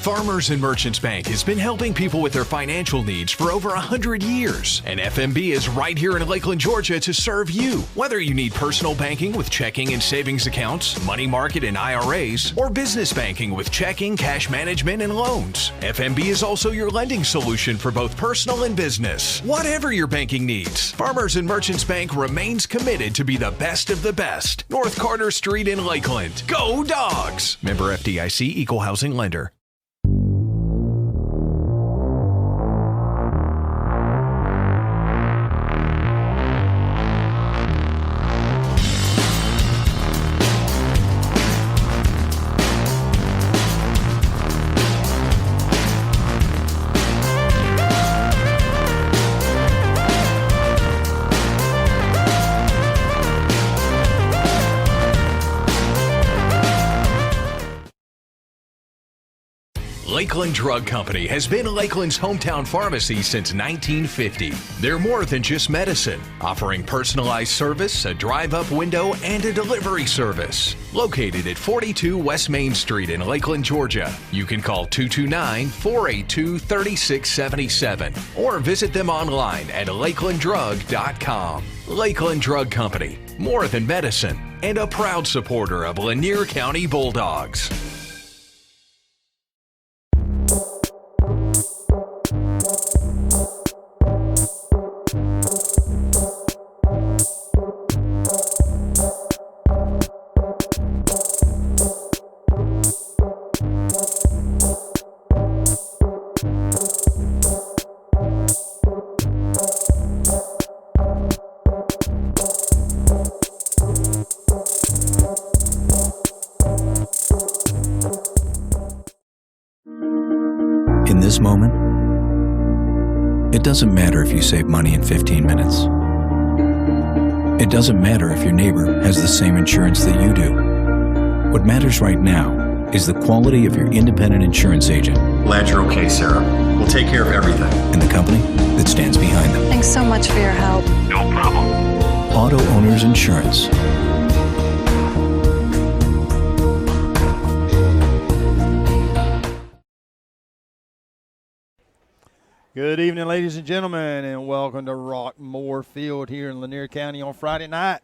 Farmers and Merchants Bank has been helping people with their financial needs for over 100 years. And FMB is right here in Lakeland, Georgia to serve you. Whether you need personal banking with checking and savings accounts, money market and IRAs, or business banking with checking, cash management, and loans, FMB is also your lending solution for both personal and business. Whatever your banking needs, Farmers and Merchants Bank remains committed to be the best of the best. North Carter Street in Lakeland. Go Dawgs! Member FDIC, Equal Housing Lender. Lakeland Drug Company has been Lakeland's hometown pharmacy since 1950. They're more than just medicine, offering personalized service, a drive-up window, and a delivery service. Located at 42 West Main Street in Lakeland, Georgia. You can call 229-482-3677 or visit them online at lakelanddrug.com. Lakeland Drug Company, more than medicine, and a proud supporter of Lanier County Bulldogs. In this moment, it doesn't matter if you save money in 15 minutes. It doesn't matter if your neighbor has the same insurance that you do. What matters right now is the quality of your independent insurance agent. Glad you're okay, Sarah. We'll take care of everything. And the company that stands behind them. Thanks so much for your help. No problem. Auto Owners Insurance. Good evening, ladies and gentlemen, and welcome to Rockmore Field here in Lanier County on Friday night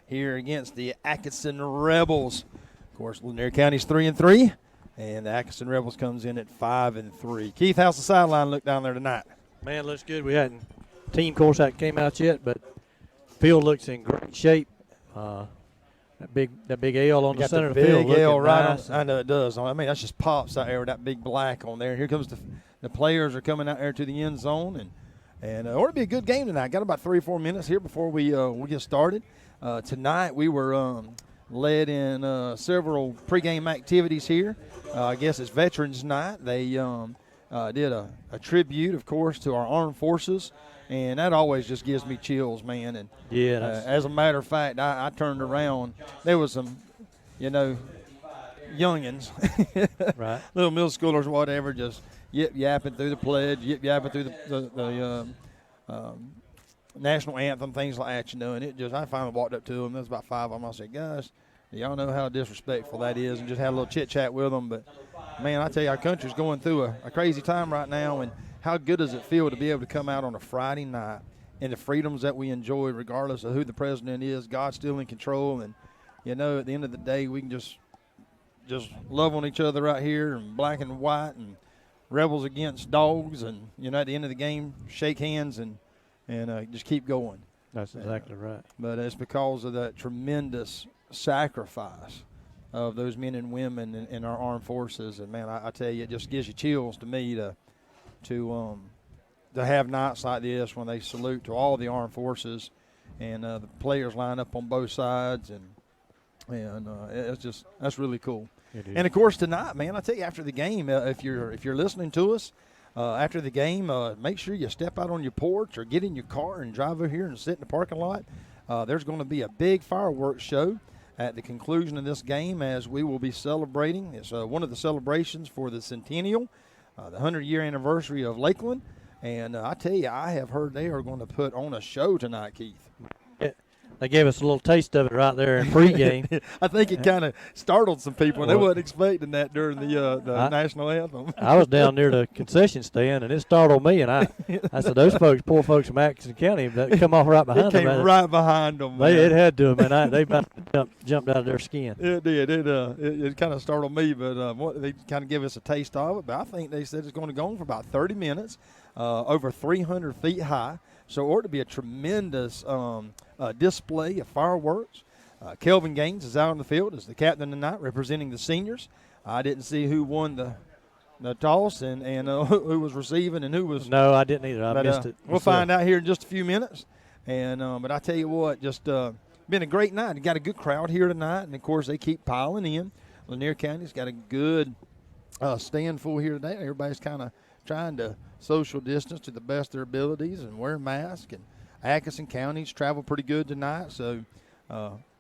here against the Atkinson Rebels. Of course, Lanier County's 3-3, and the Atkinson Rebels comes in at 5-3. Keith, how's the sideline look down there tonight? Man, looks good. We hadn't team course that came out yet, but field looks in great shape. That big L on the center of the field. Big L right nice. on. I know it does. I mean, that's just pops out there with that big black on there. Here comes the players are coming out there to the end zone, and it ought to be a good game tonight. Got about 3 or 4 minutes here before we get started. Tonight we were led in several pregame activities here. I guess it's Veterans Night. They did a tribute, of course, to our armed forces, and that always just gives me chills, man. And yeah, as a matter of fact, I turned around. There was some, youngins, right, little middle schoolers, whatever, just yip-yapping through the pledge, yip-yapping through the national anthem, things like that, and I finally walked up to them. There was about 5 of them. I said, guys, do y'all know how disrespectful that is? And just had a little chit-chat with them. But, man, I tell you, our country's going through a crazy time right now, and how good does it feel to be able to come out on a Friday night and the freedoms that we enjoy regardless of who the president is? God's still in control, and, at the end of the day, we can just love on each other right here, and black and white, and Rebels against Dawgs, and at the end of the game, shake hands and just keep going. That's exactly right. But it's because of that tremendous sacrifice of those men and women in our armed forces, and man, I tell you, it just gives you chills to me to have nights like this when they salute to all the armed forces, and the players line up on both sides, and that's really cool. And of course tonight, man, I tell you, after the game, if you're listening to us after the game, make sure you step out on your porch or get in your car and drive over here and sit in the parking lot. There's going to be a big fireworks show at the conclusion of this game, as we will be celebrating. It's one of the celebrations for the centennial, the 100-year anniversary of Lakeland. And I tell you, I have heard they are going to put on a show tonight, Keith. They gave us a little taste of it right there in pregame. I think it kind of startled some people. They wasn't expecting that during the national anthem. I was down near the concession stand, and it startled me. And I said, "Those poor folks from Atkinson County, that come off right behind them." It came right behind them. It had to, man. They about jumped out of their skin. It did. It kind of startled me, but they kind of give us a taste of it. But I think they said it's going to go on for about 30 minutes, over 300 feet high. So it ought to be a tremendous display of fireworks. Kelvin Gaines is out on the field as the captain tonight, representing the seniors. I didn't see who won the toss and who was receiving and who was. No, I didn't either. I missed it. We'll find out here in just a few minutes. And but I tell you what, just been a great night. You got a good crowd here tonight, and of course they keep piling in. Lanier County's got a good stand full here today. Everybody's kind of trying to social distance to the best of their abilities and wear masks. And Atkinson County's traveled pretty good tonight, so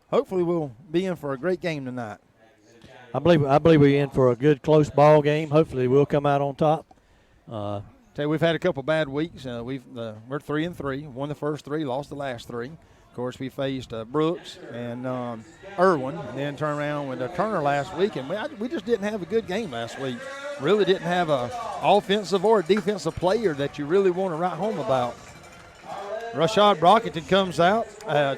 hopefully we'll be in for a great game tonight. I believe we're in for a good close ball game. Hopefully we'll come out on top. Tell you, we've had a couple bad weeks. We're 3-3, won the first three, lost the last three. Of course, we faced Brooks and Irwin, and then turned around with Turner last week, and we just didn't have a good game last week. Really didn't have a offensive or a defensive player that you really want to write home about. Rashad Brockington comes out,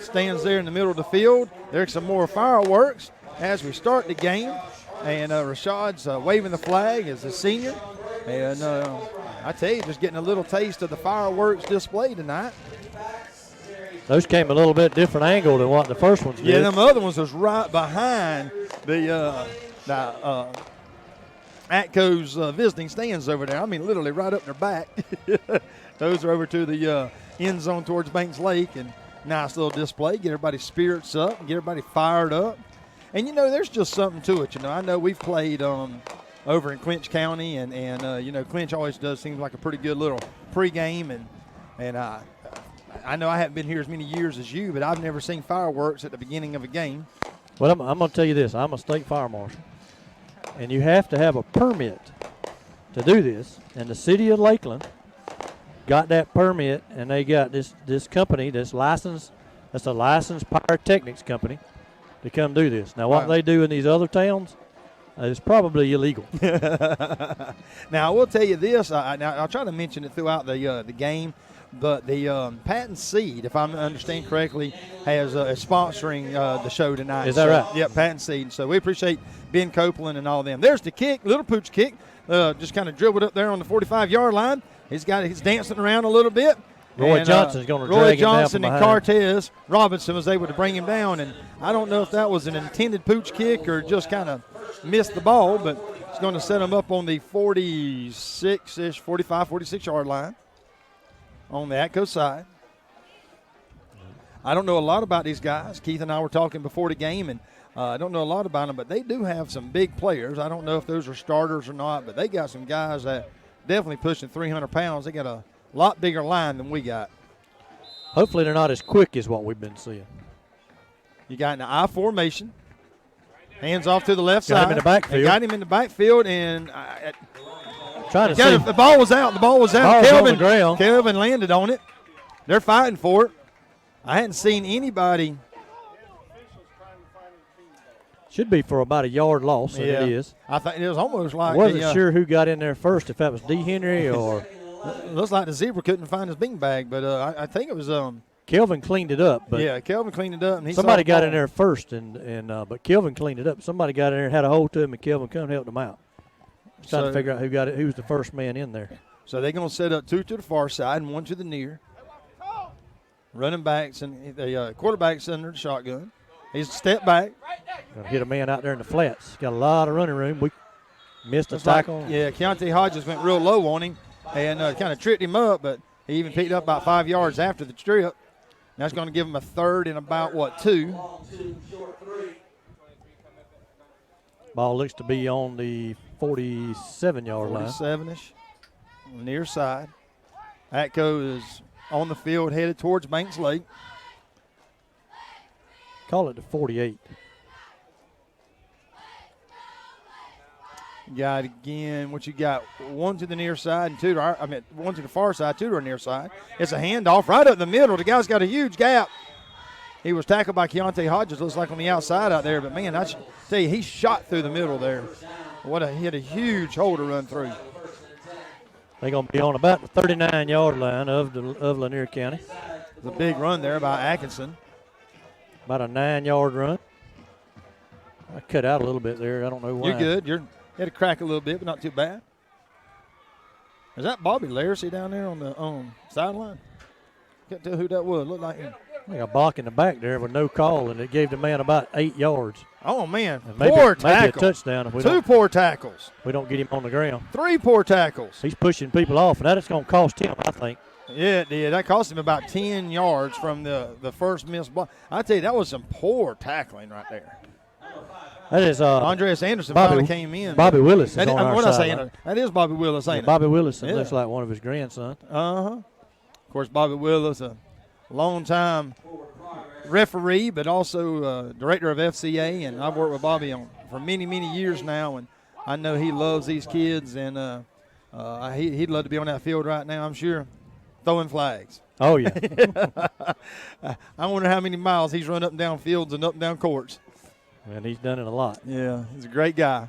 stands there in the middle of the field. There's some more fireworks as we start the game, and Rashad's waving the flag as a senior. And I tell you, just getting a little taste of the fireworks display tonight. Those came a little bit different angle than what the first ones did. Yeah, them other ones was right behind the Atco's visiting stands over there. I mean, literally right up their back. Those are over to the end zone towards Banks Lake, and nice little display. Get everybody's spirits up, get everybody fired up. And, there's just something to it. I know we've played over in Clinch County, and Clinch always does seem like a pretty good little pregame, and I know I haven't been here as many years as you, but I've never seen fireworks at the beginning of a game. Well, I'm going to tell you this. I'm a state fire marshal, and you have to have a permit to do this. And the city of Lakeland got that permit, and they got this company that's licensed. That's a licensed pyrotechnics company to come do this. Now, what they do in these other towns is probably illegal. Now, I will tell you this. I'll try to mention it throughout the game. But the Patton Seed, if I understand correctly, is sponsoring the show tonight. Is that right? Yep, Patton Seed. So we appreciate Ben Copeland and all of them. There's the kick, little pooch kick, just kind of dribbled up there on the 45-yard line. He's dancing around a little bit. Roy Johnson's going to drag Roy him down Johnson from and Cortez Robinson was able to bring him down, and I don't know if that was an intended pooch kick or just kind of missed the ball, but it's going to set him up on the 46-ish, 45, 46-yard line on the Atco side. I don't know a lot about these guys. Keith and I were talking before the game, and I don't know a lot about them, but they do have some big players. I don't know if those are starters or not, but they got some guys that definitely pushing 300 pounds. They got a lot bigger line than we got. Hopefully they're not as quick as what we've been seeing. You got in the I formation. Hands off to the left side. Got him in the backfield. They got him in the backfield, and trying to see. The ball was out. The ball was out. Ball's on the ground. Kelvin landed on it. They're fighting for it. I hadn't seen anybody. Should be for about a yard loss, and it is. I think it was almost like I wasn't sure who got in there first, if that was D. Henry or. It looks like the zebra couldn't find his bean bag, but I think it was. Kelvin cleaned it up. But Kelvin cleaned it up. And somebody got in there first, but Kelvin cleaned it up. Somebody got in there and had a hold to him, and Kelvin come and helped him out. Trying to figure out who was the first man in there. So they're going to set up two to the far side and one to the near. Running backs and the quarterback's under the shotgun. He's a step back. Gonna hit a man out there in the flats. Got a lot of running room. We missed a tackle. Keontae Hodges went real low on him and kind of tripped him up, but he even picked up about 5 yards after the trip. That's going to give him a third and about, 2. Ball looks to be on the 47-yard line. 47-ish, near side. Atco is on the field headed towards Banks Lake. Call it the 48. You got again, what you got? One to the near side and one to the far side, two to the near side. It's a handoff right up the middle. The guy's got a huge gap. He was tackled by Keontae Hodges, looks like on the outside out there. But, man, I tell you, he shot through the middle there. He had a huge hole to run through. They're going to be on about the 39-yard line of Lanier County. It's a big run there by Atkinson. About a 9-yard run. I cut out a little bit there. I don't know why. You're good. You had to crack a little bit, but not too bad. Is that Bobby Laracy down there on the sideline? Can't tell who that was. Looked like him. I think a block in the back there with no call, and it gave the man about 8 yards. Oh, man. Maybe, Poor maybe a tackle. touchdown if we Two poor tackles. we don't get him on the ground. 3 poor tackles. He's pushing people off, and that is going to cost him, I think. Yeah, it did. That cost him about 10 yards from the first missed block. I tell you, that was some poor tackling right there. That is Andreas Anderson finally came in. Bobby Willis is That, on our what I sideline. saying? That is Bobby Willis, ain't it? Bobby Willis Yeah. looks like one of his grandsons. Of course, Bobby Willis, a long-time referee, but also director of FCA, and I've worked with Bobby for many, many years now, and I know he loves these kids, and he'd love to be on that field right now, I'm sure, throwing flags. Oh, yeah. I wonder how many miles he's run up and down fields and up and down courts. And he's done it a lot. Yeah, he's a great guy.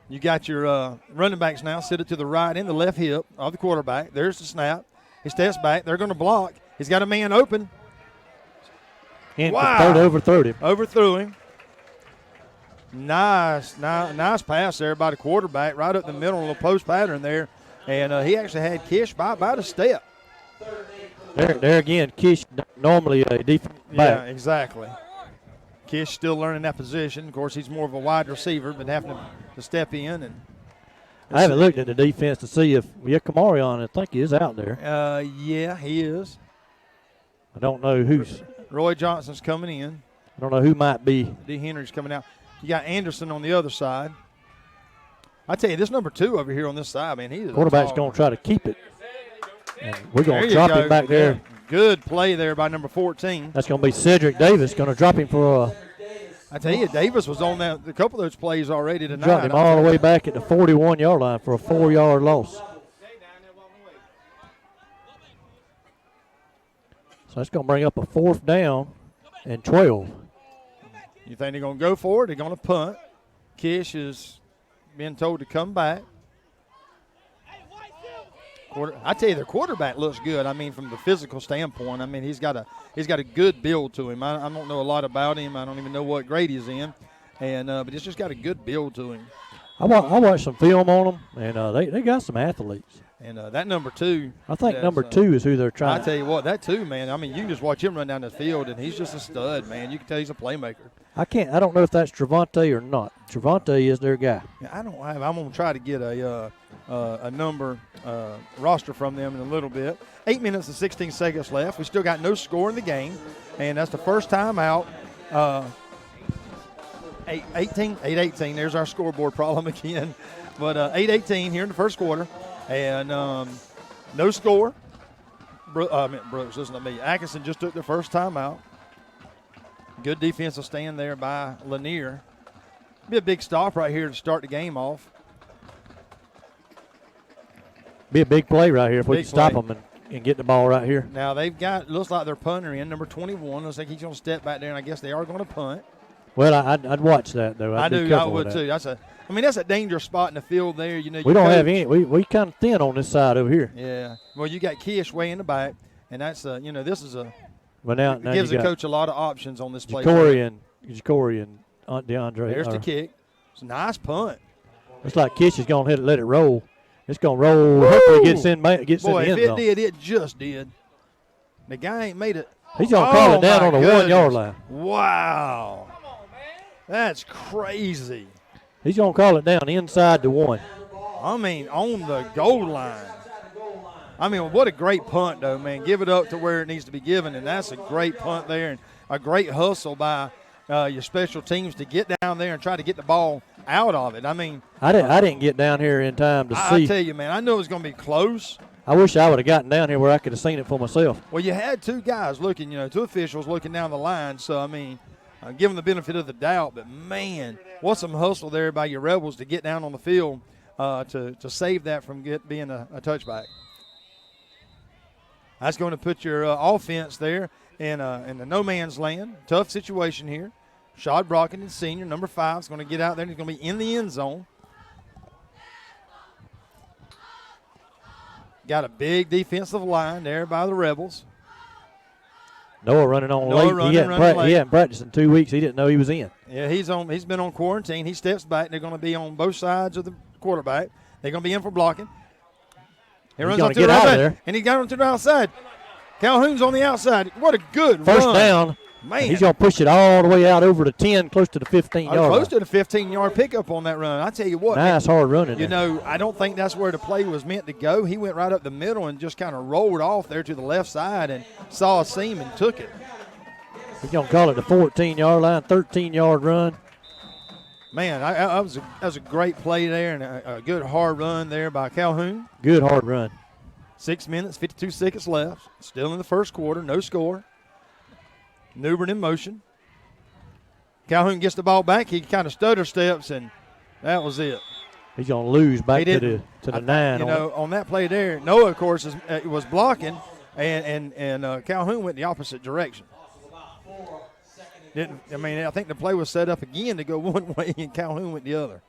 You got your running backs now. Sit it to the right and the left hip of the quarterback. There's the snap. He steps back. They're going to block. He's got a man open. Wow. Overthrew him. Overthrew him. Nice pass there by the quarterback, right up the middle, a little post pattern there. And he actually had Kish by about a step. There again, Kish normally a defensive back. Yeah, exactly. Kish still learning that position. Of course, he's more of a wide receiver, but having to step in. And I haven't looked at the defense to see if Kamarion, I think he is out there. Yeah, he is. I don't know who's. Roy Johnson's coming in. I don't know who might be. D. Henry's coming out. You got Anderson on the other side. I tell you, this number 2 over here on this side, man, he's quarterback's going to try to keep it. And we're going to drop him back there. Yeah. Good play there by number 14. That's going to be Cedric Davis going to drop him for a. I tell you, Davis was on a couple of those plays already tonight. Dropped him all the way back at the 41-yard line for a 4-yard loss. So that's going to bring up a 4th down and 12. You think they're going to go for it? They're going to punt. Kish is being told to come back. I tell you, their quarterback looks good. I mean, from the physical standpoint, I mean, he's got a good build to him. I don't know a lot about him. I don't even know what grade he's in, and but he's just got a good build to him. I watched some film on them, and they got some athletes. And that number 2. I think number 2 is who they're trying. I tell you what, that 2, man. I mean, you can just watch him run down the field, and he's just a stud, man. You can tell he's a playmaker. I don't know if that's Trevante or not. Trevante is their guy. I'm going to try to get a number roster from them in a little bit. 8 minutes and 16 seconds left. We still got no score in the game, and that's the first time out. 8-18. There's our scoreboard problem again. But 8-18 here in the first quarter, and no score. Brooks, listen to me. Atkinson just took their first time out. Good defensive stand there by Lanier. Be a big stop right here to start the game off. Be a big play right here if we can stop them and get the ball right here. Now they've got, looks like their punter in, number 21. Looks like he's going to step back there, and I guess they are going to punt. Well, I'd watch that, though. I would, too. That's a dangerous spot in the field there. You know, we don't have any. We kind of thin on this side over here. Yeah. Well, you got Kish way in the back, and that's this is a. But now it gives the coach a lot of options on this play. Jacory and DeAndre. There's the kick. It's a nice punt. It's like Kish is going to let it roll. It's going to roll. Woo! Hopefully it gets in the end zone. Boy, if it did, it just did. The guy ain't made it. He's going to call it down on the 1-yard line. Wow. That's crazy. He's going to call it down inside the 1. I mean, on the goal line. I mean, what a great punt, though, man. Give it up to where it needs to be given, and that's a great punt there and a great hustle by your special teams to get down there and try to get the ball out of it. I mean, I didn't get down here in time to see. I tell you, man, I knew it was going to be close. I wish I would have gotten down here where I could have seen it for myself. Well, you had 2 guys looking, 2 officials looking down the line, so, I mean, give them the benefit of the doubt, but, man, what's some hustle there by your Rebels to get down on the field to save that from being a touchback. That's going to put your offense there in the no man's land. Tough situation here. Rashad Brockington, senior, number 5, is going to get out there and he's going to be in the end zone. Got a big defensive line there by the Rebels. Noah running on Noah late. running late. He hadn't practiced in 2 weeks. He didn't know he was in. Yeah, he's been on quarantine. He steps back. They're going to be on both sides of the quarterback. They're going to be in for blocking. He runs on to the outside, and he got on to the outside. Calhoun's on the outside. What a good First run. down. Man. He's going to push it all the way out over the 10, close to the 15-yard line. Close to the 15-yard pickup on that run. I tell you what. Nice hard running. You know, I don't think that's where the play was meant to go. He went right up the middle and just kind of rolled off there to the left side and saw a seam and took it. He's going to call it the 14-yard line, 13-yard run. Man, that was a great play there and a good hard run there by Calhoun. Good hard run. 6 minutes, 52 seconds left. Still in the first quarter, no score. Newbern in motion. Calhoun gets the ball back. He kind of stutter steps, and that was it. He's going to lose back to the 9. You know, on that play there, Noah, of course, was blocking, and Calhoun went the opposite direction. I think the play was set up again to go one way, and Calhoun went the other.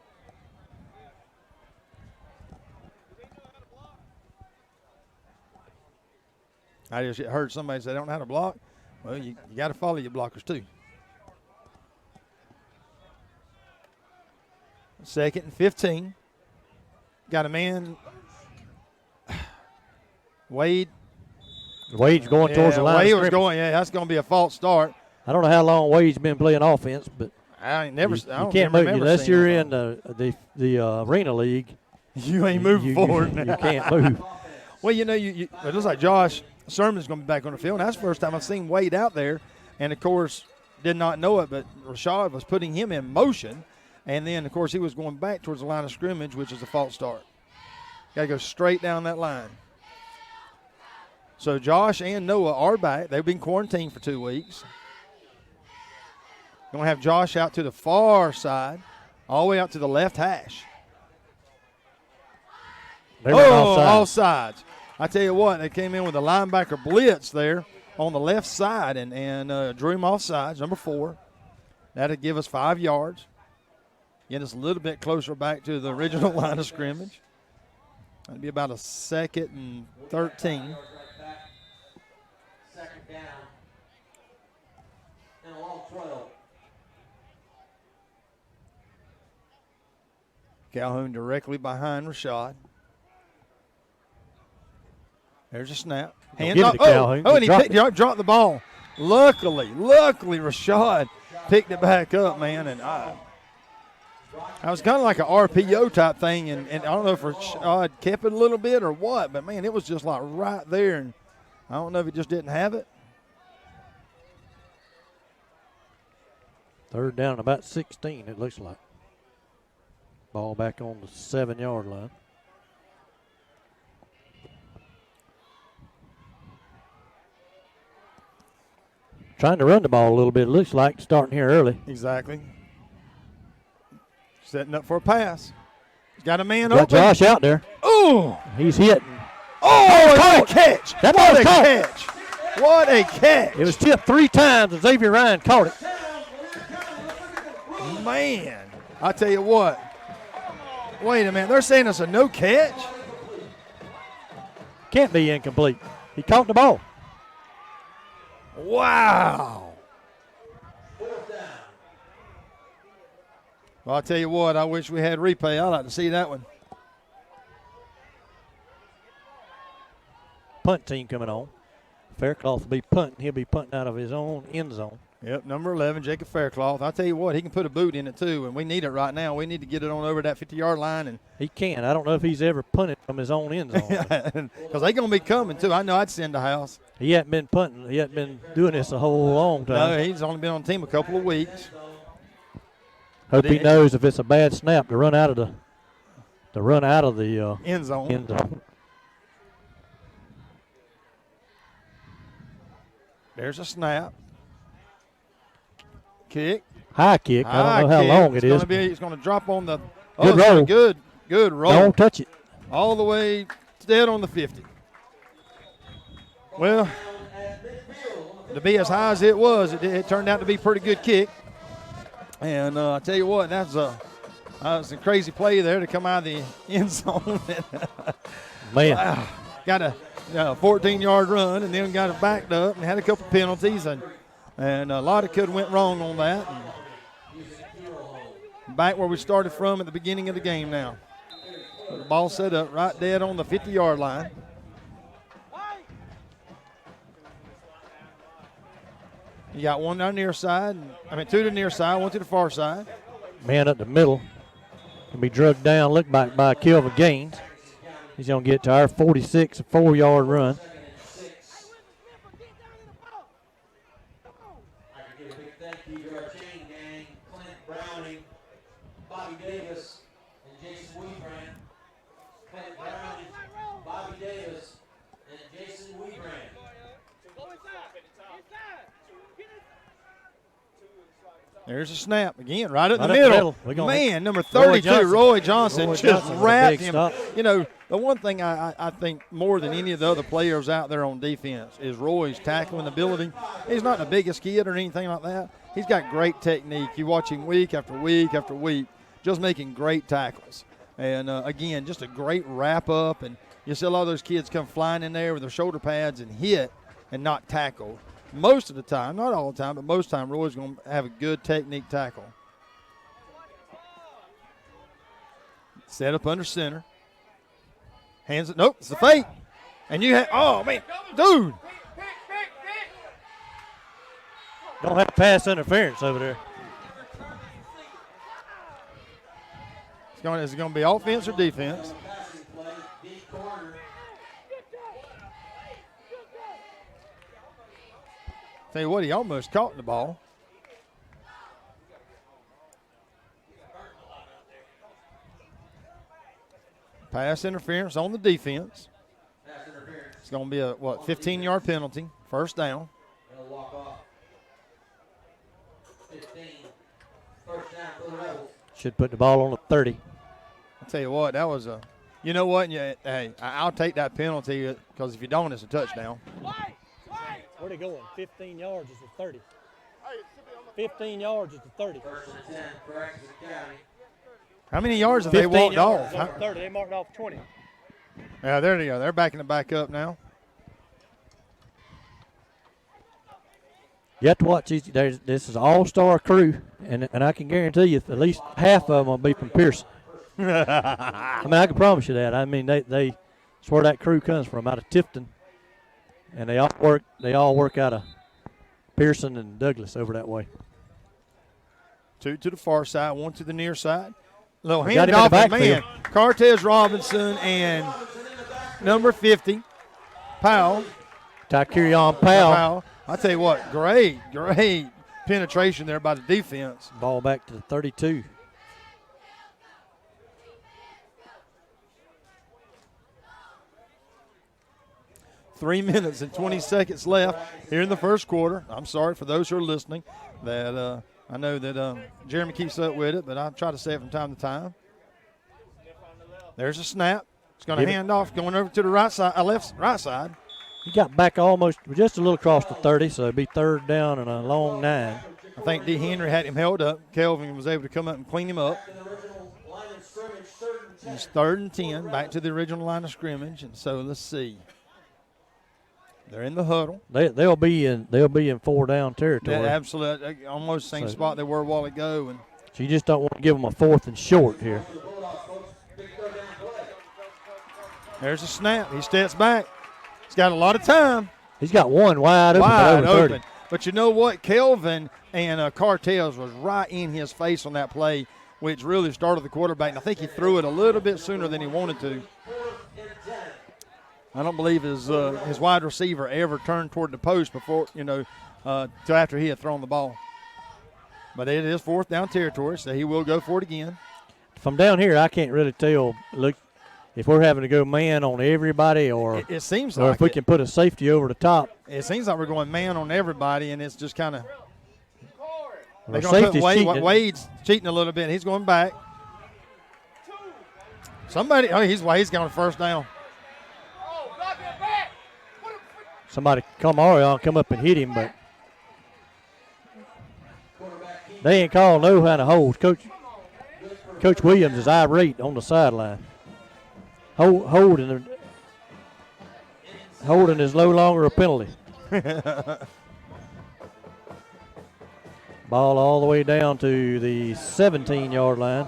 I just heard somebody say, I don't know how to block. Well, you got to follow your blockers, too. 2nd and 15. Got a man. Wade's going towards the line. Wade was going. Yeah, that's going to be a false start. I don't know how long Wade's been playing offense, but I can't move unless you're in the arena league. You ain't moving forward. You can't move. Well, you know, it looks like Josh Sermon's going to be back on the field. And that's the first time I've seen Wade out there. And, of course, did not know it, but Rashad was putting him in motion. And then, of course, he was going back towards the line of scrimmage, which is a false start. Got to go straight down that line. So Josh and Noah are back. They've been quarantined for 2 weeks. Going to have Josh out to the far side, all the way out to the left hash. All sides. I tell you what, they came in with a linebacker blitz there on the left side and drew him off sides, number 4. That'd give us 5 yards. Get us a little bit closer back to the original line of scrimmage. That'd be about a 2nd and 13. 2nd down. And a long 12. Calhoun directly behind Rashad. There's a snap. Hands off. And he dropped the ball. Luckily, Rashad picked it back up, man. And I was kind of like an RPO type thing, and I don't know if Rashad kept it a little bit or what, but, man, it was just like right there, and I don't know if he just didn't have it. 3rd down, about 16, it looks like. Ball back on the 7-yard line. Trying to run the ball a little bit, it looks like, starting here early. Exactly. Setting up for a pass. He's got a man open. Got Josh out there. Ooh! He's hitting. Oh, what a catch! What a catch! What a catch! It was tipped 3 times, and Xavier Ryan caught it. Man, I tell you what. Wait a minute, they're saying it's a no catch? Can't be incomplete. He caught the ball. Wow. Well, I'll tell you what, I wish we had replay. I'd like to see that one. Punt team coming on. Faircloth will be punting. He'll be punting out of his own end zone. Yep, number 11, Jacob Faircloth. I'll tell you what, he can put a boot in it too, and we need it right now. We need to get it on over that 50-yard line. And he can. I don't know if he's ever punted from his own end zone. Because they're going to be coming too. I know I'd send the house. He hadn't been punting. He hadn't been doing this a whole long time. No, he's only been on the team a couple of weeks. Hope he knows if it's a bad snap to run out of the end zone. End zone. There's a snap. Kick. High kick. I don't know how long it is. It's going to drop on the good roll. Good roll. Don't touch it. All the way dead on the 50. Well, to be as high as it was, it turned out to be a pretty good kick. And I tell you what, that's a crazy play there to come out of the end zone. Man. Got a 14-yard run and then got it backed up and had a couple penalties. And a lot of could went wrong on that. And back where we started from at the beginning of the game now. So the ball set up right dead on the 50-yard line. You got one down the near side, two to the near side, one to the far side. Man up the middle. Can be drugged down, looked back by Kelvin Gaines. He's going to get to our 46, a 4-yard run. Thank you to our chain gang, Clint Browning, Bobby Davis, and Jason Weebrand. Clint Browning, Bobby Davis, and Jason Weebrand. There's a snap again, right in the middle. Man, number 32, Roy Johnson just wrapped him. Stop. You know, the one thing I think more than any of the other players out there on defense is Roy's tackling ability. He's not the biggest kid or anything like that. He's got great technique. You watch him week after week after week, just making great tackles. And, again, just a great wrap-up. And you see a lot of those kids come flying in there with their shoulder pads and hit and not tackle. Most of the time, not all the time, but most of the time, Roy's going to have a good technique tackle. Set up under center. Hands it. Nope, it's the fake. And you have, oh, man, dude. Don't have pass interference over there. Is it going to be offense or defense? Tell you what, he almost caught the ball. Pass interference on the defense. It's going to be a, 15-yard penalty, first down. Should put the ball on the 30. I'll tell you what, that was a, you know what, hey, I'll take that penalty because if you don't, it's a touchdown. Where they going? 15 yards is the 30. 15 yards is the 30. How many yards have they walked off? 30. They marked off 20. Yeah, there they go. They're backing it back up now. You have to watch these. This is an all-star crew, and I can guarantee you at least half of them will be from Pearson. I can promise you that. They that's where that crew comes from, out of Tifton. And they all work out of Pearson and Douglas over that way. Two to the far side, one to the near side. Little Got him in handoff, the man. backfield. Cortez Robinson and number 50, Powell. Tyquirion Powell. I tell you what, great penetration there by the defense. Ball back to the 32. Three minutes and 20 seconds left here in the first quarter. I'm sorry for those who are listening that I know that Jeremy keeps up with it, but I try to say it from time to time. There's a snap. It's going to hand off, going over to the right side, right side. He got back almost just a little across the 30, so it'd be third down and a long 9. I think D. Henry had him held up. Kelvin was able to come up and clean him up. It's 3rd and 10, back to the original line of scrimmage. And so let's see. They're in the huddle. They'll be in 4 down territory. Yeah, absolutely, almost the same spot they were a while ago. And so you just don't want to give them a 4th and short here. there's a snap. He steps back. He's got a lot of time. He's got one wide open. But you know what? Kelvin and Cartels was right in his face on that play, which really started the quarterback. And I think he threw it a little bit sooner than he wanted to. I don't believe his wide receiver ever turned toward the post before, till after he had thrown the ball. But it is 4th down territory, so he will go for it again. From down here, I can't really tell. Look, if we're having to go man on everybody, or it seems or like if we can put a safety over the top. It seems like we're going man on everybody, and it's just kind of. Well, Wade's cheating a little bit. He's going back. He's going first down. somebody come up and hit him, but they ain't called no kind of holds. Coach Williams is irate on the sideline. Holding is no longer a penalty. Ball all the way down to the 17-yard line.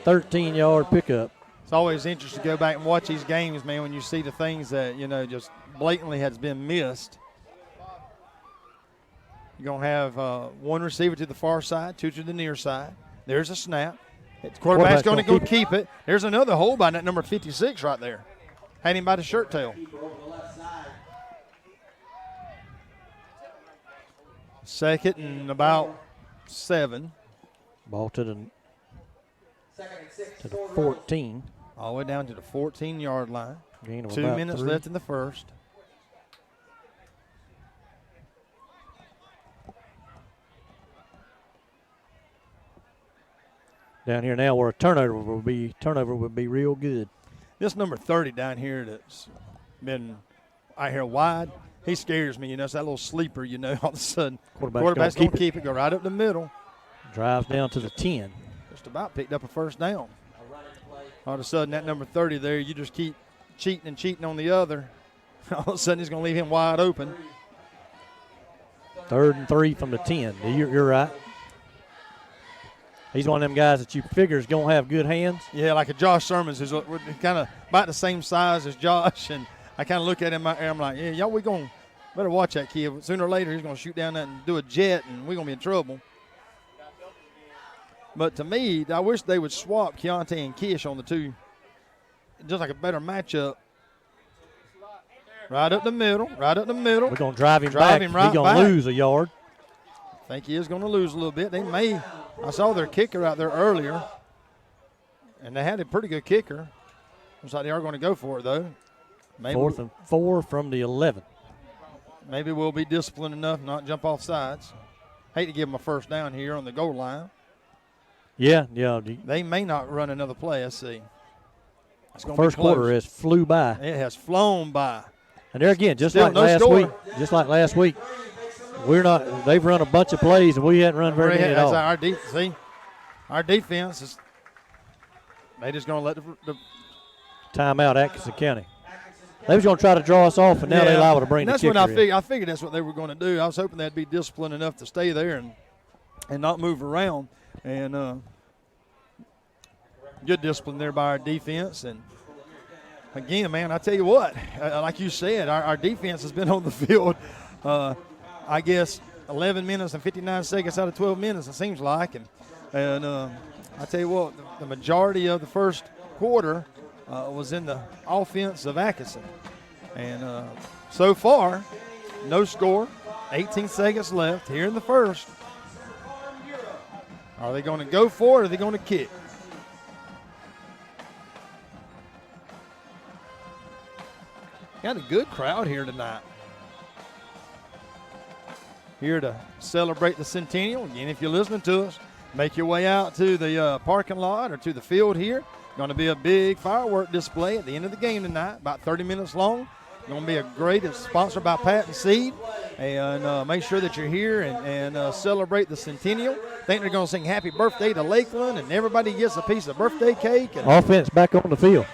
13-yard pickup. It's always interesting to go back and watch these games, man, when you see the things that, just blatantly has been missed. You're going to have one receiver to the far side, two to the near side. There's a snap. The quarterback's going to go keep it. There's another hold by that number 56 right there. Had him by the shirt tail. Second and about 7. Ball to the 14. All the way down to the 14-yard line. Gain of 2 about minutes 3. left in the first. Down here now where a turnover would be real good. This number 30 down here that's been out here wide, he scares me. It's that little sleeper, all of a sudden. Quarterback's going to keep it, go right up the middle. Drives down to the 10. Just about picked up a first down. All of a sudden, that number 30 there, you just keep cheating on the other. All of a sudden, he's going to leave him wide open. 3rd and 3 from the 10. You're right. He's one of them guys that you figure is going to have good hands. Yeah, like a Josh Sermons who's kind of about the same size as Josh. And I kind of look at him and I'm like, yeah, y'all, better watch that kid. Sooner or later, he's going to shoot down that and do a jet, and we're going to be in trouble. But to me, I wish they would swap Keontae and Kish on the two. Just like a better matchup. Right up the middle. We're going to drive him back. He's going to lose a yard. I think he is going to lose a little bit. I saw their kicker out there earlier, and they had a pretty good kicker. Looks like they are going to go for it, though. Maybe 4th and 4 from the 11. Maybe we'll be disciplined enough not jump off sides. Hate to give them a first down here on the goal line. Yeah. They may not run another play. Let's see. First quarter has flew by. It has flown by. And there again, just like last week, they've run a bunch of plays and we hadn't run very many at all. Our defense is, they just going to let the timeout Atkinson County. They was going to try to draw us off, and now they're liable to bring the kicker in. I figured that's what they were going to do. I was hoping they'd be disciplined enough to stay there and not move around. And good discipline there by our defense. And, again, man, I tell you what, like you said, our defense has been on the field, I guess, 11 minutes and 59 seconds out of 12 minutes, it seems like. And I tell you what, the majority of the first quarter was in the offense of Atkinson. And so far, no score, 18 seconds left here in the first. Are they going to go for it or are they going to kick? Got a good crowd here tonight. Here to celebrate the centennial. Again, if you're listening to us, make your way out to the parking lot or to the field here. Going to be a big firework display at the end of the game tonight, about 30 minutes long. Going to be it's sponsored by Pat and Seed. And make sure that you're here and celebrate the centennial. I think they're going to sing happy birthday to Lakeland, and everybody gets a piece of birthday cake. And offense back on the field.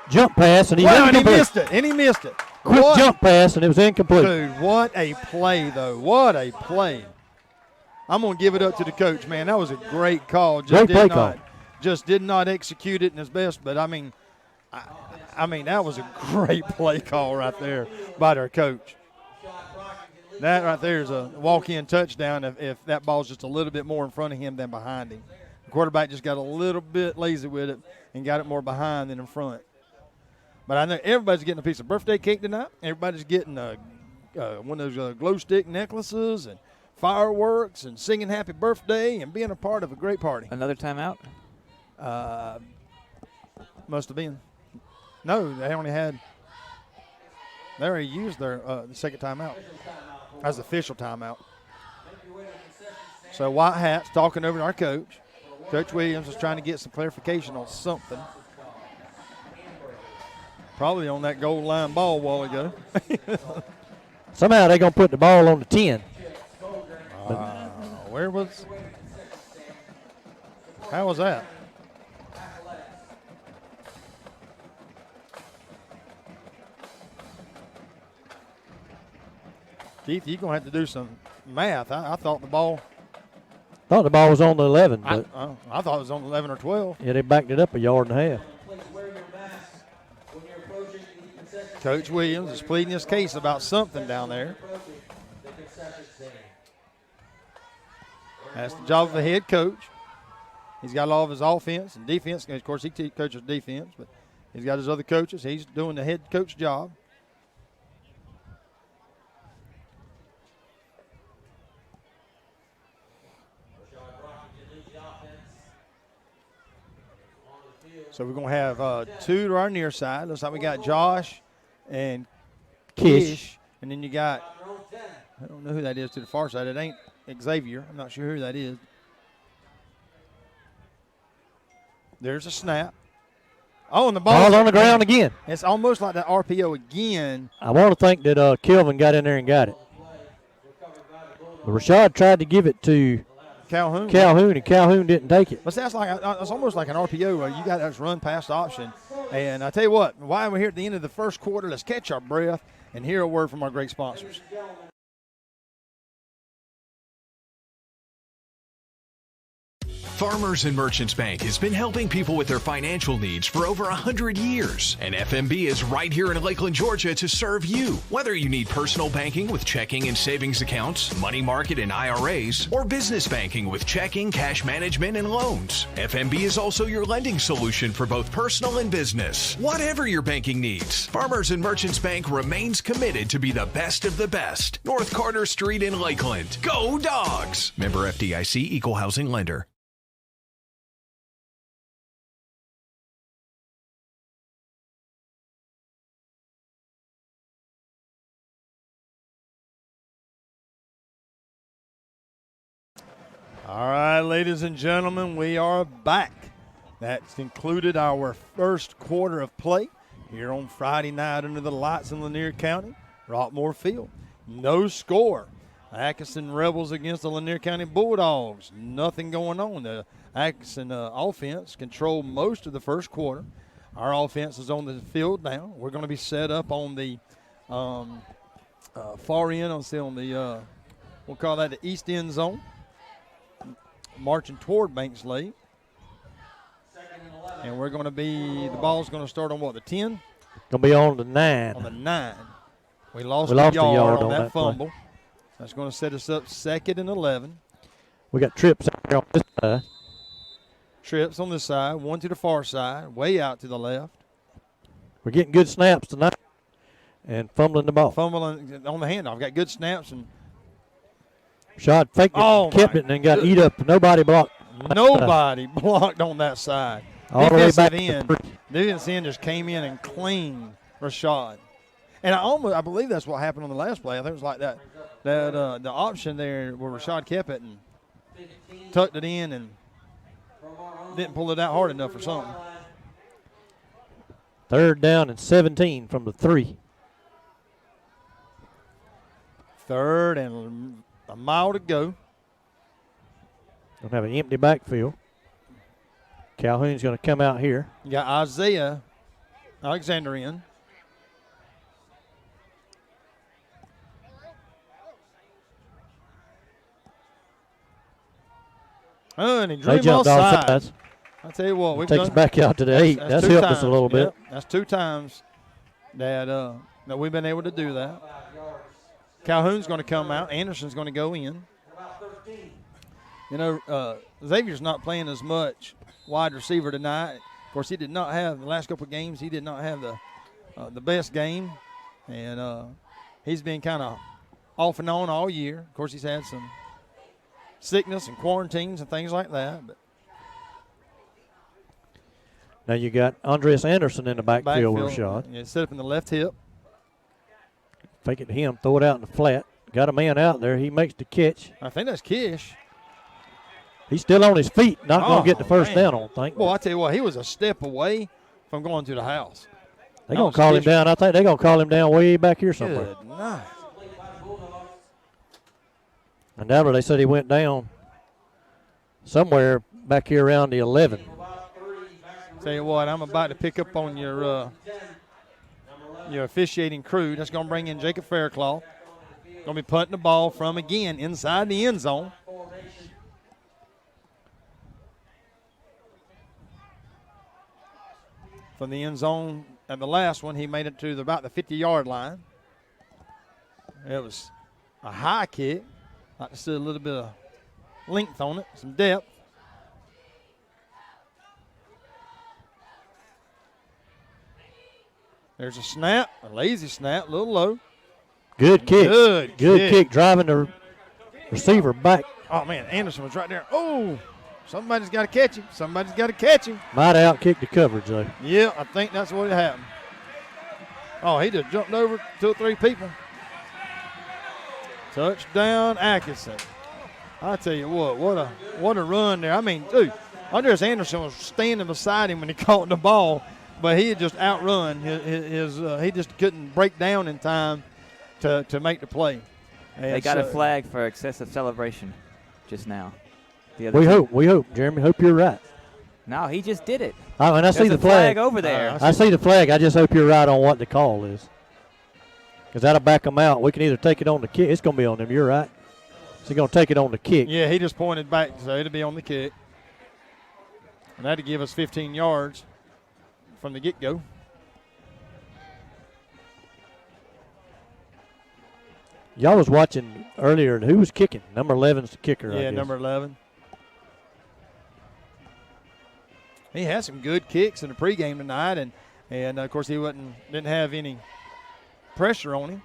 Jump pass, and he missed it. Quick jump pass, and it was incomplete. Dude, what a play, though. What a play. I'm going to give it up to the coach, man. That was a great call. Great play call. Just did not execute it in his best, but, I mean, that was a great play call right there by their coach. That right there is a walk-in touchdown if that ball's just a little bit more in front of him than behind him. The quarterback just got a little bit lazy with it and got it more behind than in front. But I know everybody's getting a piece of birthday cake tonight. Everybody's getting one of those glow stick necklaces and fireworks and singing happy birthday and being a part of a great party. Another timeout? Must have been. No, they already used their the second timeout as the official timeout. So White Hat's talking over to our coach. Coach Williams is trying to get some clarification on something. Probably on that goal line ball a while ago. Somehow they're going to put the ball on the 10. Where was? How was that? Keith, you're going to have to do some math. I thought the ball. Thought the ball was on the 11, but I thought it was on 11 or 12. yeah, they backed it up a yard and a half. Coach Williams is pleading his case about something down there. That's the job of the head coach. He's got all of his offense and defense. Of course, he coaches defense, but he's got his other coaches. He's doing the head coach job. So we're going to have two to our near side. Looks like we got Josh and Kish. And then you got, I don't know who that is to the far side. It ain't Xavier. I'm not sure who that is. There's a snap. Oh, and the ball on the ground again. It's almost like that RPO again. I want to think that Kelvin got in there and got it. But Rashad tried to give it to Calhoun, and Calhoun didn't take it. But that's it's almost like an RPO where you got that run past option. And I tell you what, while we're here at the end of the first quarter, let's catch our breath and hear a word from our great sponsors. Farmers and Merchants Bank has been helping people with their financial needs for over 100 years. And FMB is right here in Lakeland, Georgia to serve you. Whether you need personal banking with checking and savings accounts, money market and IRAs, or business banking with checking, cash management, and loans, FMB is also your lending solution for both personal and business. Whatever your banking needs, Farmers and Merchants Bank remains committed to be the best of the best. North Carter Street in Lakeland. Go Dawgs! Member FDIC, Equal Housing Lender. All right, ladies and gentlemen, we are back. That's concluded our first quarter of play here on Friday night under the lights in Lanier County, Rockmore Field. No score. Atkinson Rebels against the Lanier County Bulldogs. Nothing going on. The Atkinson offense controlled most of the first quarter. Our offense is on the field now. We're going to be set up on the far end. We'll call that the east end zone. Marching toward Banks Lake. And we're going to be, the ball's going to start on what, the 10? Going to be on the 9. On the 9. We lost a yard on that fumble. Play. That's going to set us up 2nd and 11. We got trips out here on this side. Trips on this side, one to the far side, way out to the left. We're getting good snaps tonight and fumbling the ball. Fumbling on the handoff. Got good snaps and Shot faked it, kept it, and then got eat up. Nobody blocked. Nobody blocked on that side. All the way back end. Defensive end just came in and cleaned Rashad. And I believe that's what happened on the last play. I think it was like that the option there where Rashad kept it and tucked it in and didn't pull it out hard enough or something. 3rd down and 17 from the 3. 3rd and a mile to go. Don't have an empty backfield. Calhoun's going to come out here. You got Isaiah Alexander in. Oh, and he drew him offside. I tell you what, we've takes done. Us back out to the 8. That's helped us a little bit. That's 2 times that we've been able to do that. Calhoun's going to come out. Anderson's going to go in. You know, Xavier's not playing as much wide receiver tonight. Of course, he did not have the last couple of games. He did not have the best game, and he's been kind of off and on all year. Of course, he's had some sickness and quarantines and things like that. But now you got Andres Anderson in the backfield with a shot. Yeah, set up in the left hip. Fake it to him, throw it out in the flat. Got a man out there. He makes the catch. I think that's Kish. He's still on his feet. Not going to get the first down, I don't think. Well, I tell you what, he was a step away from going to the house. They're going to call him down. I think they're going to call him down way back here somewhere. Good night. Undoubtedly, they said he went down somewhere back here around the 11. Tell you what, I'm about to pick up on your officiating crew. That's going to bring in Jacob Faircloth. Going to be punting the ball from, again, inside the end zone. From the end zone at the last one, he made it to about the 50-yard line. It was a high kick. Like to see a little bit of length on it, some depth. There's a snap, a lazy snap, a little low. Good kick. Good kick, driving the receiver back. Oh, man, Anderson was right there. Oh, somebody's got to catch him. Somebody's got to catch him. Might have outkicked the coverage, though. Yeah, I think that's what happened. Oh, he just jumped over 2 or 3 people. Touchdown, Atkinson. I tell you what a run there. I mean, dude, Andres Anderson was standing beside him when he caught the ball, but he had just outrun he just couldn't break down in time to make the play. And they got a flag for excessive celebration just now. We hope, Jeremy. Hope you're right. No, he just did it. And I see the flag over there. I see the flag. I just hope you're right on what the call is. Because that'll back them out. We can either take it on the kick. It's going to be on them. You're right. So he's going to take it on the kick. Yeah, he just pointed back, so it'll be on the kick. And that'll give us 15 yards from the get-go. Y'all was watching earlier, and who was kicking? Number 11's the kicker, Yeah, number 11. He had some good kicks in the pregame tonight, and of course, he didn't have any pressure on him.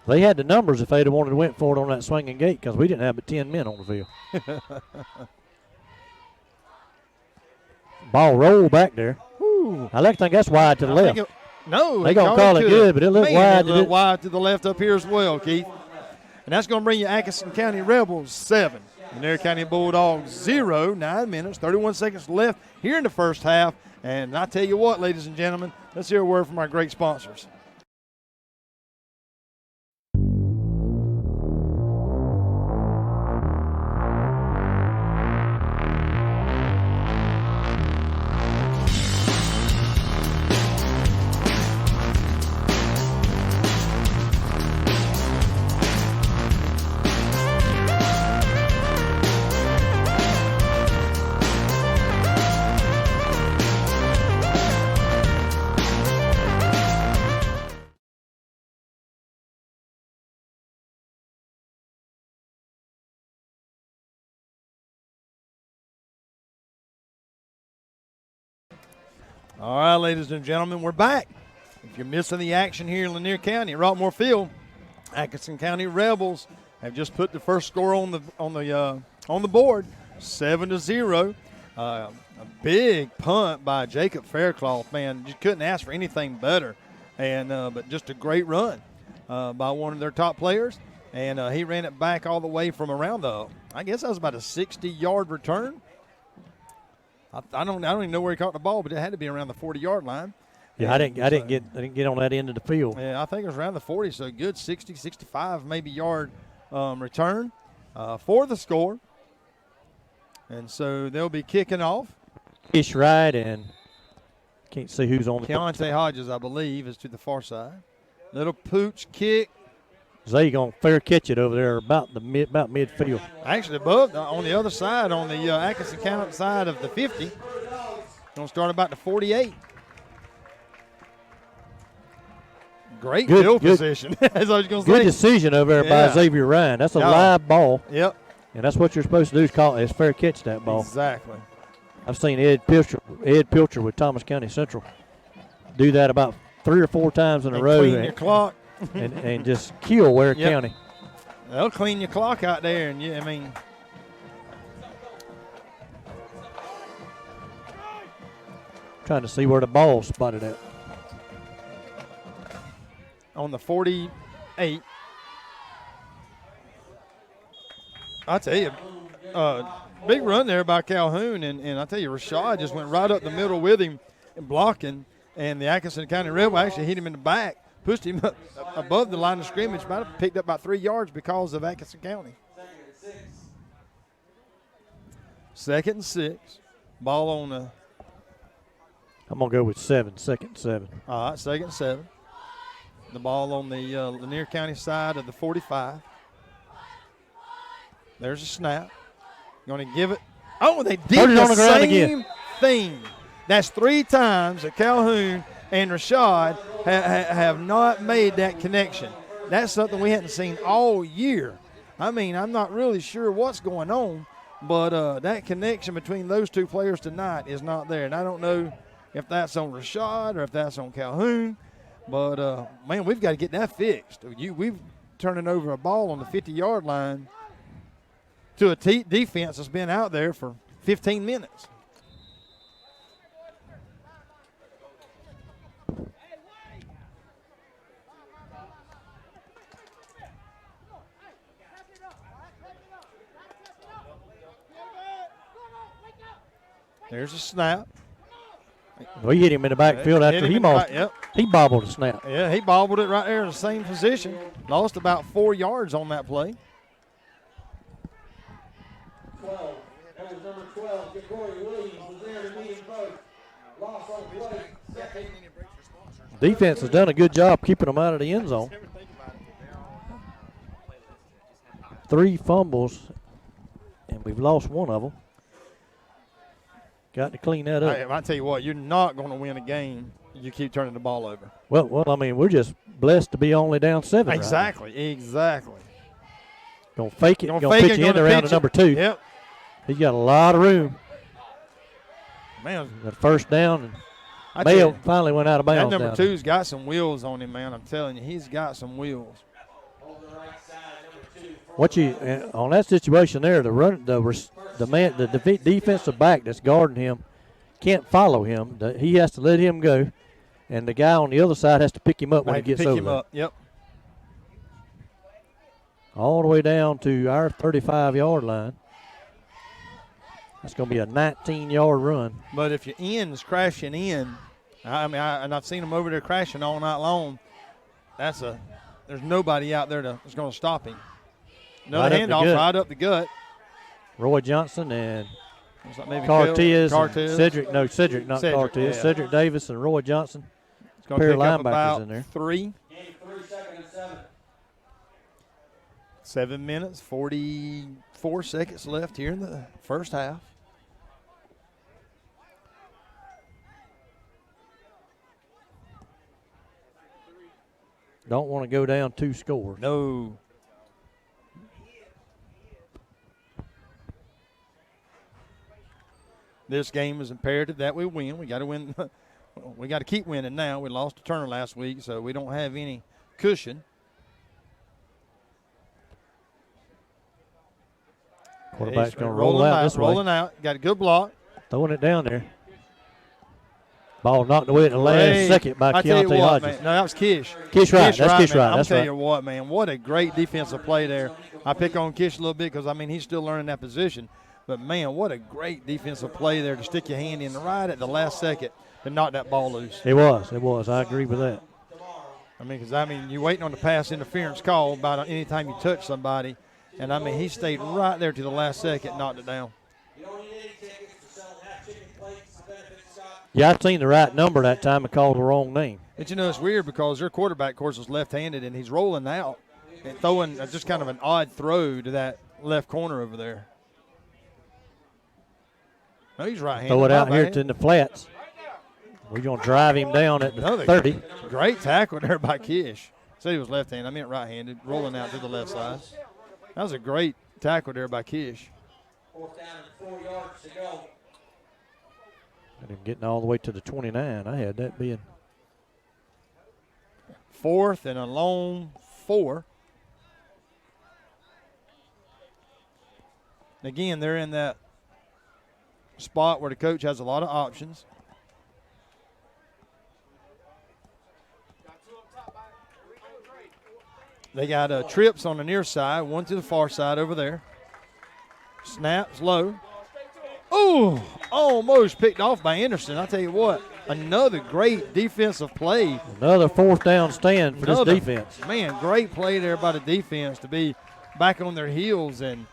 They had the numbers if they'd have wanted to went for it on that swinging gate because we didn't have but 10 men on the field. Ball rolled back there. Ooh. I think that's wide to the left. They going to call it good, but it looked wide. It looked wide to the left up here as well, Keith. And that's going to bring you Atkinson County Rebels 7. Lanier County Bulldogs 0, 9 minutes, 31 seconds left here in the first half. And I tell you what, ladies and gentlemen, let's hear a word from our great sponsors. All right, ladies and gentlemen, we're back. If you're missing the action here in Lanier County, Rockmore Field, Atkinson County Rebels have just put the first score on the board, 7-0. A big punt by Jacob Faircloth, man. You couldn't ask for anything better, and but just a great run by one of their top players, and he ran it back all the way from around I guess that was about a 60-yard return. I don't even know where he caught the ball, but it had to be around the 40-yard line. Yeah, I didn't get on that end of the field. Yeah, I think it was around the 40, so good 60, 65 maybe yard return for the score. And so they'll be kicking off. Ish right, and can't see who's on the Keontae Hodges, I believe, is to the far side. Little pooch kick. Zay going to fair catch it over there about midfield. Actually, above on the other side, on the Atkinson County side of the 50. Going to start about the 48. Great field position. As I was going to say. Good decision over there by Xavier Ryan. That's a live ball. Yep. And that's what you're supposed to do is fair catch that ball. Exactly. I've seen Ed Pilcher with Thomas County Central do that about 3 or 4 times in a row. Clean your clock. and just kill Ware County. They'll clean your clock out there, and trying to see where the ball's spotted at. On the 48. I tell you, big run there by Calhoun, and I tell you, Rashad just went right up the middle with him and blocking. And the Atkinson County Rebel actually hit him in the back, pushed him up above the line of scrimmage, might have picked up about 3 yards because of Atkinson County. 2nd and 6. Ball on the. I'm going to go with 7, 2nd and 7. All right, 2nd and 7. The ball on the Lanier County side of the 45. There's a snap. Going to give it. Oh, they did the same thing. That's 3 times that Calhoun and Rashad have not made that connection. That's something we hadn't seen all year. I mean, I'm not really sure what's going on, but that connection between those 2 players tonight is not there. And I don't know if that's on Rashad or if that's on Calhoun. But, man, we've got to get that fixed. We've turning over a ball on the 50-yard line to a defense that's been out there for 15 minutes. There's a snap. We hit him in the backfield after he bobbled the snap. Yeah, he bobbled it right there in the same position. Lost about 4 yards on that play. 12. That was number 12. Ja'Cory Williams was there to meet him both. Lost on play. Second. Defense has done a good job keeping them out of the end zone. 3 fumbles, and we've lost one of them. Got to clean that up. I tell you what, you're not going to win a game if you keep turning the ball over. Well, I mean, we're just blessed to be only down 7. Exactly. Gonna fake it. Gonna pitch you in around to number 2. Yep. He's got a lot of room. Man, the first down, and Mayo finally went out of bounds. That number 2's got some wheels on him, man. I'm telling you, he's got some wheels. What you on that situation there? The defensive back that's guarding him can't follow him. He has to let him go, and the guy on the other side has to pick him up when he gets over there. Pick him up. Yep. All the way down to our 35-yard line. That's going to be a 19-yard run. But if your end's crashing in, and I've seen them over there crashing all night long, there's nobody out there that's going to stop him. Another handoff right up the gut. Roy Johnson and maybe Cortez. Cedric, not Cortez. Yeah. Cedric Davis and Roy Johnson. It's going to pick up linebackers about in there. 3. 7 minutes, 44 seconds left here in the first half. Don't want to go down 2 scores. No. This game is imperative that we win. We got to win. We got to keep winning now. We lost to Turner last week, so we don't have any cushion. Quarterback's going to roll out this way. Rolling out. Got a good block. Throwing it down there. Ball knocked away at the last second by Keontae Hodges. Man. No, that was Kish. Kish Wright. That's Kish Wright. I'm telling you what, man. What a great defensive play there. I pick on Kish a little bit because, he's still learning that position. But, man, what a great defensive play there to stick your hand in right at the last second to knock that ball loose. It was. I agree with that. Because, you're waiting on the pass interference call about any time you touch somebody. And, he stayed right there to the last second, knocked it down. Yeah, I seen the right number that time and called the wrong name. But, it's weird because their quarterback, of course, is left-handed, and he's rolling out and throwing just kind of an odd throw to that left corner over there. No, he's right-handed. Throw it out here to the flats. We're going to drive him down at the 30. Great tackle there by Kish. Said he was left-handed. I meant right-handed, rolling out to the left side. That was a great tackle there by Kish. 4th down and 4 yards to go. And him getting all the way to the 29. I had that being 4th and a long 4. Again, they're in that spot where the coach has a lot of options. They got trips on the near side, one to the far side over there. Snaps low. Oh, almost picked off by Anderson. I tell you what, another great defensive play. Another 4th down stand for this defense. Man, great play there by the defense to be back on their heels and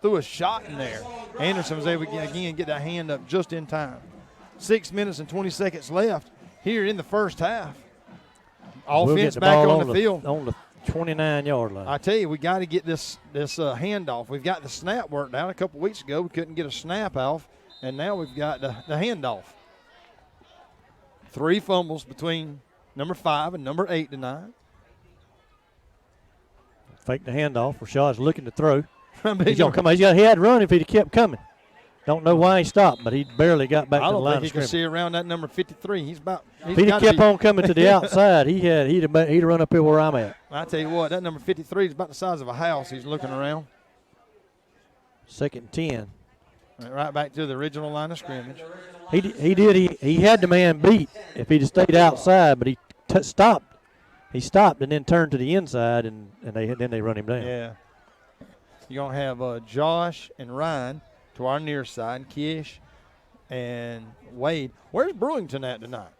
threw a shot in there. Anderson was able to, again, get that hand up just in time. 6 minutes and 20 seconds left here in the first half. Offense back on the field. On the 29-yard line. I tell you, we got to get this handoff. We've got the snap worked out. A couple weeks ago, we couldn't get a snap off, and now we've got the handoff. 3 fumbles between number 5 and number 8 tonight. Fake the handoff. Rashad's looking to throw. He's going to come out. He had run if he'd kept coming. Don't know why he stopped, but he barely got back to the line of scrimmage. I don't think he could see around that number 53. If he'd kept on coming to the outside, he'd have run up here where I'm at. I tell you what, that number 53 is about the size of a house. He's looking around. 2nd and 10. Right back to the original line of scrimmage. He had the man beat if he'd have stayed outside, but he stopped. He stopped and then turned to the inside, and then they run him down. Yeah. You're going to have Josh and Ryan to our near side, Kish and Wade. Where's Brewington at tonight?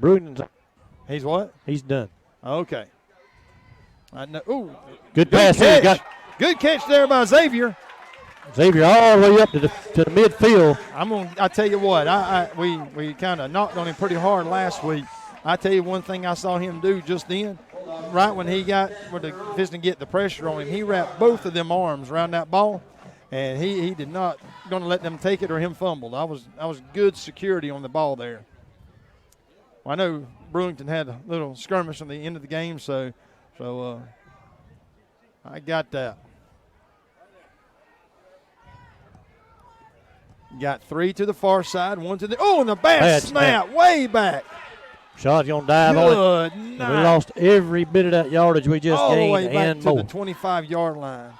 Brewington's. He's what? He's done. Okay. I know. Ooh, good pass catch. Good catch there by Xavier. Xavier all the way up to the midfield. I tell you what, we kind of knocked on him pretty hard last week. I tell you one thing I saw him do just then, right when he got to get the pressure on him, he wrapped both of them arms around that ball, and he did not going to let them take it or him fumble. I was good security on the ball there. Well, I know Brewington had a little skirmish on the end of the game, so I got that. Got 3 to the far side, 1 to the – and the bad snap way back. Shot's going to dive on it. We lost every bit of that yardage we just gained all the way back and to more. the 25-yard line.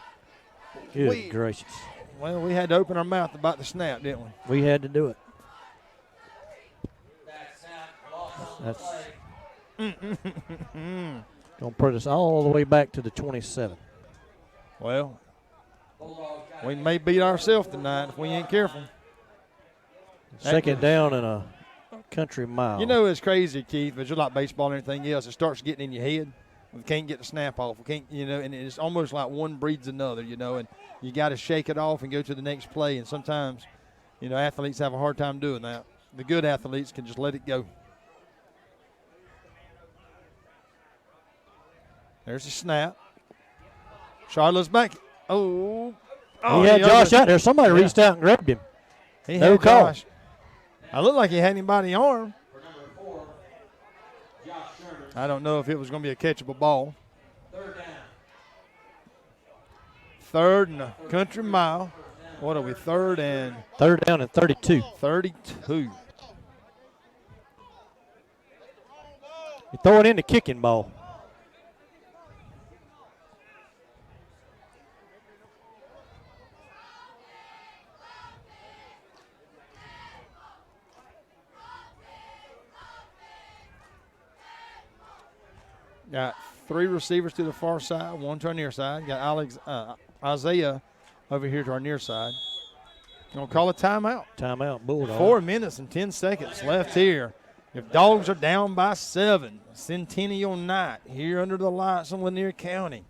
Good gracious. Well, we had to open our mouth about the snap, didn't we? We had to do it. That's going to put us all the way back to the 27. Well, we may beat ourselves tonight if we ain't careful. 2nd down and a country mile. You know it's crazy, Keith, but just like baseball and everything else, it starts getting in your head. We can't get the snap off. We can't, and it's almost like one breeds another, and you got to shake it off and go to the next play. And sometimes, athletes have a hard time doing that. The good athletes can just let it go. There's a snap. Charlotte's back. He had Josh out there. Somebody reached out and grabbed him. He had Josh. I looked like he had him by the arm. I don't know if it was going to be a catchable ball. 3rd and a country mile. What are we, 3rd down and 32. 32. You throw it in the kicking ball. Got 3 receivers to the far side, 1 to our near side. Got Isaiah over here to our near side. Going to call a timeout. Timeout, Bulldog. 4 minutes and 10 seconds left here. If Dogs are down by 7, Centennial night here under the lights in Lanier County.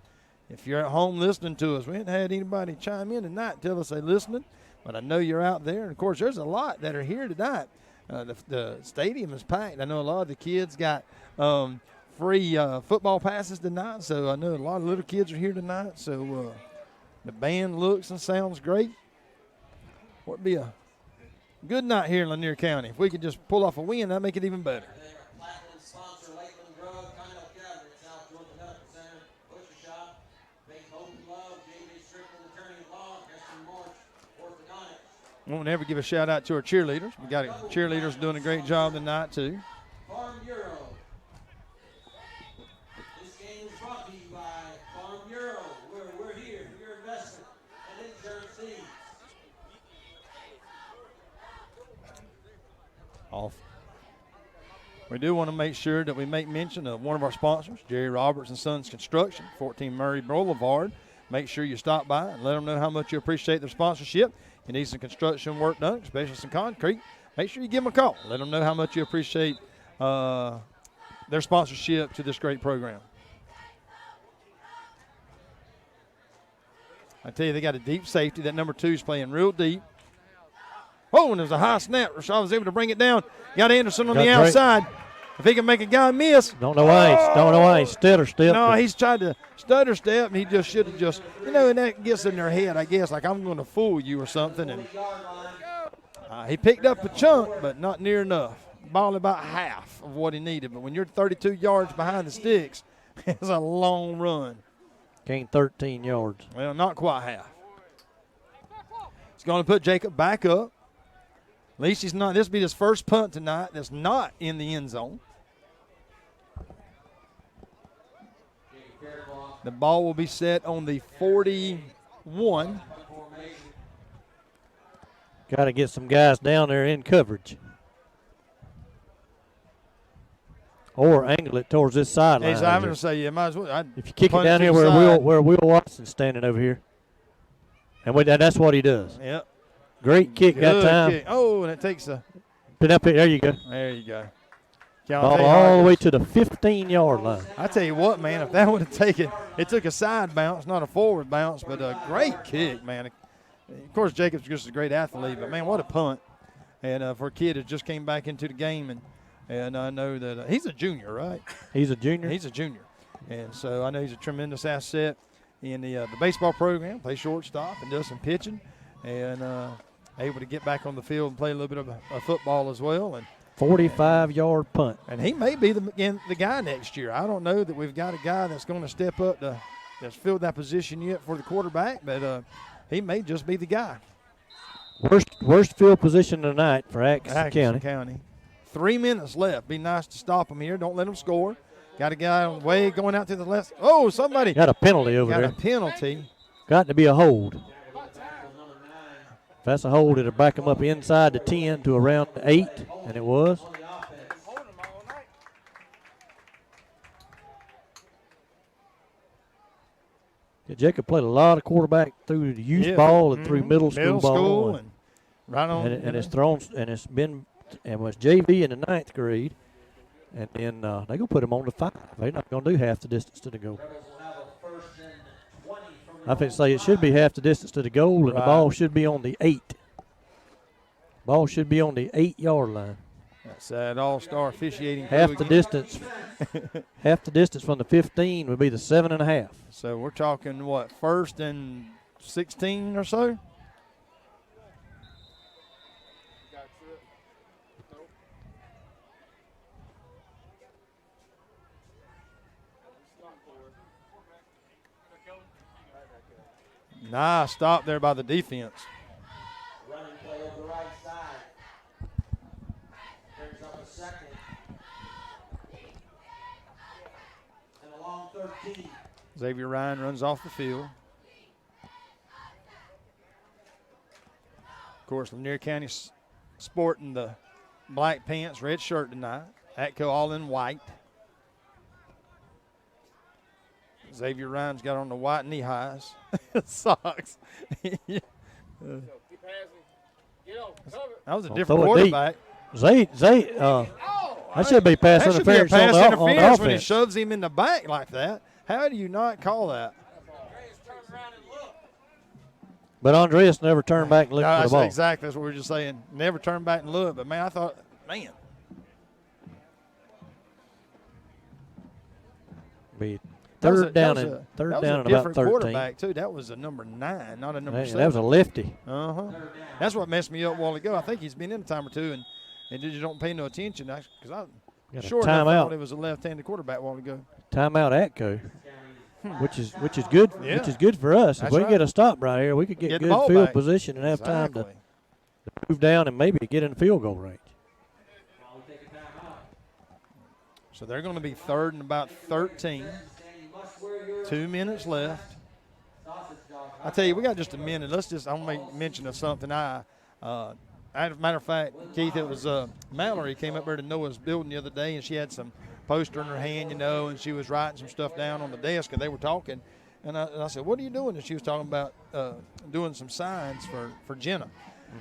If you're at home listening to us, we haven't had anybody chime in tonight tell us they're listening, but I know you're out there. And, of course, there's a lot that are here tonight. The stadium is packed. I know a lot of the kids got free football passes tonight, so I know a lot of little kids are here tonight. So the band looks and sounds great. Would be a good night here in Lanier County. If we could just pull off a win, that'd make it even better. Platinum sponsor Lakeland Drug, Untitled Chapter, South Georgia Medical Center, Butcher Shop, Big Hope and Love, J.J. Strickland, Attorney at Law, Preston March, Orthodontics. Won't ever give a shout out to our cheerleaders. We got cheerleaders doing a great job tonight too. Farm Bureau. This game is brought to you by Farm Bureau. We're here for your investment and insurance needs. Off. We do want to make sure that we make mention of one of our sponsors, Jerry Roberts and Sons Construction, 14 Murray Boulevard. Make sure you stop by and let them know how much you appreciate their sponsorship. You need some construction work done, especially some concrete. make sure you give them a call. Let them know how much you appreciate their sponsorship to this great program. I tell you, they got a deep safety. That number 2 is playing real deep. Oh, and there's a high snap. Rashad was able to bring it down. Got Anderson on the outside. If he can make a guy miss. Don't know why he stutter stepped. No, he's tried to stutter step, and he just should have just, and that gets in their head, I guess, like I'm going to fool you or something. And he picked up a chunk, but not near enough. Ball about half of what he needed. But when you're 32 yards behind the sticks, it's a long run. Gained 13 yards. Well, not quite half. It's going to put Jacob back up. At least he's not. This will be his first punt tonight that's not in the end zone. The ball will be set on the 41. Got to get some guys down there in coverage. Or angle it towards this sideline. I'm going to say, you might as well. If you kick it down here where Will Watson's standing over here. And that's what he does. Yep. Great kick that time. Kick. Oh, and it takes a. Put up here. There you go. There you go. Ball all the way to the 15-yard line. I tell you what, man, if that would have taken, it took a side bounce, not a forward bounce, but a great kick, man. Of course, Jacob's just a great athlete, but, man, what a punt. And for a kid that just came back into the game, and I know that he's a junior, right? He's a junior? He's a junior. And so I know he's a tremendous asset in the baseball program, plays shortstop and does some pitching, and able to get back on the field and play a little bit of football as well. And 45-yard punt. And he may be the guy next year. I don't know that we've got a guy that's going to step up that's filled that position yet for the quarterback, but he may just be the guy. Worst field position tonight for Atkinson County. 3 minutes left. Be nice to stop them here. Don't let them score. Got a guy on the way going out to the left. Oh, somebody. Got a penalty over there. Got a penalty. Got to be a hold. If that's a hold, it'll back them up inside the 10 to around 8, and it was. Yeah, Jacob played a lot of quarterback through the youth ball and through middle school ball. And right on. And it's thrown, and it's been, and was JV in the 9th grade. And then they're going to put him on the 5. They're not going to do half the distance to the goal. I think say it should be half the distance to the goal, and the ball should be on the 8. Ball should be on the 8-yard line. That's that all-star officiating. Half the distance. Half the distance from the 15 would be the 7.5. So we're talking what, 1st and 16 or so? Nice stop there by the defense. Running play over the right side. Brings up a second. And a long 13. Xavier Ryan runs off the field. Of course, Lanier County sporting the black pants, red shirt tonight. Atco all in white. Xavier Ryan's got on the white knee highs. Socks. That was a different quarterback. That should be pass interference on offense. When he shoves him in the back like that. How do you not call that? But Andreas never turned back and looked for the ball. Exactly. That's what we were just saying. Never turned back and looked. But, man, I thought, man. Be third down and about 13. That was a different quarterback, too. That was a number 9, not a number 7. That was a lefty. Uh-huh. That's what messed me up a while ago. I think he's been in a time or two, and you don't pay no attention. Because I thought it was a left-handed quarterback a while ago. Timeout Atco, which is good. Yeah. Which is good for us. That's if we can get a stop right here, we could get good field position and have time to move down and maybe get in the field goal range. So they're going to be 3rd and about 13. 2 minutes left. I tell you, we got just a minute. I'm going to make mention of something. As a matter of fact, Keith, it was Mallory came up there to Noah's building the other day, and she had some poster in her hand, and she was writing some stuff down on the desk, and they were talking. And I said, what are you doing? And she was talking about doing some signs for Jenna.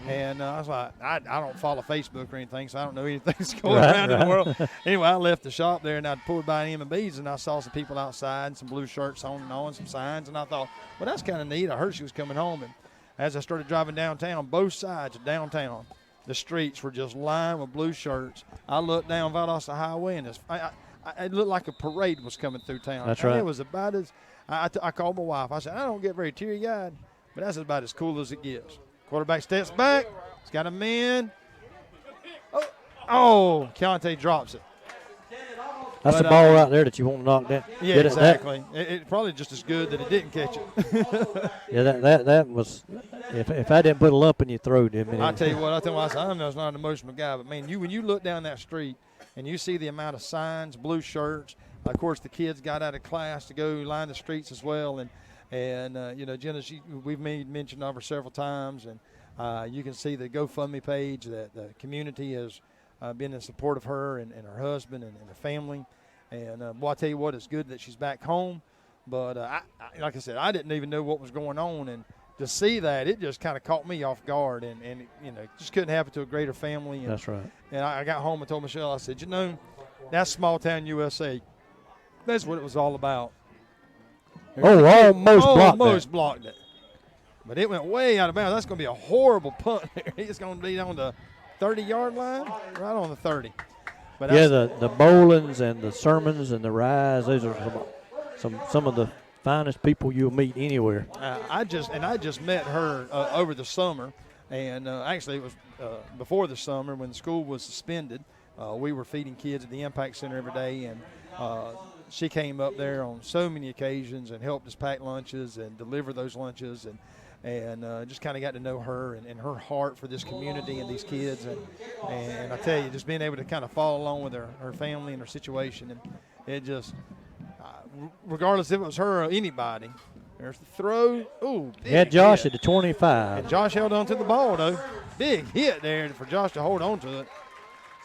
And I was like, I don't follow Facebook or anything, so I don't know anything that's going around in the world. Anyway, I left the shop there, and I pulled by M&B's, and I saw some people outside and some blue shirts on and on, some signs, and I thought, well, that's kind of neat. I heard she was coming home, and as I started driving downtown, both sides of downtown, the streets were just lined with blue shirts. I looked down Valdosta Highway, and it looked like a parade was coming through town. That's and right. It was about as I called my wife. I said, I don't get very teary-eyed, but that's about as cool as it gets. Quarterback steps back. He's got a man. Oh, Keontae drops it. That's the ball right there that you want to knock down. Yeah, exactly. It's probably just as good that it didn't catch it. Yeah, that was. If I didn't put a lump in your throat, I mean, I tell you what, I said, I'm not an emotional guy, but man, when you look down that street and you see the amount of signs, blue shirts. Of course, the kids got out of class to go line the streets as well, and Jenna, we've made mention of her several times, and you can see the GoFundMe page that the community has been in support of her and her husband and her family. And boy, I tell you what, it's good that she's back home. But like I said, I didn't even know what was going on, and to see that, it just kind of caught me off guard, and it just couldn't happen to a greater family. And, that's right. And I got home and told Michelle, I said, that's small town USA. That's what it was all about. Almost blocked it. But it went way out of bounds. That's going to be a horrible punt there. It's going to be on the 30-yard line, right on the 30. But yeah, the Bolins and the Sermons and the Rise, those are some of the finest people you'll meet anywhere. I just met her over the summer, and actually it was before the summer when the school was suspended. We were feeding kids at the Impact Center every day, and she came up there on so many occasions and helped us pack lunches and deliver those lunches, and just kind of got to know her and her heart for this community and these kids. And I tell you, just being able to kind of follow along with her family and her situation, and it just, regardless if it was her or anybody, there's the throw. Ooh, had Josh hit at the 25. And Josh held on to the ball, though. Big hit there for Josh to hold on to it.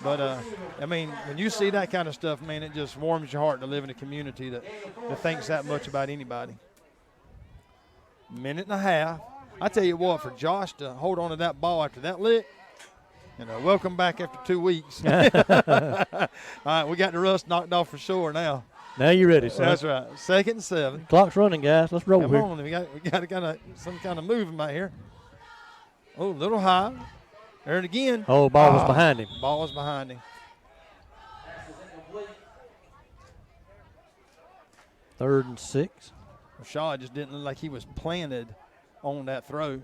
But, I mean, when you see that kind of stuff, man, it just warms your heart to live in a community that thinks that much about anybody. Minute and a half. I tell you what, for Josh to hold on to that ball after that lick, welcome back after 2 weeks. All right, we got the rust knocked off for sure now. Now you're ready, son. That's right. 2nd and 7. Clock's running, guys. Let's roll Come here. on, we got some kind of movement right here. Oh, a little high. There it again. Oh, ball was behind him. Ball was behind him. 3rd and 6. Rashad just didn't look like he was planted on that throw,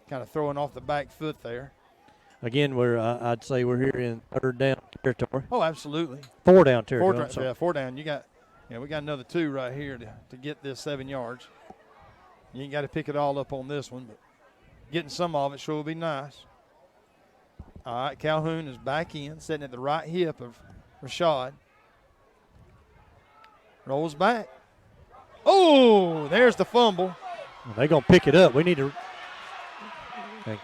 kind of throwing off the back foot there. Again, I'd say we're here in 3rd down territory. Oh, absolutely. 4 down territory. 4 down. We got another 2 right here to get this 7 yards. You ain't got to pick it all up on this one, but getting some of it sure will be nice. All right, Calhoun is back in, sitting at the right hip of Rashad. Rolls back. Oh, there's the fumble. They're going to pick it up. We need to.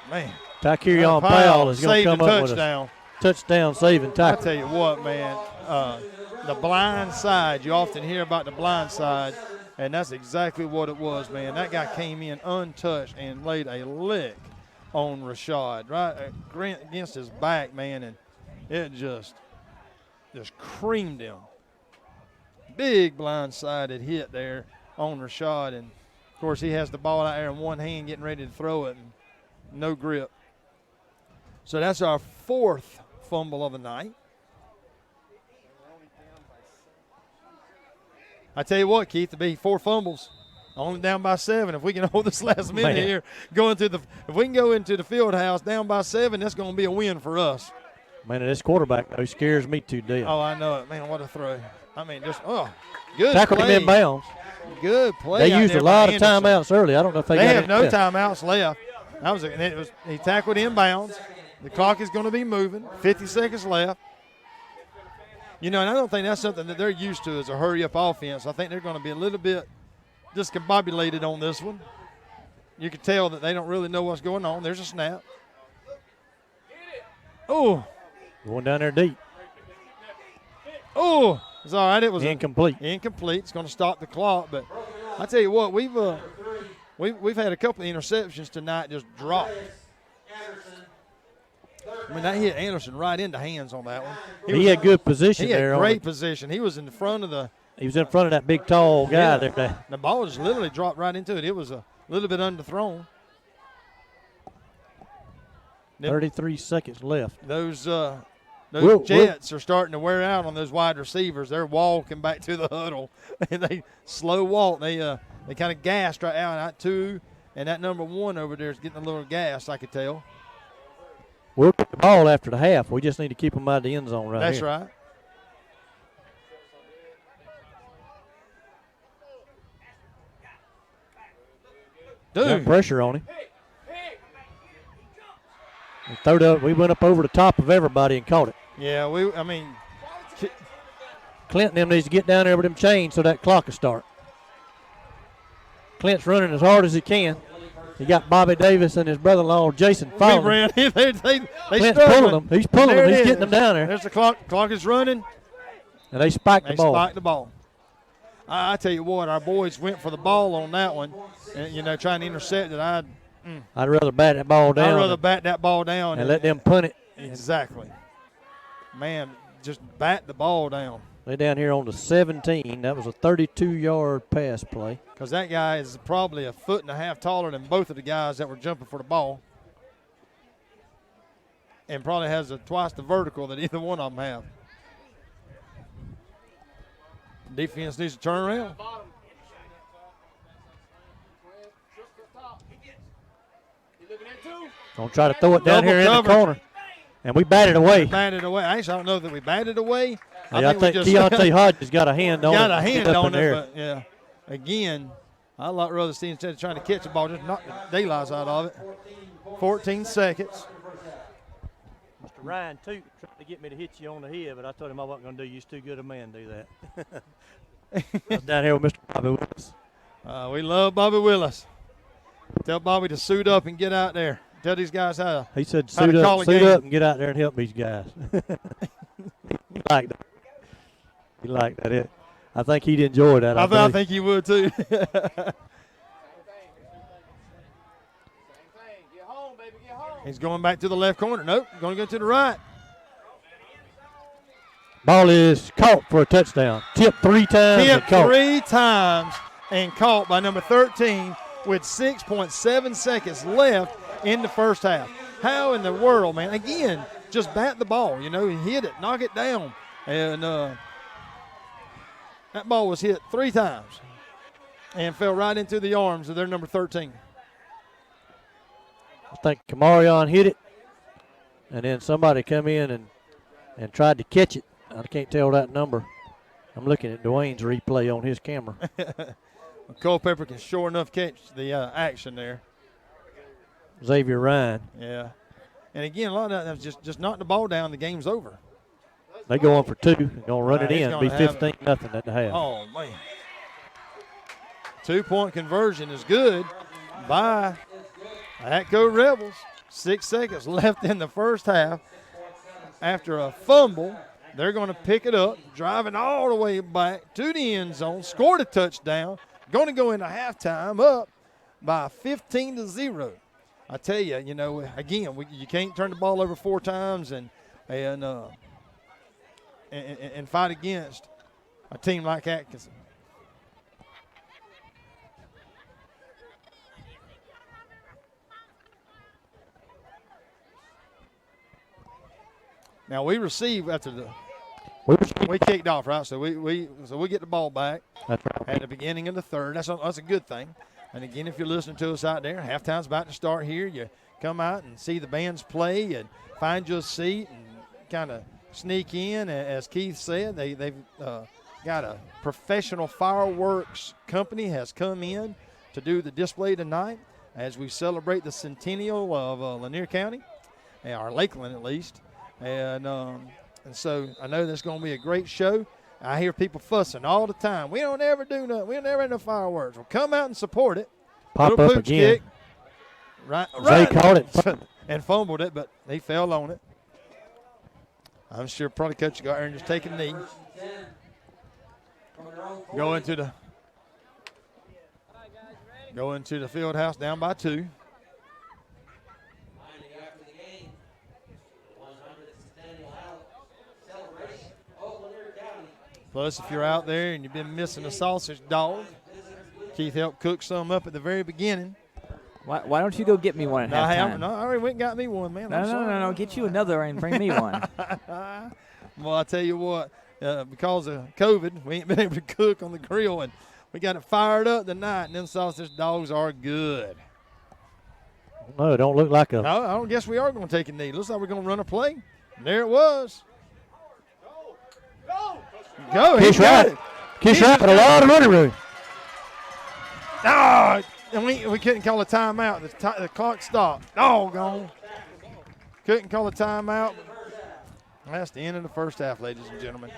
Man. Takirion Powell is going to come up with a touchdown saving tackle. I tell you what, man, the blind side, you often hear about the blind side, and that's exactly what it was, man. That guy came in untouched and laid a lick on Rashad right against his back, man, and it just creamed him. Big blindside hit there on Rashad, and of course he has the ball out there in one hand getting ready to throw it, and no grip. So that's our 4th fumble of the night. I tell you what, Keith, to be 4 fumbles, only down by 7. If we can hold this last minute here, if we can go into the field house down by 7, that's going to be a win for us. Man, this quarterback, though, scares me to death. Oh, I know it. Man, what a throw. I mean, good tackle play. Him in bounds. Good play. They used a lot of timeouts early. I don't know if they have no timeouts left. He tackled in bounds. The clock is going to be moving. 50 seconds left. And I don't think that's something that they're used to as a hurry-up offense. I think they're going to be a little bit discombobulated on this one. You can tell that they don't really know what's going on. There's a snap. Oh. Going down there deep. Oh. It's all right. It was incomplete. It's going to stop the clock. But I tell you what, we've had a couple of interceptions tonight just drop. I mean, that hit Anderson right into hands on that one. He had good position He had there. great position. He was in front of He was in front of that big, tall guy there. The ball just literally dropped right into it. It was a little bit underthrown. 33 seconds left. Those Jets are starting to wear out on those wide receivers. They're walking back to the huddle, and they slow walk. They kind of gassed right out 2, and that number 1 over there is getting a little gas, I could tell. We'll get the ball after the half. We just need to keep them out of the end zone right That's here. right. Got pressure on him. We went up over the top of everybody and caught it. Yeah, Clint and them needs to get down there with them chains so that clock will start. Clint's running as hard as he can. He got Bobby Davis and his brother-in-law Jason following. They Clint's pulling them. He's pulling them. He's getting them down there. There's the clock. Clock is running. And they spiked the ball. They spiked the ball. I tell you what, our boys went for the ball on that one, and trying to intercept it. I'd rather bat that ball down. I'd rather bat that ball down and let them punt it. Exactly. Man, just bat the ball down. They're down here on the 17. That was a 32-yard pass play. Because that guy is probably 1.5 foot taller than both of the guys that were jumping for the ball. And probably has twice the vertical that either one of them have. Defense needs to turn around. Gonna try to throw it down here in the corner. And we batted away. Batted away. Actually, I don't know that we batted away. I think Keontae Hodges got a hand on it. Got a hand on it, but yeah. Again, I'd like rather see instead of trying to catch the ball, just knock the daylights out of it. 14 seconds. Mr. Ryan Toot tried to get me to hit you on the head, but I told him I wasn't going to do. You're too good a man to do that. I was down here with Mr. Bobby Willis. We love Bobby Willis. Tell Bobby to suit up and get out there. Tell these guys how to. He said, suit up and get out there and help these guys. He liked that. He liked that. I think he'd enjoy that. I think he would too. He's going back to the left corner. Nope, going to go to the right. Ball is caught for a touchdown. Tipped 3 times. Tipped 3 times and caught by number 13 with 6.7 seconds left in the first half. How in the world, man? Again, just bat the ball. Hit it, knock it down. And that ball was hit 3 times and fell right into the arms of their number 13. I think Kamarion hit it, and then somebody come in and tried to catch it. I can't tell that number. I'm looking at Dwayne's replay on his camera. Culpepper can sure enough catch the action there. Xavier Ryan. Yeah. And again, a lot of that was just knock the ball down, the game's over. They going for 2. They're going to run it in. Be 15-0 at the half. Oh, man. 2-point conversion is good by Atco Rebels. 6 seconds left in the first half. After a fumble, they're going to pick it up, driving all the way back to the end zone, scored a touchdown, going to go into halftime up by 15-0. I tell you, again, you can't turn the ball over 4 times and fight against a team like Atkinson. Now we receive after we kicked off, right? So we get the ball back at the beginning of the third. That's a good thing. And again, if you're listening to us out there, halftime's about to start here. You come out and see the bands play and find you a seat and kind of sneak in. As Keith said, they've got a professional fireworks company has come in to do the display tonight as we celebrate the centennial of Lanier County, or Lakeland at least. And so I know that's going to be a great show. I hear people fussing all the time. We don't ever do nothing. We don't ever have no fireworks. Well, come out and support it. Pop up again. Kick. Right. Zay caught it. And fumbled it, but he fell on it. I'm sure probably Coach got there and just taking a knee. Go into the field house down by 2. Plus, if you're out there and you've been missing a sausage dog, Keith helped cook some up at the very beginning. Why don't you go get me one at halftime? No, I already went and got me one, man. No. Get you another and bring me one. Well, I tell you what, because of COVID, we ain't been able to cook on the grill, and we got it fired up tonight, and them sausage dogs are good. No, it don't look like a. No, I don't guess we are going to take a knee. Looks like we're going to run a play. And there it was. Go. Kiss right. Kiss right, but a lot of running room. Ah, and we couldn't call a timeout. The clock stopped. Doggone. Couldn't call a timeout. That's the end of the first half, ladies and gentlemen.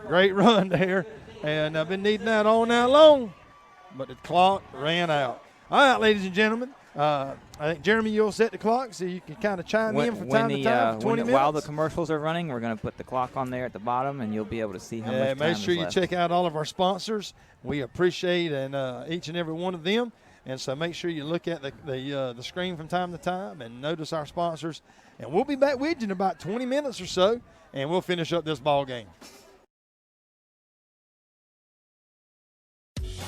Great run there. And I've been needing that all night long. But the clock ran out. All right, ladies and gentlemen. I think, Jeremy, you'll set the clock so you can kind of chime in from time to time for 20 minutes. While the commercials are running, we're going to put the clock on there at the bottom, and you'll be able to see how much time is left. Make sure you check out all of our sponsors. We appreciate each and every one of them. And so make sure you look at the screen from time to time and notice our sponsors. And we'll be back with you in about 20 minutes or so, and we'll finish up this ball game.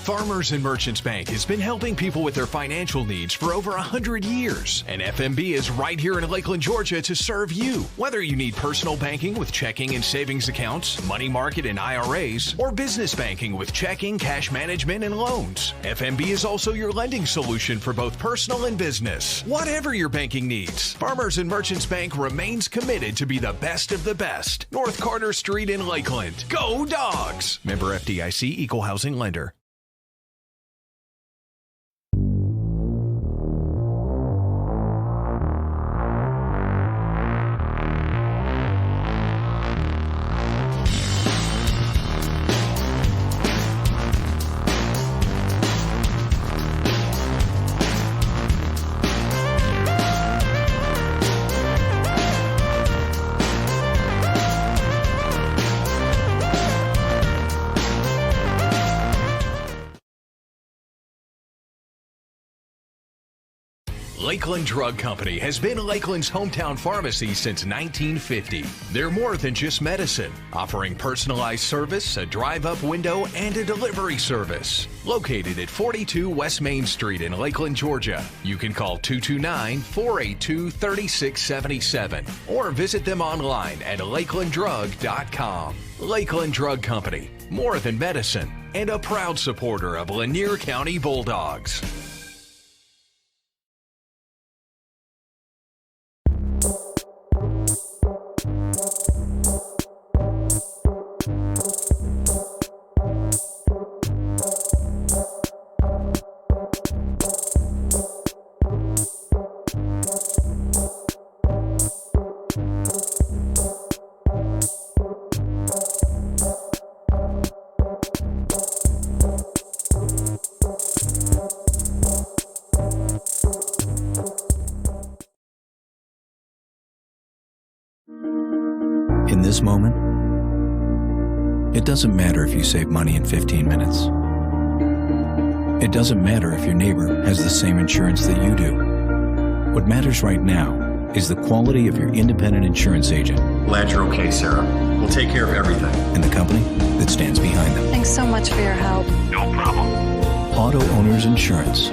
Farmers and Merchants Bank has been helping people with their financial needs for over 100 years. And FMB is right here in Lakeland, Georgia to serve you. Whether you need personal banking with checking and savings accounts, money market and IRAs, or business banking with checking, cash management, and loans, FMB is also your lending solution for both personal and business. Whatever your banking needs, Farmers and Merchants Bank remains committed to be the best of the best. North Carter Street in Lakeland. Go Dawgs! Member FDIC, Equal Housing Lender. Lakeland Drug Company has been Lakeland's hometown pharmacy since 1950. They're more than just medicine, offering personalized service, a drive-up window, and a delivery service. Located at 42 West Main Street in Lakeland, Georgia. You can call 229-482-3677 or visit them online at lakelanddrug.com. Lakeland Drug Company, more than medicine, and a proud supporter of Lanier County Bulldogs. In this moment, it doesn't matter if you save money in 15 minutes. It doesn't matter if your neighbor has the same insurance that you do. What matters right now is the quality of your independent insurance agent. Glad you're okay, Sarah. We'll take care of everything. And the company that stands behind them. Thanks so much for your help. No problem. Auto Owners Insurance.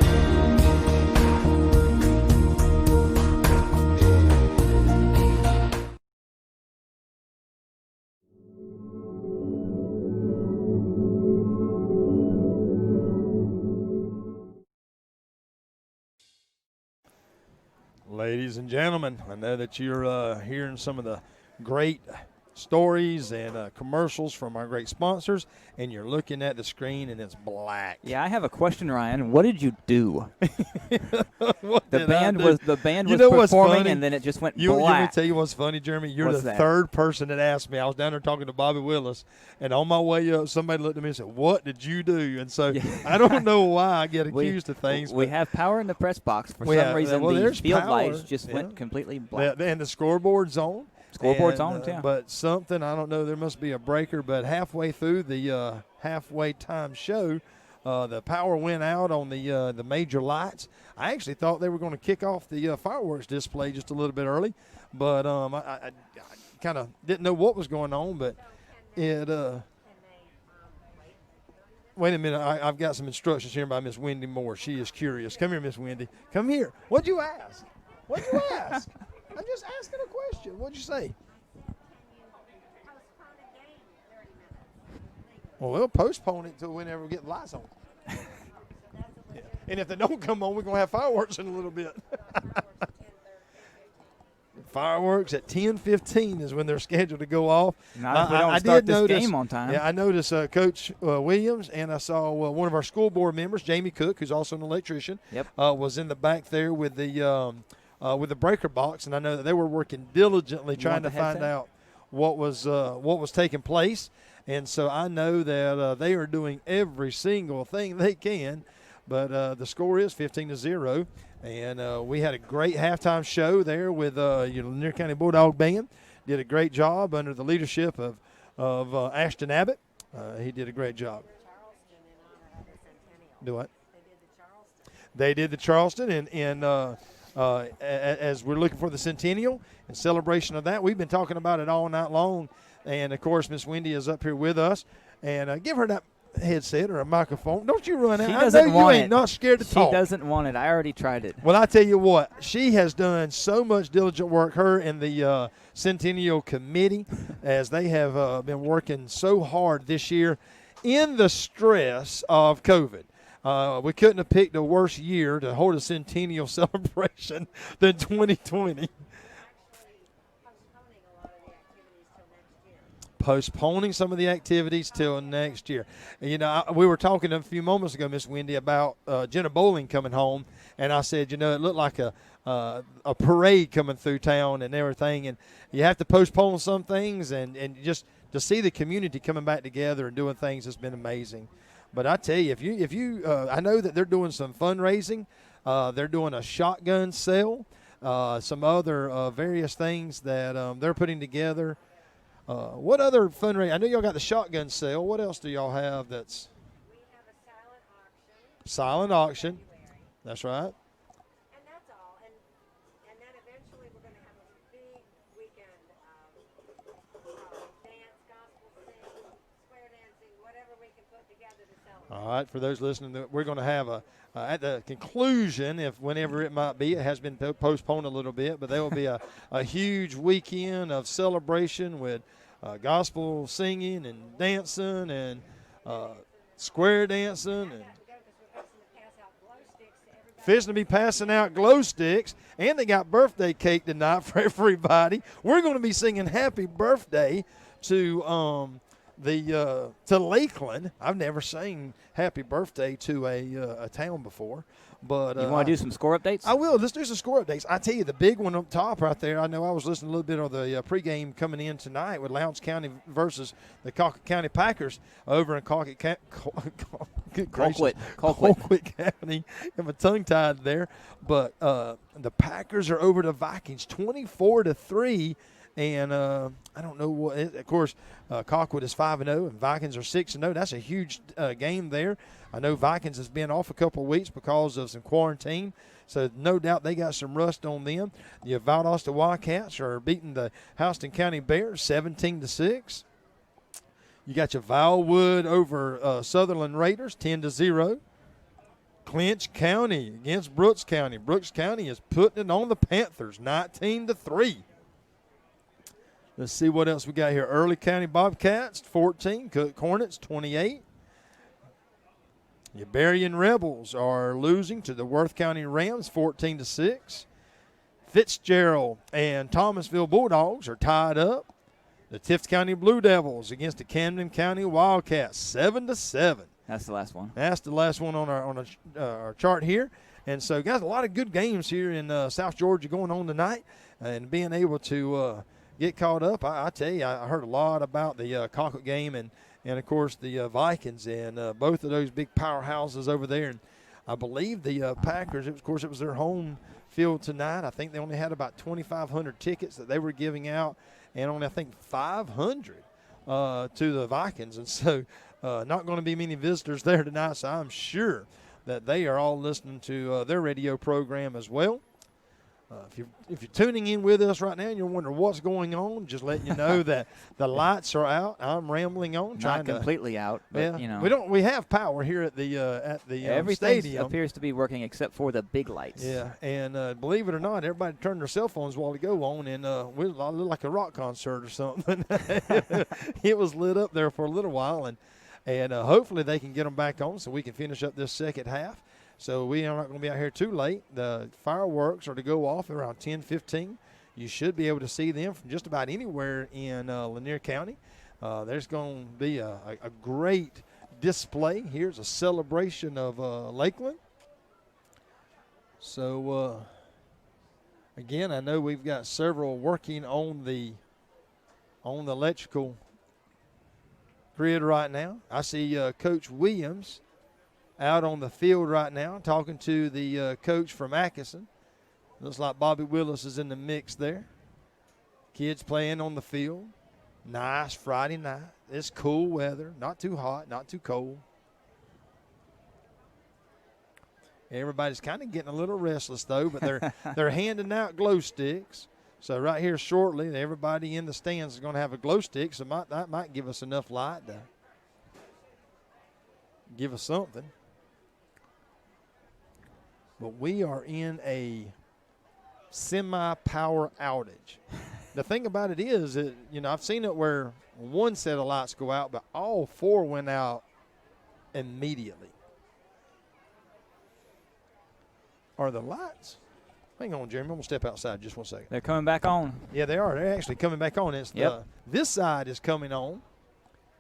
Ladies and gentlemen, I know that you're hearing some of the great stories and commercials from our great sponsors, and you're looking at the screen and it's black. Yeah, I have a question, Ryan. What did you do? The band was performing, and then it just went Let me black. tell you what's funny, Jeremy. You're What's the that? third person that asked me. I was down there talking to Bobby Willis, and on my way up, somebody looked at me and said, "What did you do?" And so I don't know why I get accused of things. We but have power in the press box. For we some have- reason, well, the there's field power, lights just yeah. went completely black. and the scoreboard's on. Scoreboard's And, on, yeah. But something, I don't know, there must be a breaker, but halfway through the halfway time show, the power went out on the major lights. I actually thought they were going to kick off the fireworks display just a little bit early, but I kind of didn't know what was going on, but it Wait a minute. I've got some instructions here by Miss Wendy Moore. She is curious. Come here, Miss Wendy. Come here. What'd you ask? What'd you ask? I'm just asking a question. What'd you say? Well, we'll postpone it until whenever we get the lights on. Yeah. And if they don't come on, we're going to have fireworks in a little bit. Fireworks at 10:15 is when they're scheduled to go off. Not if we don't start this game on time. Yeah, I noticed Coach Williams, and I saw one of our school board members, Jamie Cook, who's also an electrician, was in the back there with the breaker box, and I know that they were working diligently trying to find out what was taking place. And so I know that they are doing every single thing they can, but the score is 15-0. And we had a great halftime show there with Lanier County Bulldog Band. Did a great job under the leadership of Ashton Abbott. He did a great job. Do what? They did the Charleston, and as we're looking for the centennial and celebration of that, we've been talking about it all night long. And, of course, Miss Wendy is up here with us. And give her that headset or a microphone. Don't you run out. She doesn't I know want you ain't not scared to talk. She doesn't want it. I already tried it. Well, I tell you what, she has done so much diligent work, her and the Centennial Committee, as they have been working so hard this year in the stress of COVID. We couldn't have picked a worse year to hold a centennial celebration than 2020. Postponing some of the activities till next year. You know, we were talking a few moments ago, Miss Wendy, about Jenna Bowling coming home, and I said, it looked like a parade coming through town and everything, and you have to postpone some things, and just to see the community coming back together and doing things has been amazing. But I tell you, if you, I know that they're doing some fundraising. They're doing a shotgun sale, some other various things that they're putting together. What other fundraising? I know y'all got the shotgun sale. What else do y'all have that's? We have a silent auction. Silent auction. That's right. And that's all. And then eventually we're going to have a big weekend of dance, gospel sing, square dancing, whatever we can put together to celebrate. All right. For those listening, we're going to have at the conclusion, whenever it might be, it has been postponed a little bit, but there will be a huge weekend of celebration with gospel singing and dancing and square dancing and fixing to be passing out glow sticks, and they got birthday cake tonight for everybody. We're going to be singing happy birthday to Lakeland. I've never sang happy birthday to a town before. But you want to do some score updates? I will. Let's do some score updates. I tell you, the big one up top right there, I know I was listening a little bit of the pregame coming in tonight with Lowndes County versus the Colquitt County Packers over in Colquitt County. I'm a tongue-tied there. But the Packers are over the Vikings 24-3. And I don't know what. Of course, Colquitt is 5-0, and Vikings are 6-0. That's a huge game there. I know Vikings has been off a couple of weeks because of some quarantine, so no doubt they got some rust on them. The Valdosta Wildcats are beating the Houston County Bears 17-6. You got your Valwood over Sutherland Raiders 10-0. Clinch County against Brooks County. Brooks County is putting it on the Panthers 19-3. Let's see what else we got here. Early County Bobcats, 14. Cook Hornets, 28. Your Berrien Rebels are losing to the Worth County Rams, 14-6. Fitzgerald and Thomasville Bulldogs are tied up. The Tift County Blue Devils against the Camden County Wildcats, 7-7. That's the last one. That's the last one on our chart here. And so, guys, a lot of good games here in South Georgia going on tonight, and being able to get caught up. I tell you, I heard a lot about the Colquitt game and of course, the Vikings and both of those big powerhouses over there. And I believe the Packers, it was their home field tonight. I think they only had about 2,500 tickets that they were giving out, and only, I think, 500 to the Vikings. And so not going to be many visitors there tonight, so I'm sure that they are all listening to their radio program as well. If you're tuning in with us right now and you're wondering what's going on, just letting you know that the lights are out. I'm rambling on, Not completely out, but we have power here at the everything stadium. appears to be working except for the big lights. Yeah, and believe it or not, everybody turned their cell phones a while ago on, and we looked like a rock concert or something. It was lit up there for a little while, and hopefully they can get them back on so we can finish up this second half. So we are not going to be out here too late. The fireworks are to go off around 10:15. You should be able to see them from just about anywhere in Lanier County. There's going to be a great display. Here's a celebration of Lakeland. So, again, I know we've got several working on the electrical grid right now. I see Coach Williams out on the field right now talking to the coach from Atkinson. Looks like Bobby Willis is in the mix there. Kids playing on the field. Nice Friday night. It's cool weather. Not too hot, not too cold. Everybody's kind of getting a little restless, though, but they're handing out glow sticks. So right here shortly, everybody in the stands is going to have a glow stick, so that might give us enough light to give us something. But we are in a semi-power outage. The thing about it is, I've seen it where one set of lights go out, but all four went out immediately. Are the lights? Hang on, Jeremy. I'm going to step outside just 1 second. They're coming back on. Yeah, they are. They're actually coming back on. This side is coming on.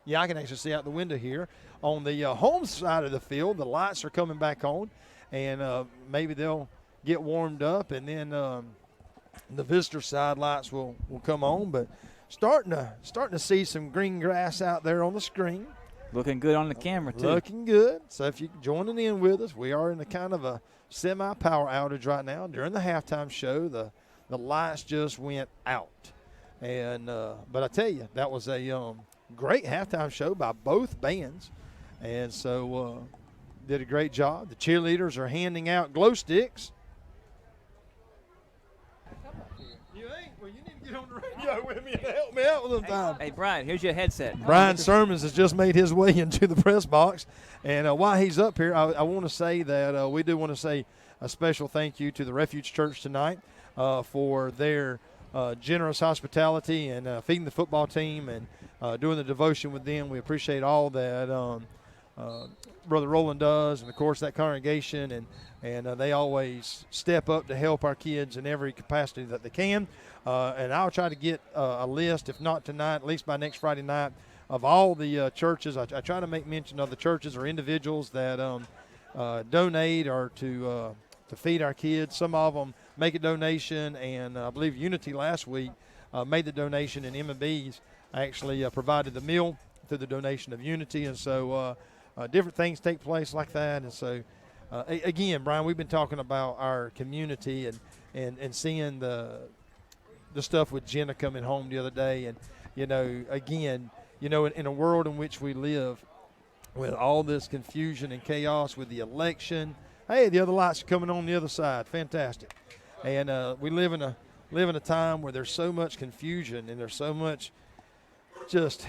Yeah, I can actually see out the window here. On the home side of the field, the lights are coming back on. And maybe they'll get warmed up, and then the visitor side lights will come on. But starting to see some green grass out there on the screen. Looking good on the camera, too. Looking good. So if you're joining in with us, we are in a kind of a semi-power outage right now. During the halftime show, the lights just went out. And but I tell you, that was a great halftime show by both bands. And so did a great job. The cheerleaders are handing out glow sticks. You ain't? Well, you need to get on the radio with me and help me out with them time. Hey, Brian, here's your headset. Brian Sermons has just made his way into the press box. And while he's up here, I want to say that we do want to say a special thank you to the Refuge Church tonight for their generous hospitality and feeding the football team and doing the devotion with them. We appreciate all that Brother Roland does, and, of course, that congregation, and they always step up to help our kids in every capacity that they can. And I'll try to get a list, if not tonight, at least by next Friday night, of all the churches. I try to make mention of the churches or individuals that donate or to feed our kids. Some of them make a donation, and I believe Unity last week made the donation, and M&B's actually provided the meal through the donation of Unity. And so different things take place like that. And so, again, Brian, we've been talking about our community and seeing the stuff with Jenna coming home the other day. And, again, in a world in which we live with all this confusion and chaos with the election, hey, the other lights are coming on the other side. Fantastic. And we live in a time where there's so much confusion and there's so much just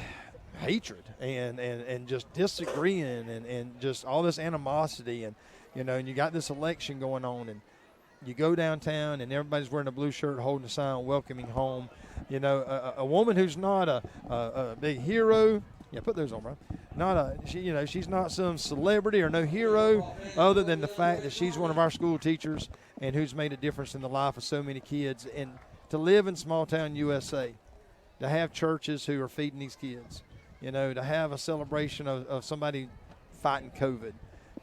hatred and just disagreeing and just all this animosity, and and you got this election going on, and you go downtown and everybody's wearing a blue shirt holding a sign welcoming home. A woman who's not a big hero. Yeah, put those on, bro. She's not some celebrity or no hero, other than the fact that she's one of our school teachers and who's made a difference in the life of so many kids. And to live in small town USA, to have churches who are feeding these kids, to have a celebration of somebody fighting COVID,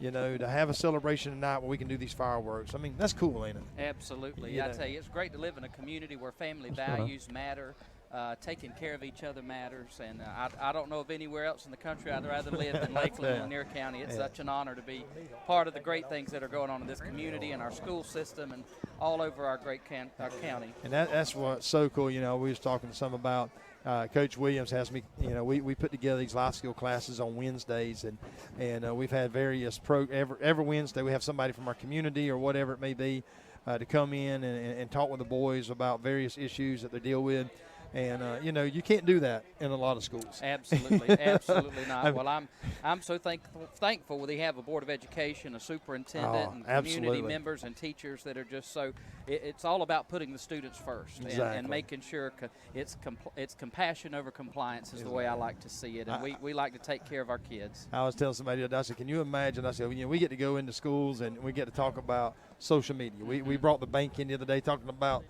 to have a celebration tonight where we can do these fireworks. I mean, that's cool, ain't it? Absolutely. I tell you, it's great to live in a community where family values matter. Taking care of each other matters, and I don't know of anywhere else in the country I'd rather live than Lakeland, Lanier County. It's such an honor to be part of the great things that are going on in this community and our school system and all over our great county. And that's what's so cool. We was talking to some about Coach Williams has me. We put together these life skill classes on Wednesdays, and we've had various every Wednesday we have somebody from our community or whatever it may be. to come in and talk with the boys about various issues that they deal with. And you can't do that in a lot of schools. Absolutely, absolutely not. Well, I'm so thankful we have a board of education, a superintendent, and community members and teachers that are just so. It's all about putting the students first and making sure it's compassion over compliance is the way I like to see it, and we like to take care of our kids. I was telling somebody, I said, can you imagine? I said, we get to go into schools and we get to talk about social media. We brought the bank in the other day talking about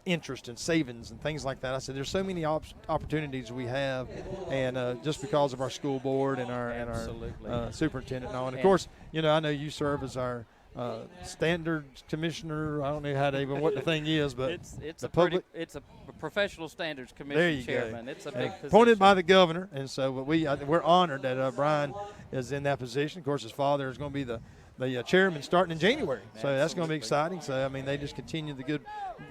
interest and savings and things like that. I said there's so many opportunities we have, and just because of our school board and our superintendent and all. And of course, I know you serve as our standards commissioner. I don't know what the thing is, but it's a professional standards commission chairman. Go. It's a big position. Appointed by the governor, and so we're honored that Brian is in that position. Of course, his father is going to be the chairman starting in January, so that's going to be exciting. So I mean, they just continue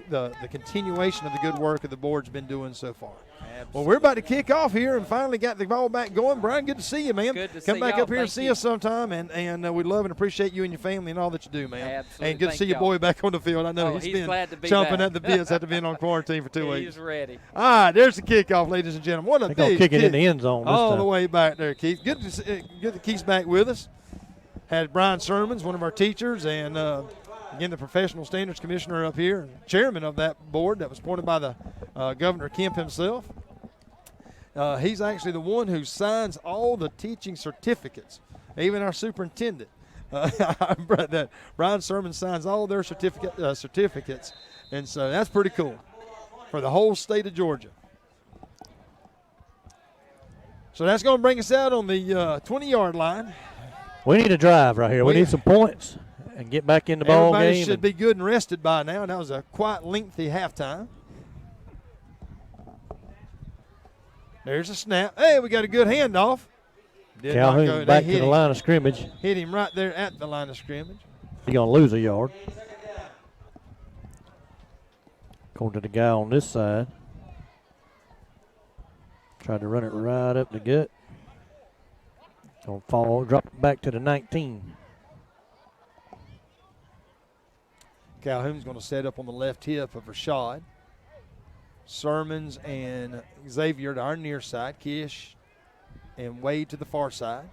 the continuation of the good work that the board's been doing so far. Absolutely. Well, we're about to kick off here and finally got the ball back going. Brian, good to see you, man. Good to Come see back y'all. up here and see us sometime, and we love and appreciate you and your family and all that you do, man. Absolutely. And good to see your boy back on the field. I know he's been glad to be chomping back. at the bits after being on quarantine for 2 weeks. He's ready. All right, there's the kickoff, ladies and gentlemen. What a big kick it kick. in the end zone this all time. the way back there, Keith. Good to Keith's back with us. Had Brian Sermons, one of our teachers, and again, the Professional Standards Commissioner up here, and chairman of that board that was appointed by the Governor Kemp himself. He's actually the one who signs all the teaching certificates, even our superintendent. That Brian Sermons signs all their certificates, and so that's pretty cool for the whole state of Georgia. So that's going to bring us out on the 20-yard line. We need a drive right here. We need some points and get back in the ball game. Everybody should be good and rested by now. And that was a quite lengthy halftime. There's a snap. Hey, we got a good handoff. Calhoun back to the line of scrimmage. Hit him right there at the line of scrimmage. He's going to lose a yard. Going to the guy on this side. Tried to run it right up the gut. Going to fall, drop it back to the 19. Calhoun's going to set up on the left hip of Rashad. Sermons and Xavier to our near side. Kish and Wade to the far side.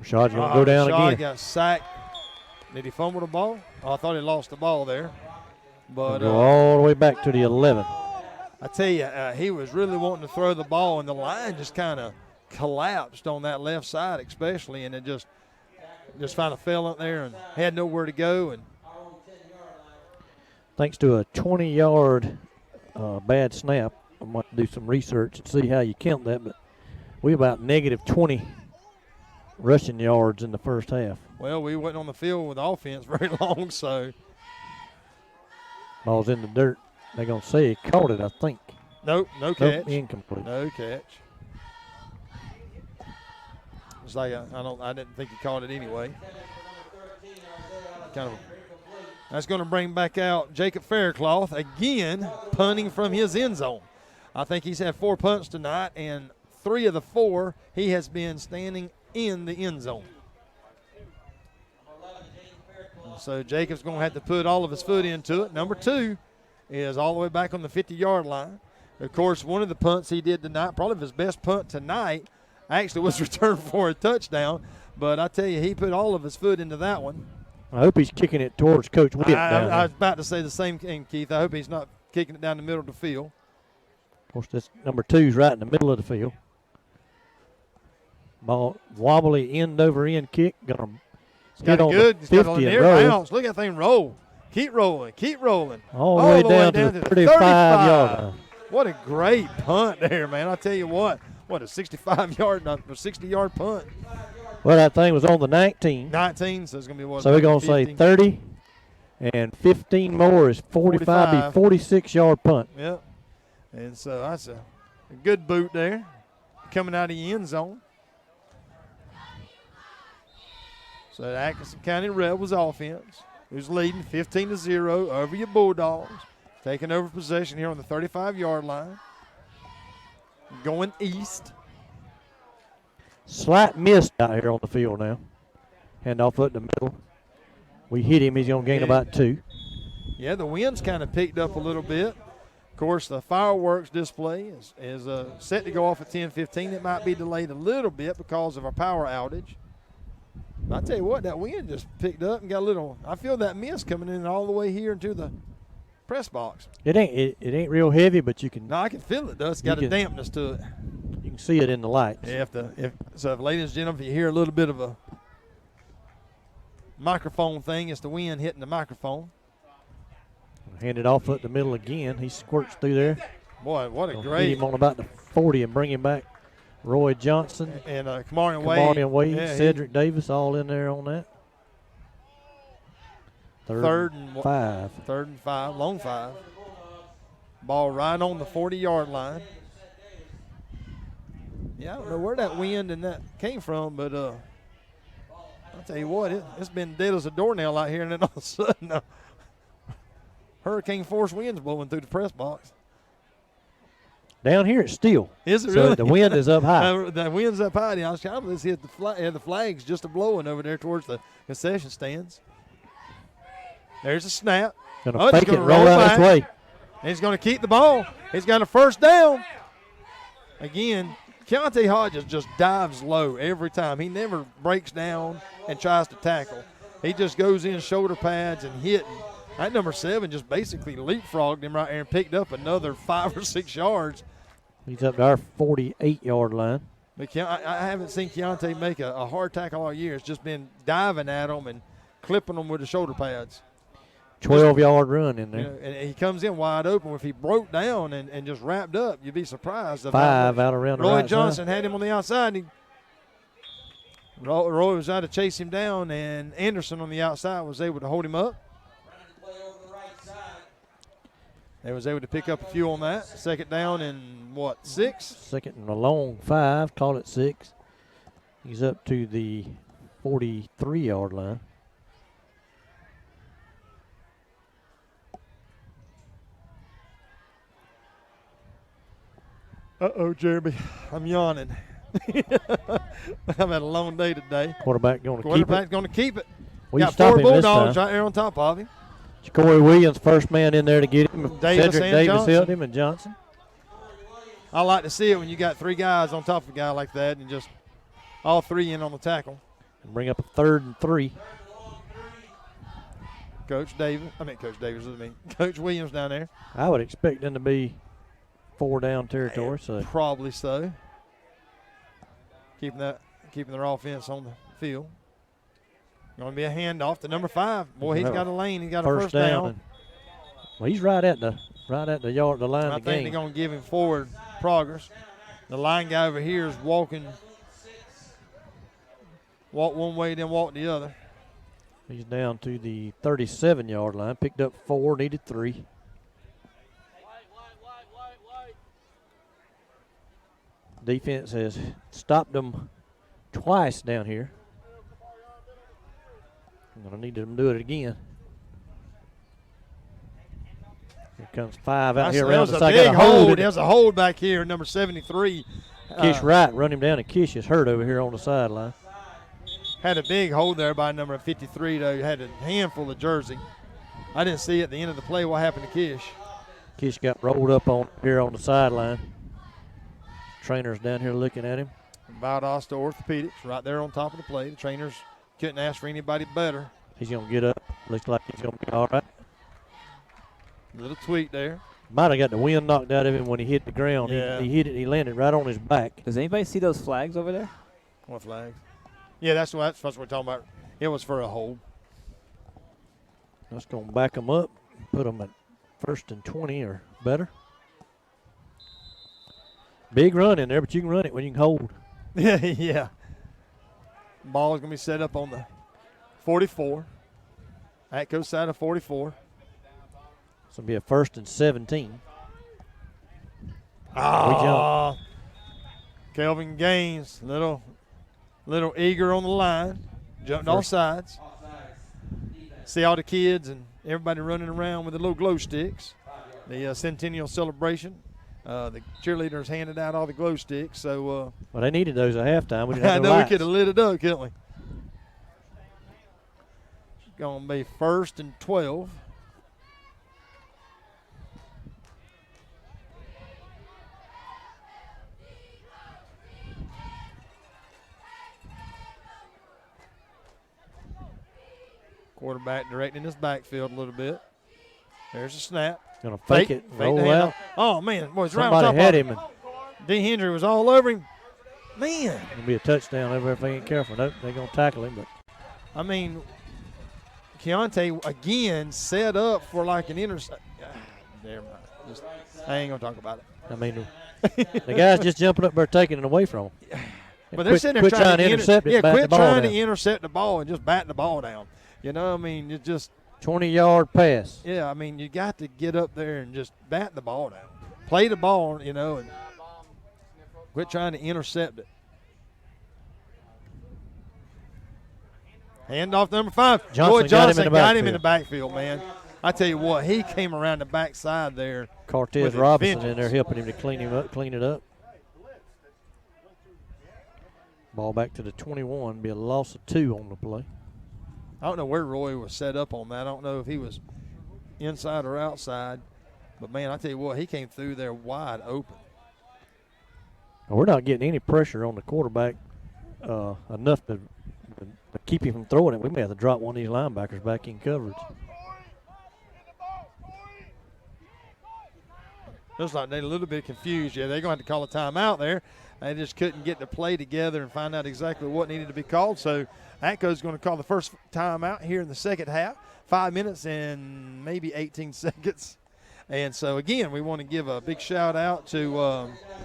Rashad's going to go down Rashad again. Got sacked. Did he fumble the ball? Oh, I thought he lost the ball there. But go all the way back to the 11. I tell you, he was really wanting to throw the ball, and the line just kind of collapsed on that left side especially, and it just kind of fell up there and had nowhere to go. And thanks to a 20-yard bad snap, I might do some research and see how you count that, but we about negative 20 rushing yards in the first half. Well, we wasn't on the field with offense very long, so. Ball's in the dirt. They're going to say he caught it, I think. Nope, no catch. Incomplete. No catch. It's like I didn't think he caught it anyway. That's going to bring back out Jacob Faircloth again, punting from his end zone. I think he's had 4 punts tonight, and 3 of the 4 he has been standing in the end zone. So Jacob's going to have to put all of his foot into it. Number 2 is all the way back on the 50-yard line. Of course, one of the punts he did tonight, probably his best punt tonight, actually was returned for a touchdown. But I tell you, he put all of his foot into that one. I hope he's kicking it towards Coach Witt. I was about to say the same thing, Keith. I hope he's not kicking it down the middle of the field. Of course, this number 2's right in the middle of the field. Ball wobbly end over end kick. Gonna hit on the 50 and roll. Look at that thing roll. Keep rolling. Keep rolling. All the way down to the 35-yard line. What a great punt there, man. I'll tell you what a 65-yard or 60-yard punt. Well, that thing was on the 19. 19, so it's going to be what? So we're going to say 30, and 15 more is 45, 46-yard punt. Yep. And so that's a good boot there coming out of the end zone. So the Atkinson County Rebels offense, who's leading 15-0 over your Bulldogs, taking over possession here on the 35-yard line, going east. Slight miss out here on the field now. Handoff foot in the middle. We hit him, he's going to gain about 2. Yeah, the wind's kind of picked up a little bit. Of course, the fireworks display is set to go off at 10:15. It might be delayed a little bit because of our power outage. But I tell you what, that wind just picked up and got a little. I feel that mist coming in all the way here into the press box. It ain't real heavy, but you can. No, I can feel it though. It's got a dampness to it. You can see it in the lights. Yeah, if ladies and gentlemen, if you hear a little bit of a microphone thing, it's the wind hitting the microphone. Hand it off up the middle again. He squirts through there. Boy, what a Hit great. him on about the 40 and bring him back. Roy Johnson And Kamari Wade. Yeah, Cedric Davis all in there on that. Third and 5. Third and 5, long 5. Ball right on the 40-yard line. Yeah, I don't know where that wind and that came from, but I'll tell you what, it's been dead as a doornail out here, and then all of a sudden hurricane force winds blowing through the press box. Down here it's still. Is it so really? The wind is up high. The wind's up high. I was trying to see if the flags just a blowing over there towards the concession stands. There's a snap. Gonna fake it and roll out this way. He's going to keep the ball. He's got a first down. Again, Keontae Hodges just dives low every time. He never breaks down and tries to tackle. He just goes in shoulder pads and hit. That number 7 just basically leapfrogged him right there and picked up another 5 or 6 yards. He's up to our 48-yard line. But I haven't seen Keontae make a hard tackle all year. It's just been diving at them and clipping them with the shoulder pads. 12-yard run in there. You know, and he comes in wide open. If he broke down and just wrapped up, you'd be surprised. 5 out around the Roy right Johnson side. had him on the outside. And Roy was out to chase him down, and Anderson on the outside was able to hold him up. They was able to pick up a few on that. Second down and, 6? Second and a long 5. Call it 6. He's up to the 43-yard line. Uh-oh, Jeremy. I'm yawning. I've had a long day today. Quarterback going to keep it. Quarterback's going to keep it. Well, you got stop 4 him this Bulldogs time. right there on top of him. Corey Williams, first man in there to get him. Davis Cedric and Davis Johnson. helped him, and Johnson. I like to see it when you got 3 guys on top of a guy like that and just all 3 in on the tackle. And bring up a 3rd and 3. Coach Williams down there. I would expect them to be 4 down territory. So probably so. Keeping their offense on the field. Going to be a handoff to number 5. Boy, he's got a lane. He's got a first down. Well, he's right at the line of the I game. think they're going to give him forward progress. The line guy over here is walk one way, then walk the other. He's down to the 37-yard line. Picked up 4, needed 3. Defense has stopped them twice down here. I'm going to need them to do it again. Here comes 5 out here around the side. Big hold. There's a hold back here, number 73. Kish Wright run him down, and Kish is hurt over here on the sideline. Had a big hold there by number 53, though. Had a handful of jersey. I didn't see at the end of the play what happened to Kish. Kish got rolled up on here on the sideline. Trainer's down here looking at him. Valdosta Orthopedics right there on top of the play. The trainers couldn't ask for anybody better. He's going to get up. Looks like he's going to be all right. Little tweak there. Might have got the wind knocked out of him when he hit the ground. Yeah. He hit it. He landed right on his back. Does anybody see those flags over there? What flags? Yeah, that's what we're talking about. It was for a hold. That's going to back them up, put them at 1st and 20 or better. Big run in there, but you can run it when you can hold. Yeah. Ball is going to be set up on the 44. Atco side of 44. It's going to be a 1st and 17. Ah, Kelvin Gaines, little eager on the line, jumped off sides. See all the kids and everybody running around with the little glow sticks. The centennial celebration. The cheerleaders handed out all the glow sticks. So, well, they needed those at halftime. We didn't I have know no we lights. could have lit it up, couldn't we? Going to be 1st and 12. Quarterback directing his backfield a little bit. There's a snap. Going to fake it, roll the out. handoff. Oh, man. Boy, right on Somebody top had of him. And D. Hendry was all over him. Man. Going to be a touchdown over if they ain't careful. Nope, they're going to tackle him. But I mean, Keontae, again, set up for like an intercept. Never mind. I ain't going to talk about it. I mean, the guy's just jumping up there taking it away from him. But they're sitting there quit trying to intercept it, bat quit the ball trying down. to intercept the ball and just bat the ball down. You know, I mean, it just 20-yard pass. Yeah, I mean, you got to get up there and just bat the ball down. Play the ball, you know, and quit trying to intercept it. Hand off number 5. Johnson got him in the backfield, man. I tell you what, he came around the backside there. Cortez Robinson in there helping him to clean it up. Ball back to the 21. Be a loss of 2 on the play. I don't know where Roy was set up on that. I don't know if he was inside or outside. But, man, I tell you what, he came through there wide open. Well, we're not getting any pressure on the quarterback enough to keep him from throwing it. We may have to drop one of these linebackers back in coverage. Looks like they're a little bit confused. Yeah, they're going to have to call a timeout there. They just couldn't get the play together and find out exactly what needed to be called. So Atco's going to call the first timeout here in the second half. 5 minutes and maybe 18 seconds. And so, again, we want to give a big shout-out to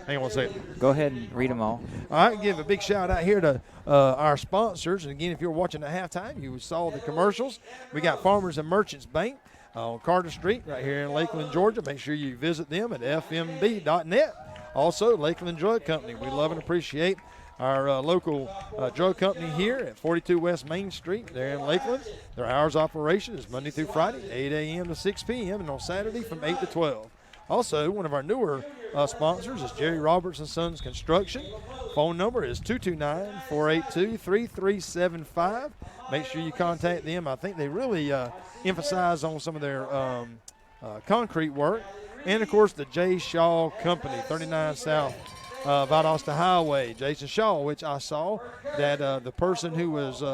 hang on one second. Go ahead and read them all. All right, give a big shout-out here to our sponsors. And, again, if you're watching at halftime, you saw the commercials. We got Farmers and Merchants Bank on Carter Street right here in Lakeland, Georgia. Make sure you visit them at fmb.net. Also, Lakeland Drug Company. We love and appreciate our local drug company here at 42 West Main Street there in Lakeland. Their hours of operation is Monday through Friday, 8 a.m. to 6 p.m., and on Saturday from 8 to 12. Also, one of our newer sponsors is Jerry Roberts & Sons Construction. Phone number is 229-482-3375. Make sure you contact them. I think they really emphasize on some of their concrete work. And, of course, the J. Shaw Company, 39 South Valdosta Highway. Jason Shaw, which I saw that the person who was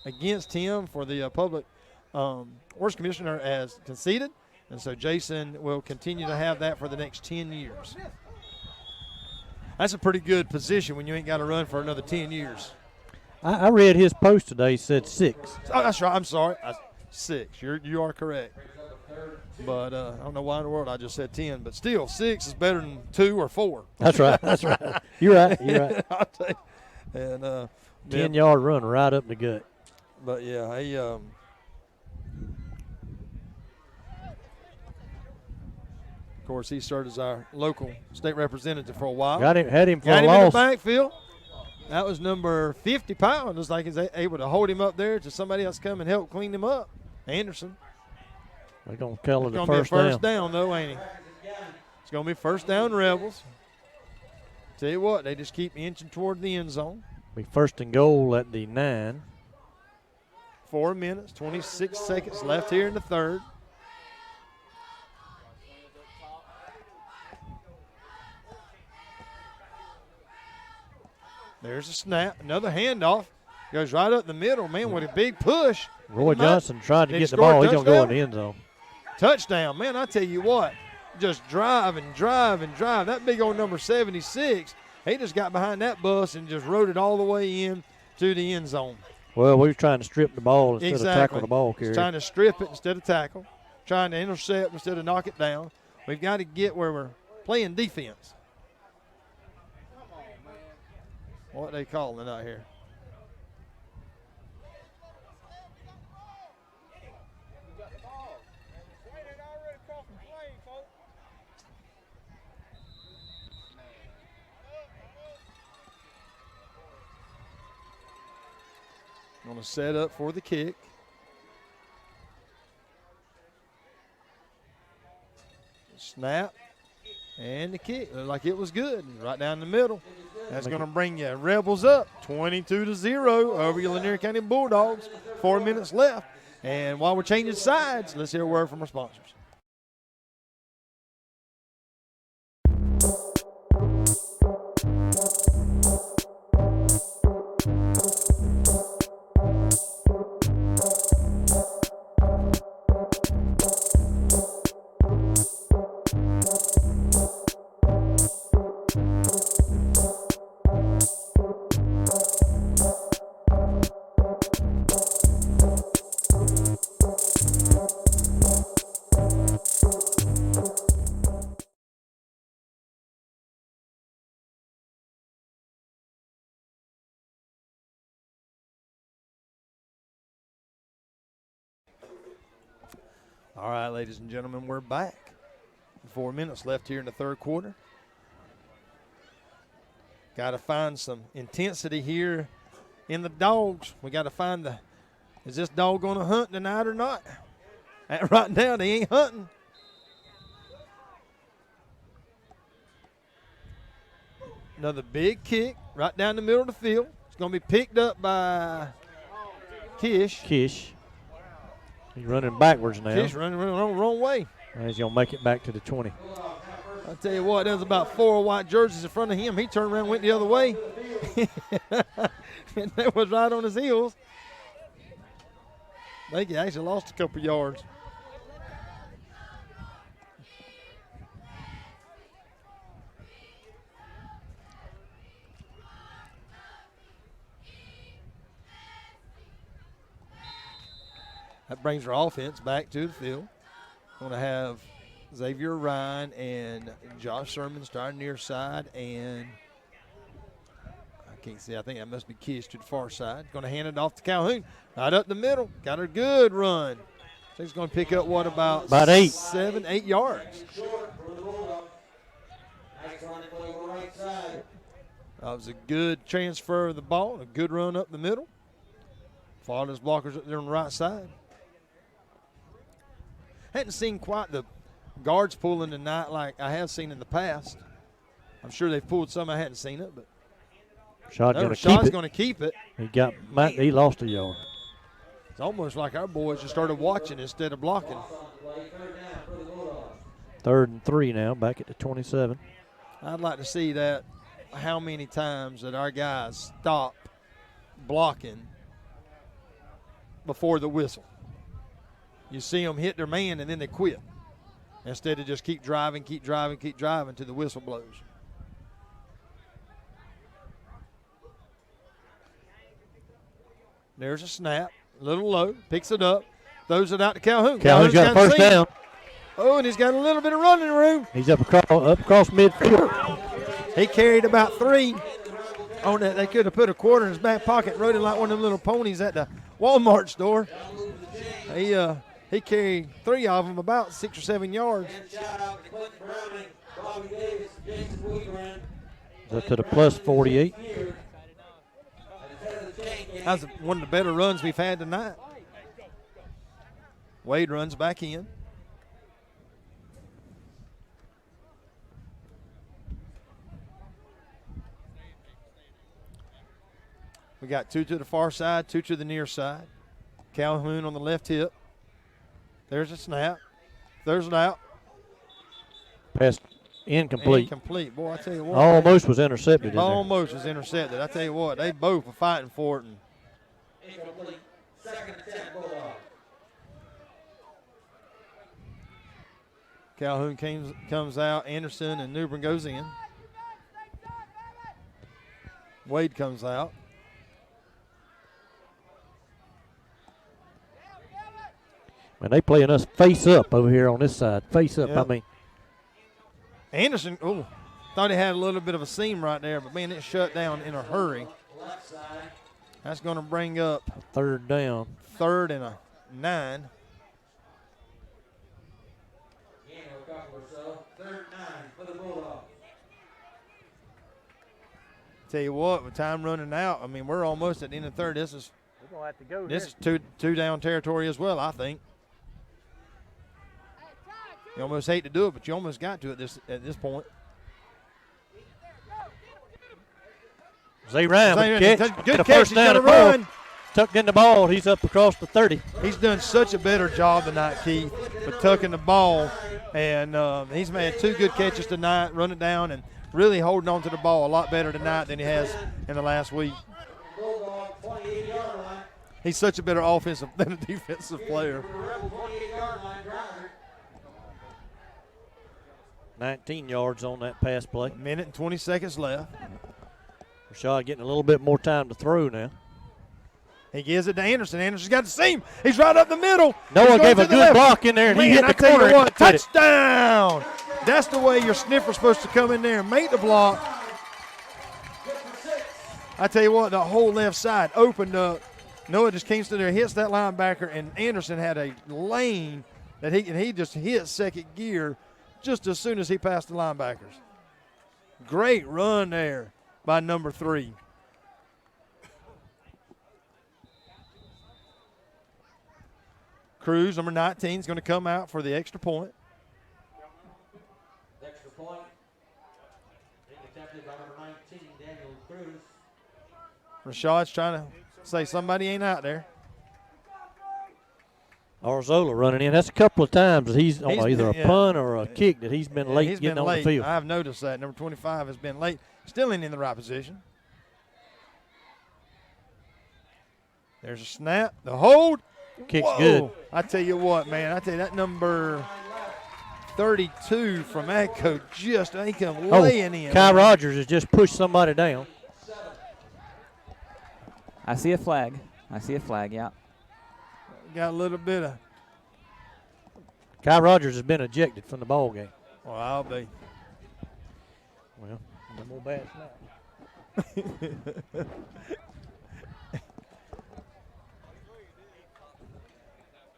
against him for the public works commissioner has conceded. And so Jason will continue to have that for the next 10 years. That's a pretty good position when you ain't got to run for another 10 years. I read his post today. He said 6. Oh, that's right. I'm sorry. 6. You are correct. But I don't know why in the world I just said 10. But still, 6 is better than 2 or 4. That's right. That's right. You're right. I'll tell you. And 10-yard run right up the gut. But, yeah, he of course, he served as our local state representative for a while. Had him for a loss. Got him in the backfield. That was number 50 pounds. Looks like he's able to hold him up there to somebody else come and help clean him up. Anderson. They're going to call it a first down, though, ain't he? It's going to be first down Rebels. Tell you what, they just keep inching toward the end zone. Be first and goal at the 9. 4 minutes, 26 seconds left here in the third. There's a snap. Another handoff. Goes right up the middle, man, with a big push. Roy Johnson tried to get the ball. He's going to go in the end zone. Touchdown. Man, I tell you what, just drive and drive and drive. That big old number 76, he just got behind that bus and just rode it all the way in to the end zone. Well, we were trying to strip the ball instead of tackle the ball carrier. Trying to strip it instead of tackle. Trying to intercept instead of knock it down. We've got to get where we're playing defense. What they calling out here? Going to set up for the kick. Snap. And the kick. Looked like it was good. Right down the middle. That's going to bring you Rebels up 22-0 over your Lanier County Bulldogs. 4 minutes left. And while we're changing sides, let's hear a word from our sponsors. All right, ladies and gentlemen, we're back. 4 minutes left here in the third quarter. Got to find some intensity here in the Dogs. We got to find is this dog going to hunt tonight or not? Right now, they ain't hunting. Another big kick right down the middle of the field. It's going to be picked up by Kish. He's running backwards now. Kish running the wrong way. He's going to make it back to the 20. I'll tell you what, there was about 4 white jerseys in front of him. He turned around and went the other way. And that was right on his heels. I think he actually lost a couple yards. That brings our offense back to the field. Going to have Xavier Ryan and Josh Sermon starting near side, and I can't see. I think that must be Kish to the far side. Going to hand it off to Calhoun. Right up the middle. Got a good run. So he's going to pick up what about 8. 7, 8 yards. That was a good transfer of the ball. A good run up the middle. Followed his blockers up there on the right side. Hadn't seen quite the guards pulling tonight like I have seen in the past. I'm sure they've pulled some. I hadn't seen it, but Shot's going to keep it. He lost a yard. It's almost like our boys just started watching instead of blocking. 3rd and 3 now, back at the 27. I'd like to see that, how many times that our guys stop blocking before the whistle. You see them hit their man and then they quit instead of just keep driving till the whistle blows. There's a snap, a little low, picks it up, throws it out to Calhoun. Calhoun's got a first down. Oh, and he's got a little bit of running room. He's up across midfield. He carried about 3 on that. They could have put a quarter in his back pocket and rode him like one of them little ponies at the Walmart store. He carried 3 of them about 6 or 7 yards. Up to the plus 48. That's one of the better runs we've had tonight. Wade runs back in. We got 2 to the far side, 2 to the near side. Calhoun on the left hip. There's a snap. There's an out. Pass incomplete. Incomplete. Boy, I tell you what. Almost was intercepted. Almost was intercepted. I tell you what, they both were fighting for it. Incomplete. 2nd and 10 Bulldogs. Calhoun comes out. Anderson and Newbern goes in. Wade comes out. Man, they playing us face up over here on this side. Face up, Yep. I mean. Anderson, thought he had a little bit of a seam right there, but, man, it shut down in a hurry. That's going to bring up 3rd down. 3rd and a 9. Tell you what, with time running out, I mean, we're almost at the end of the 3rd. This is two down territory as well, I think. You almost hate to do it, but you almost got to it at this point. Zay Ryan with the catch. Good catch. He's got to run. tucked in the ball. He's up across the 30. He's done such a better job tonight, Keith, with tucking the ball. And he's made 2 good catches tonight, running down and really holding on to the ball a lot better tonight than he has in the last week. He's such a better offensive than a defensive player. 19 yards on that pass play. A minute and 20 seconds left. Rashad getting a little bit more time to throw now. He gives it to Anderson. Anderson's got the seam. He's right up the middle. Noah gave a good block in there, and he hit the corner. I tell you what, touchdown. That's the way your sniffer's supposed to come in there and make the block. I tell you what, the whole left side opened up. Noah just came through there, hits that linebacker, and Anderson had a lane that he just hit second gear just as soon as he passed the linebackers. Great run there by number 3. Cruz, number 19, is going to come out for the extra point. Extra point. Being attempted by number 19, Daniel Cruz. Rashad's trying to say somebody ain't out there. Arzola running in. That's a couple of times that he's on either a punt or a kick that he's been late getting on the field. I've noticed that. Number 25 has been late. Still ain't in the right position. There's a snap. The hold. Kick's good. I tell you what, man. I tell you, that number 32 from Echo just ain't come laying in. Kai Rogers has just pushed somebody down. I see a flag, yeah. Got a little bit of. Kai Rogers has been ejected from the ball game. Well, I'll be. Well, no more bad snap.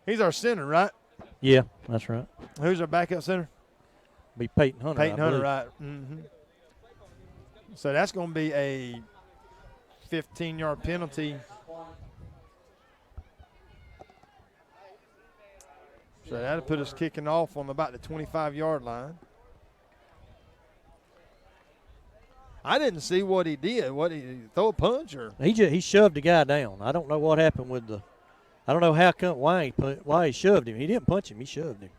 He's our center, right? Yeah, that's right. Who's our backup center? Be Peyton Hunter. Peyton Hunter, right. Mm-hmm. So that's going to be a 15-yard penalty. So that'll put us kicking off on about the 25-yard line. I didn't see what he did. What he throw a punch or? He shoved the guy down. I don't know what happened with the. I don't know why he shoved him. He didn't punch him. He shoved him.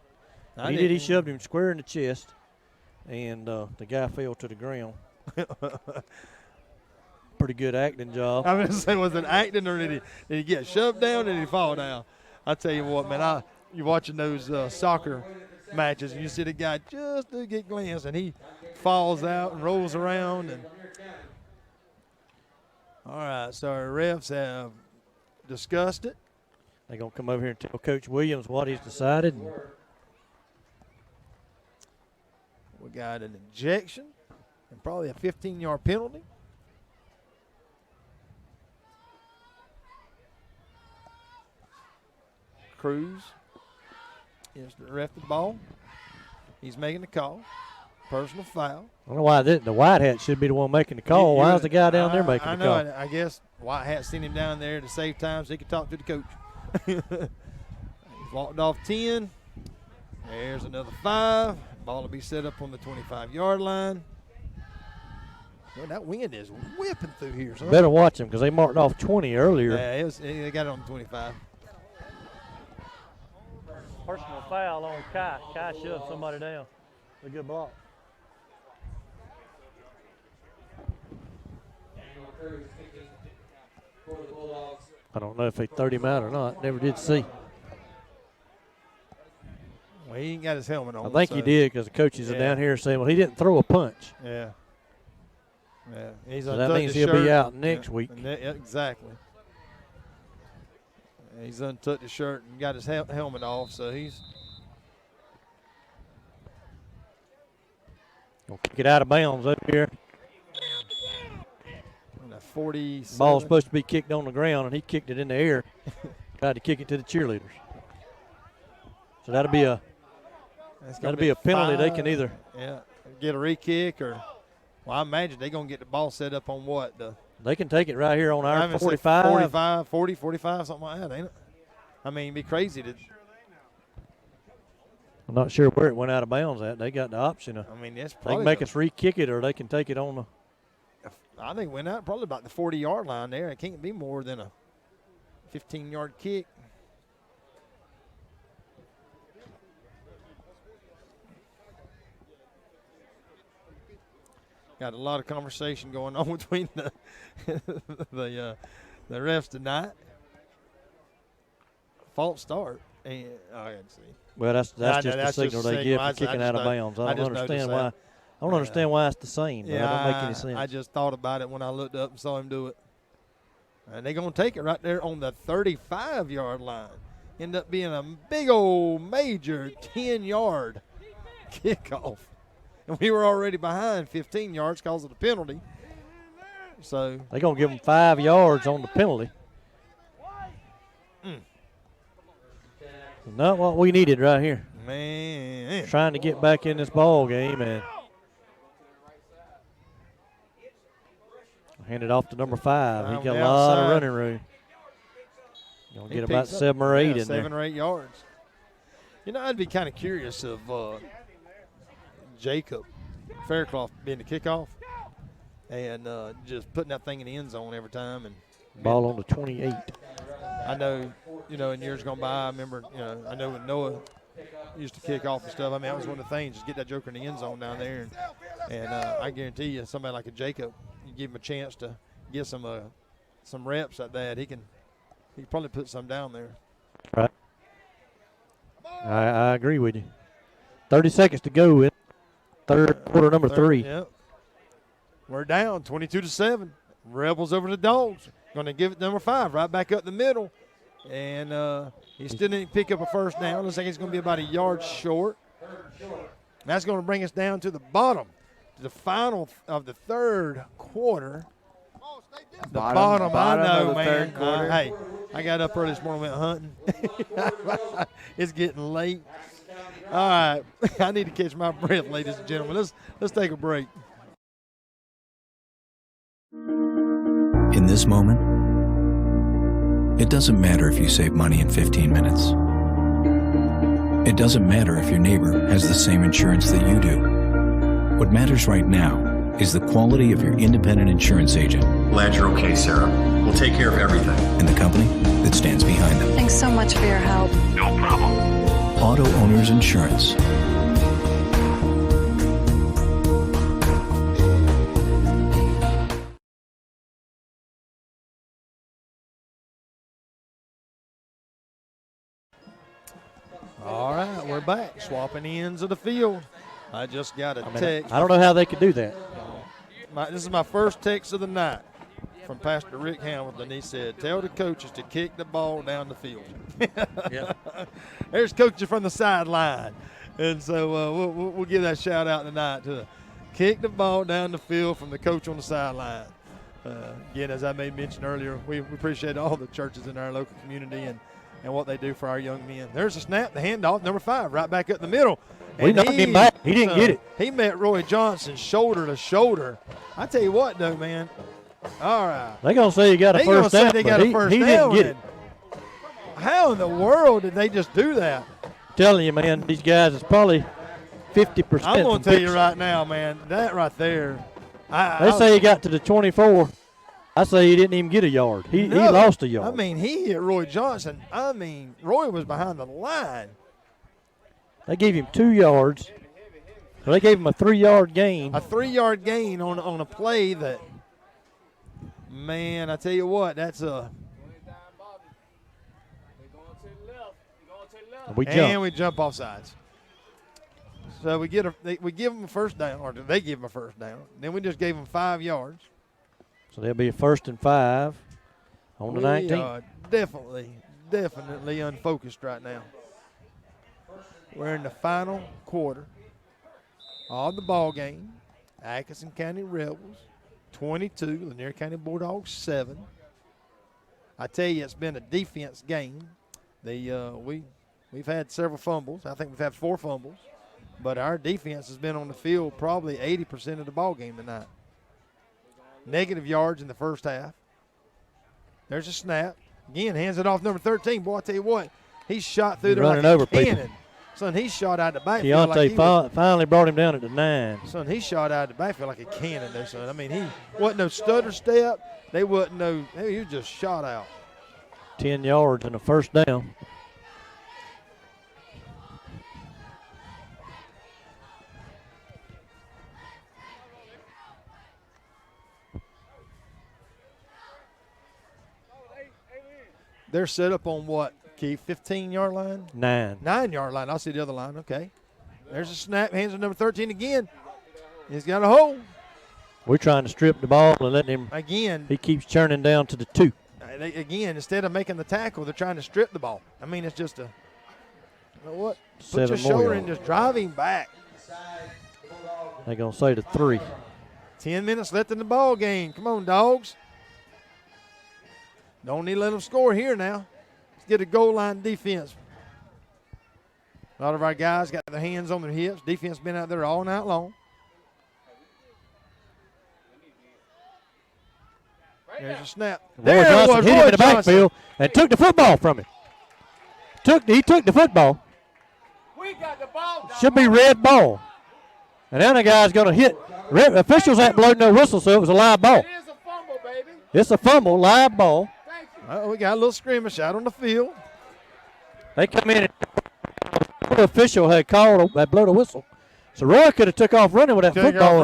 He shoved him square in the chest, and the guy fell to the ground. Pretty good acting job. I was going to say, was it acting or did he get shoved down or did he fall down? I tell you what, man, you're watching those soccer matches and you see the guy just to get glanced and he falls out and rolls around. And all right, so our refs have discussed it. They're going to come over here and tell Coach Williams what he's decided. We got an ejection and probably a 15-yard penalty. Cruz is the ref the ball. He's making the call. Personal foul. I don't know why the white hat should be the one making the call. Why is the guy down there making the call? I guess white hat sent him down there to save time so he could talk to the coach. He's walked off 10. There's another 5. Ball will be set up on the 25-yard line. Well, that wind is whipping through here. So better watch him because they marked off 20 earlier. Yeah, they got it on the 25. Personal foul on Kai. Kai shoved somebody down. A good block. I don't know if they throwed him out or not. Never did see. Well, he ain't got his helmet on. I think he did because the coaches are down here saying, well, he didn't throw a punch. Yeah. Yeah. So that means he'll be out next week. Exactly. He's untucked his shirt and got his helmet off, so he's gonna kick it out of bounds up here. 47. Ball's supposed to be kicked on the ground, and he kicked it in the air. Tried to kick it to the cheerleaders. So that'll be a penalty. 5. They can either get a re-kick or, well, I imagine they're gonna get the ball set up on what They can take it right here on our 45. 45, something like that, ain't it? I mean, it'd be crazy to. I'm not sure where it went out of bounds at. They got the option of. I mean, that's they probably. Can make us re-kick it, or they can take it on the. I think it went out probably about the 40-yard line there. It can't be more than a. 15-yard kick. Got a lot of conversation going on between the the refs tonight. False start. And I got to see. Well, that's just the signal they give for kicking out of bounds. I don't understand why. I don't understand why it's the same. But it don't make any sense. I just thought about it when I looked up and saw him do it. And they're going to take it right there on the 35-yard line. End up being a big old major 10-yard kickoff. And we were already behind 15 yards because of the penalty. So they're going to give them 5 yards on the penalty. Not what we needed right here. Man. Trying to get back in this ball game and hand it off to number 5. He got a lot of running room. Gonna get about 7 or 8 in there. 7 or 8 yards. You know, I'd be kind of curious of Jacob Faircloth being the kickoff and just putting that thing in the end zone every time. And ball on the 28. I know, in years gone by, I remember, I know when Noah used to kick off and stuff. I mean, that was one of the things, just get that joker in the end zone down there. And I guarantee you, somebody like a Jacob, you give him a chance to get some reps at that, he can probably put some down there. Right. I agree with you. 30 seconds to go in third quarter, number 3. Yep. We're down 22-7. Rebels over the Dawgs. Going to give it to number 5 right back up the middle. And he still didn't pick up a first down. Looks like he's going to be about a yard short. That's going to bring us down to the bottom, to the final of the third quarter. The bottom I know, man. Hey, I got up early this morning, went hunting. It's getting late. All right, I need to catch my breath, ladies and gentlemen. Let's take a break. In this moment, it doesn't matter if you save money in 15 minutes. It doesn't matter if your neighbor has the same insurance that you do. What matters right now is the quality of your independent insurance agent. Glad you're okay, Sarah. We'll take care of everything. And the company that stands behind them. Thanks so much for your help. No problem. Auto Owners Insurance. All right, we're back. Swapping ends of the field. I just got a text. I don't know how they could do that. This is my first text of the night from Pastor Rick Hamilton. He said, tell the coaches to kick the ball down the field. Yeah. There's coaches from the sideline. And so we'll give that shout out tonight to kick the ball down the field from the coach on the sideline. Again, as I made mention earlier, we appreciate all the churches in our local community and what they do for our young men. There's a snap, the handoff, number 5, right back up the middle. We knocked him back. He didn't get it. He met Roy Johnson shoulder to shoulder. I tell you what, though, man. All right. They're going to say you got a first down, they got a first he down. didn't get it. How in the world did they just do that? I'm telling you, man, these guys is probably 50%. I'm going to tell you right now, man, that right there. They say he got to the 24. I say he didn't even get a yard. He lost a yard. I mean, he hit Roy Johnson. I mean, Roy was behind the line. They gave him 2 yards. So they gave him a 3-yard gain. A 3-yard gain on a play that, man, I tell you what, that's a. We jump off sides. So we give them a first down, or they give them a first down. Then we just gave them 5 yards. So there'll be a 1st and 5 on the 19th. We are definitely unfocused right now. We're in the final quarter of the ball game. Atkinson County Rebels 22, Lanier County Bulldogs 7. I tell you, it's been a defense game. We've had several fumbles. I think we've had 4 fumbles, but our defense has been on the field probably 80% of the ball game tonight. Negative yards in the first half. There's a snap. Again, hands it off number 13. Boy, I tell you what, he shot through there like a cannon. People. Son, he shot out the backfield. Keontae finally brought him down at the 9. Son, he shot out the backfield like a cannon there, son. I mean, he wasn't no stutter step. He was just shot out. 10 yards and a first down. They're set up on what, Keith? 15-yard line? 9. 9-yard line. I'll see the other line. Okay. There's a snap. Hands on number 13 again. He's got a hole. We're trying to strip the ball and letting him. Again. He keeps churning down to the 2. Again, instead of making the tackle, they're trying to strip the ball. I mean, it's just a, you know what? Put 7 your more shoulder and yards. just drive him back. They're going to say the 3. 10 minutes left in the ball game. Come on, Dogs. Don't need to let them score here now. Let's get a goal line defense. A lot of our guys got their hands on their hips. Defense been out there all night long. There's a snap. Roy Johnson hit him in the backfield and took the football from him. He took the football. We got the ball. Should be red ball. And then the guy's going to hit. Officials ain't blowing no whistle, so it was a live ball. It is a fumble, baby. It's a fumble, live ball. We got a little skirmish out on the field. They come in and the official had blown the whistle. So Roy could have took off running with that football.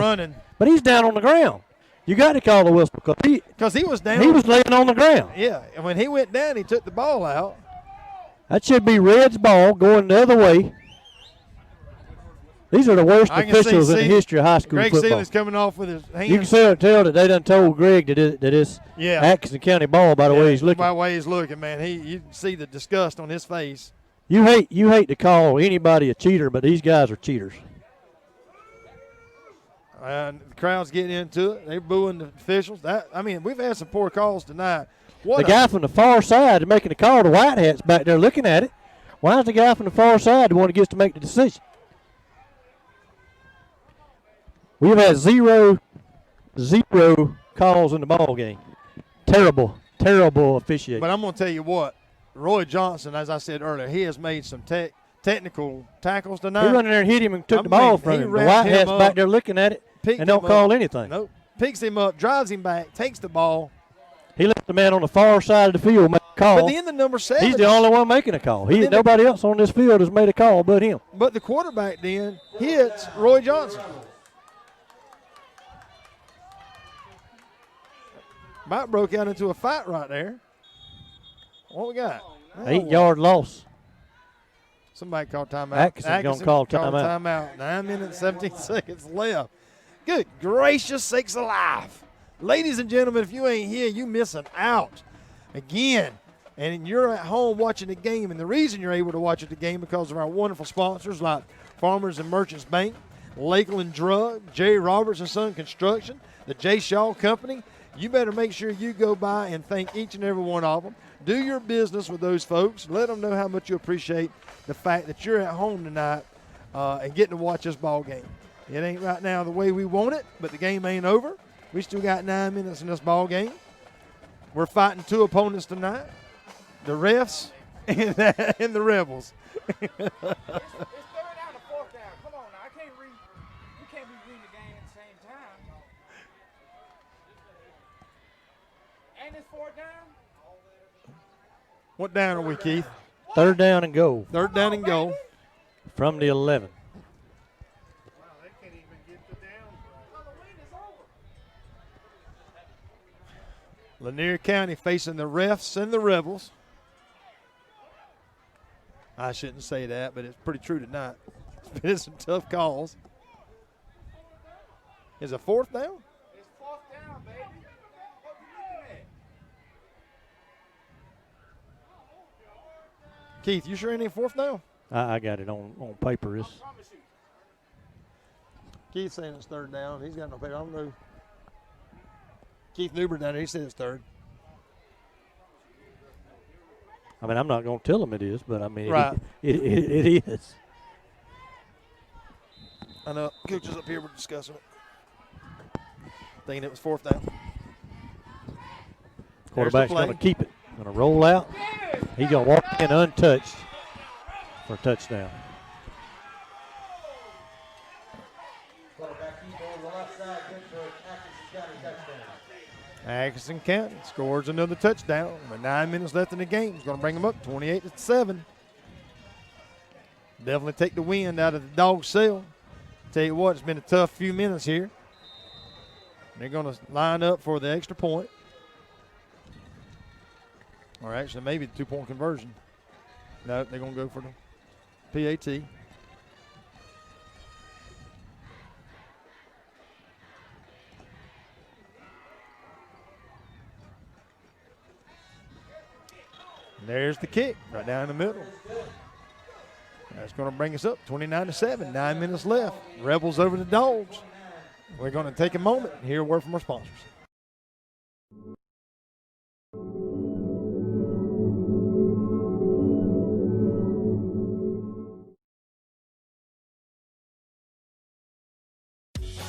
But he's down on the ground. You got to call the whistle because he was down. He was laying on the ground. Yeah, and when he went down, he took the ball out. That should be Red's ball going the other way. These are the worst officials in the history of high school Greg football. Seeley's coming off with his hands. You can tell that they done told Greg that it's Atkinson County ball by the way he's looking. By the way he's looking, man. You can see the disgust on his face. You hate to call anybody a cheater, but these guys are cheaters. The crowd's getting into it. They're booing the officials. We've had some poor calls tonight. The guy from the far side making the call, the white hat's back there looking at it. Why is the guy from the far side the one that gets to make the decision? We've had zero calls in the ball game. Terrible officiating. But I'm going to tell you what, Roy Johnson, as I said earlier, he has made some technical tackles tonight. He went in there and hit him and took the ball from him. The white hat's back there looking at it and don't call anything. Nope. Picks him up, drives him back, takes the ball. He let the man on the far side of the field make a call. But then the number 7. He's the only one making a call. Nobody else on this field has made a call but him. But the quarterback then hits Roy Johnson. About broke out into a fight right there. What we got? 8-yard loss. Somebody called timeout. Atkinson's going to call timeout. 9 minutes, 17 seconds left. Good gracious sakes alive. Ladies and gentlemen, if you ain't here, you missing out. Again, and you're at home watching the game, and the reason you're able to watch the game because of our wonderful sponsors like Farmers and Merchants Bank, Lakeland Drug, J. Roberts & Son Construction, the J. Shaw Company. You better make sure you go by and thank each and every one of them. Do your business with those folks. Let them know how much you appreciate the fact that you're at home tonight and getting to watch this ball game. It ain't right now the way we want it, but the game ain't over. We still got 9 minutes in this ball game. We're fighting 2 opponents tonight, the refs and the Rebels. It's third down to fourth down. Come on now. You can't be reading the game at the same time. And it's fourth down. What down are we, Keith? Third down and goal. Third down and goal. From the 11. Lanier County facing the refs and the Rebels. I shouldn't say that, but it's pretty true tonight. It's been some tough calls. Is it fourth down? It's fourth down, baby. What you looking at? Keith, you sure it ain't fourth down? I got it on paper. Keith's saying it's third down. He's got no paper. I don't know. Keith Newbert down there, he said it's third. I mean, I'm not going to tell him it is, but I mean, right. it is. I know. Coaches up here were discussing it. Thinking it was fourth down. Quarterback's going to keep it. Going to roll out. He's going to walk in untouched for a touchdown. Quarterback keep on the left side, good for Atkinson County touchdown. Atkinson County scores another touchdown with 9 minutes left in the game. It's going to bring them up 28-7. Definitely take the wind out of the Dawgs sail. Tell you what, it's been a tough few minutes here. They're going to line up for the extra point. Or actually, maybe the 2-point conversion. No, they're going to go for the PAT. And there's the kick right down the middle. That's going to bring us up 29-7. 9 minutes left. Rebels over the Dawgs. We're going to take a moment and hear a word from our sponsors.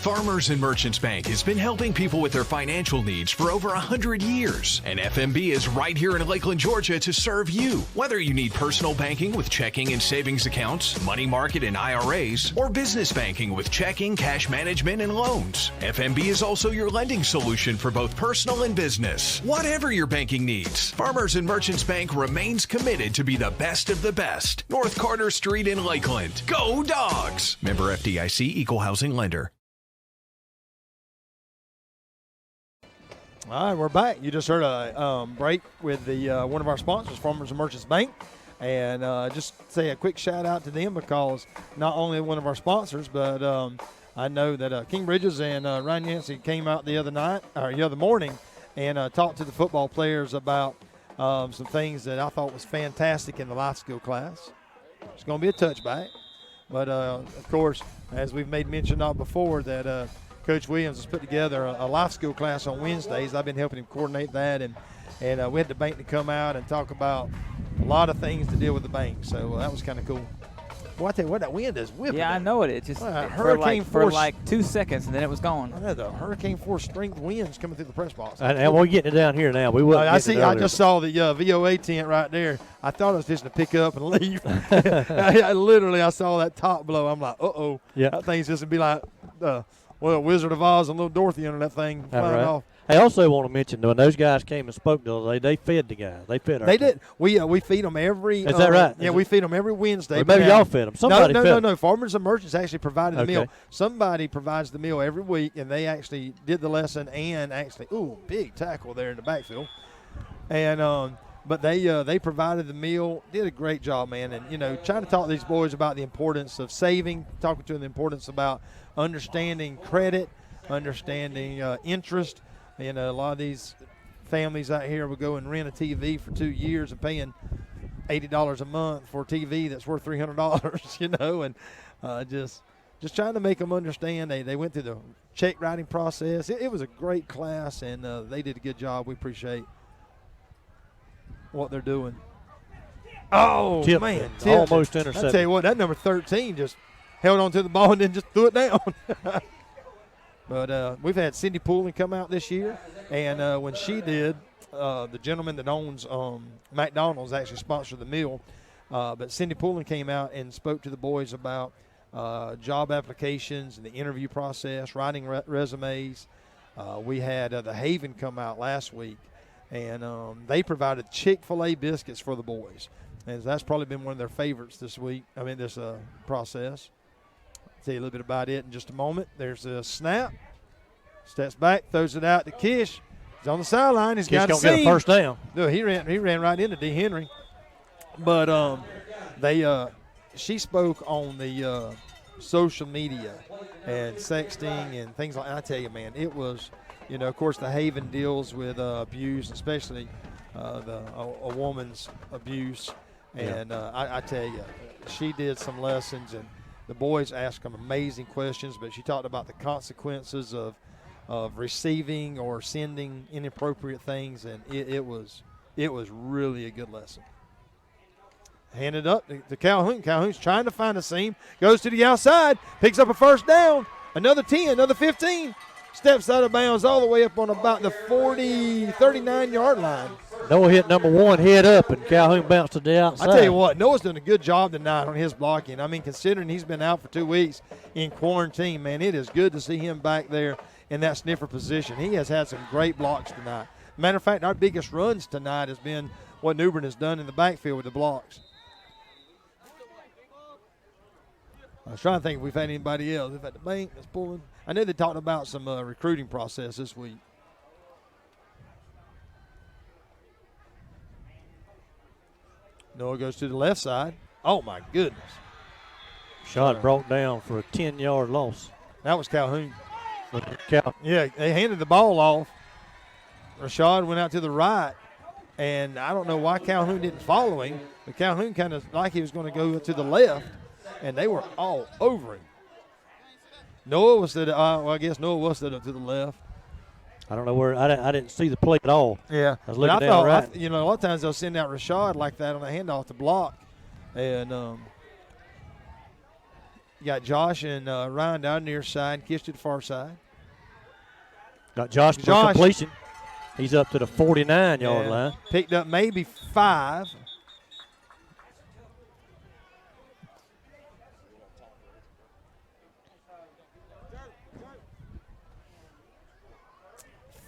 Farmers and Merchants Bank has been helping people with their financial needs for over 100 years. And FMB is right here in Lakeland, Georgia to serve you. Whether you need personal banking with checking and savings accounts, money market and IRAs, or business banking with checking, cash management, and loans, FMB is also your lending solution for both personal and business. Whatever your banking needs, Farmers and Merchants Bank remains committed to be the best of the best. North Carter Street in Lakeland. Go Dawgs! Member FDIC, Equal Housing Lender. All right, we're back. You just heard a break with the one of our sponsors, Farmers and Merchants Bank. And just say a quick shout out to them because not only one of our sponsors, but I know that King Bridges and Ryan Yancey came out the other morning and talked to the football players about some things that I thought was fantastic in the life skill class. It's going to be a touchback. But, of course, as we've made mention of before, that Coach Williams has put together a life skill class on Wednesdays. I've been helping him coordinate that, and we had the bank to come out and talk about a lot of things to deal with the bank. So that was kind of cool. Boy, I tell you what, that wind is whipping. Yeah, I know it. It just for like 2 seconds, and then it was gone. I know the hurricane force strength winds coming through the press box. And we're getting it down here now. We will. I see. I just saw the VOA tent right there. I thought I was just to pick up and leave. I saw that top blow. I'm like, uh-oh. Yeah. That thing's just going to be like, Wizard of Oz and little Dorothy under that thing flying off. I also want to mention when those guys came and spoke the other day, they fed the guys. They fed our They team. did. We feed them every. Is that right? Yeah, we feed them every Wednesday. Or maybe y'all fed them. Somebody fed them. No. Farmers and Merchants actually provided the meal. Somebody provides the meal every week, and they actually did the lesson and actually, big tackle there in the backfield. And but they provided the meal, did a great job, man. And trying to talk to these boys about the importance of saving, talking to them the importance about understanding credit, understanding interest. A lot of these families out here will go and rent a TV for 2 years and paying $80 a month for a TV that's worth $300, and just trying to make them understand. They went through the check writing process. It was a great class, and they did a good job. We appreciate what they're doing. Oh, Tip. man. Almost intercepted. I tell you what, that number 13 just held on to the ball and then just threw it down. But we've had Cindy Poolin come out this year, and when she did, the gentleman that owns McDonald's actually sponsored the meal. But Cindy Poolin came out and spoke to the boys about job applications and the interview process, writing resumes. We had the Haven come out last week, and they provided Chick-fil-A biscuits for the boys. And that's probably been one of their favorites this process. Tell you a little bit about it in just a moment. There's a snap. Steps back, throws it out to Kish. He's on the sideline. He's got a seam. Get a first down. No, he ran right into D. Henry. But she spoke on the social media and sexting and things like that. I tell you, man, it was, of course, the Haven deals with abuse, especially a woman's abuse. And I tell you, she did some lessons, and the boys asked them amazing questions, but she talked about the consequences of receiving or sending inappropriate things, and it was really a good lesson. Handed up to Calhoun. Calhoun's trying to find a seam, goes to the outside, picks up a first down, another 10, another 15, steps out of bounds all the way up on about the 39-yard line. Noah hit number one head up, and Calhoun bounced to the outside. I tell you what, Noah's done a good job tonight on his blocking. I mean, considering he's been out for 2 weeks in quarantine, man, it is good to see him back there in that sniffer position. He has had some great blocks tonight. Matter of fact, our biggest runs tonight has been what Newbern has done in the backfield with the blocks. I was trying to think if we've had anybody else. We've had the bank that's pulling. I know they talked about some recruiting process this week. Noah goes to the left side. Oh, my goodness. Shot brought down for a 10-yard loss. That was Calhoun. Yeah, they handed the ball off. Rashad went out to the right, and I don't know why Calhoun didn't follow him, but Calhoun kind of like he was going to go to the left, and they were all over him. Noah was to the, I guess Noah was to the left. I don't know where. I didn't see the play at all. Yeah. I was looking down right. A lot of times they'll send out Rashad like that on a handoff to block. And you got Josh and Ryan down near side, Kish to the far side. Got Josh for completion. He's up to the 49-yard line. Picked up maybe 5.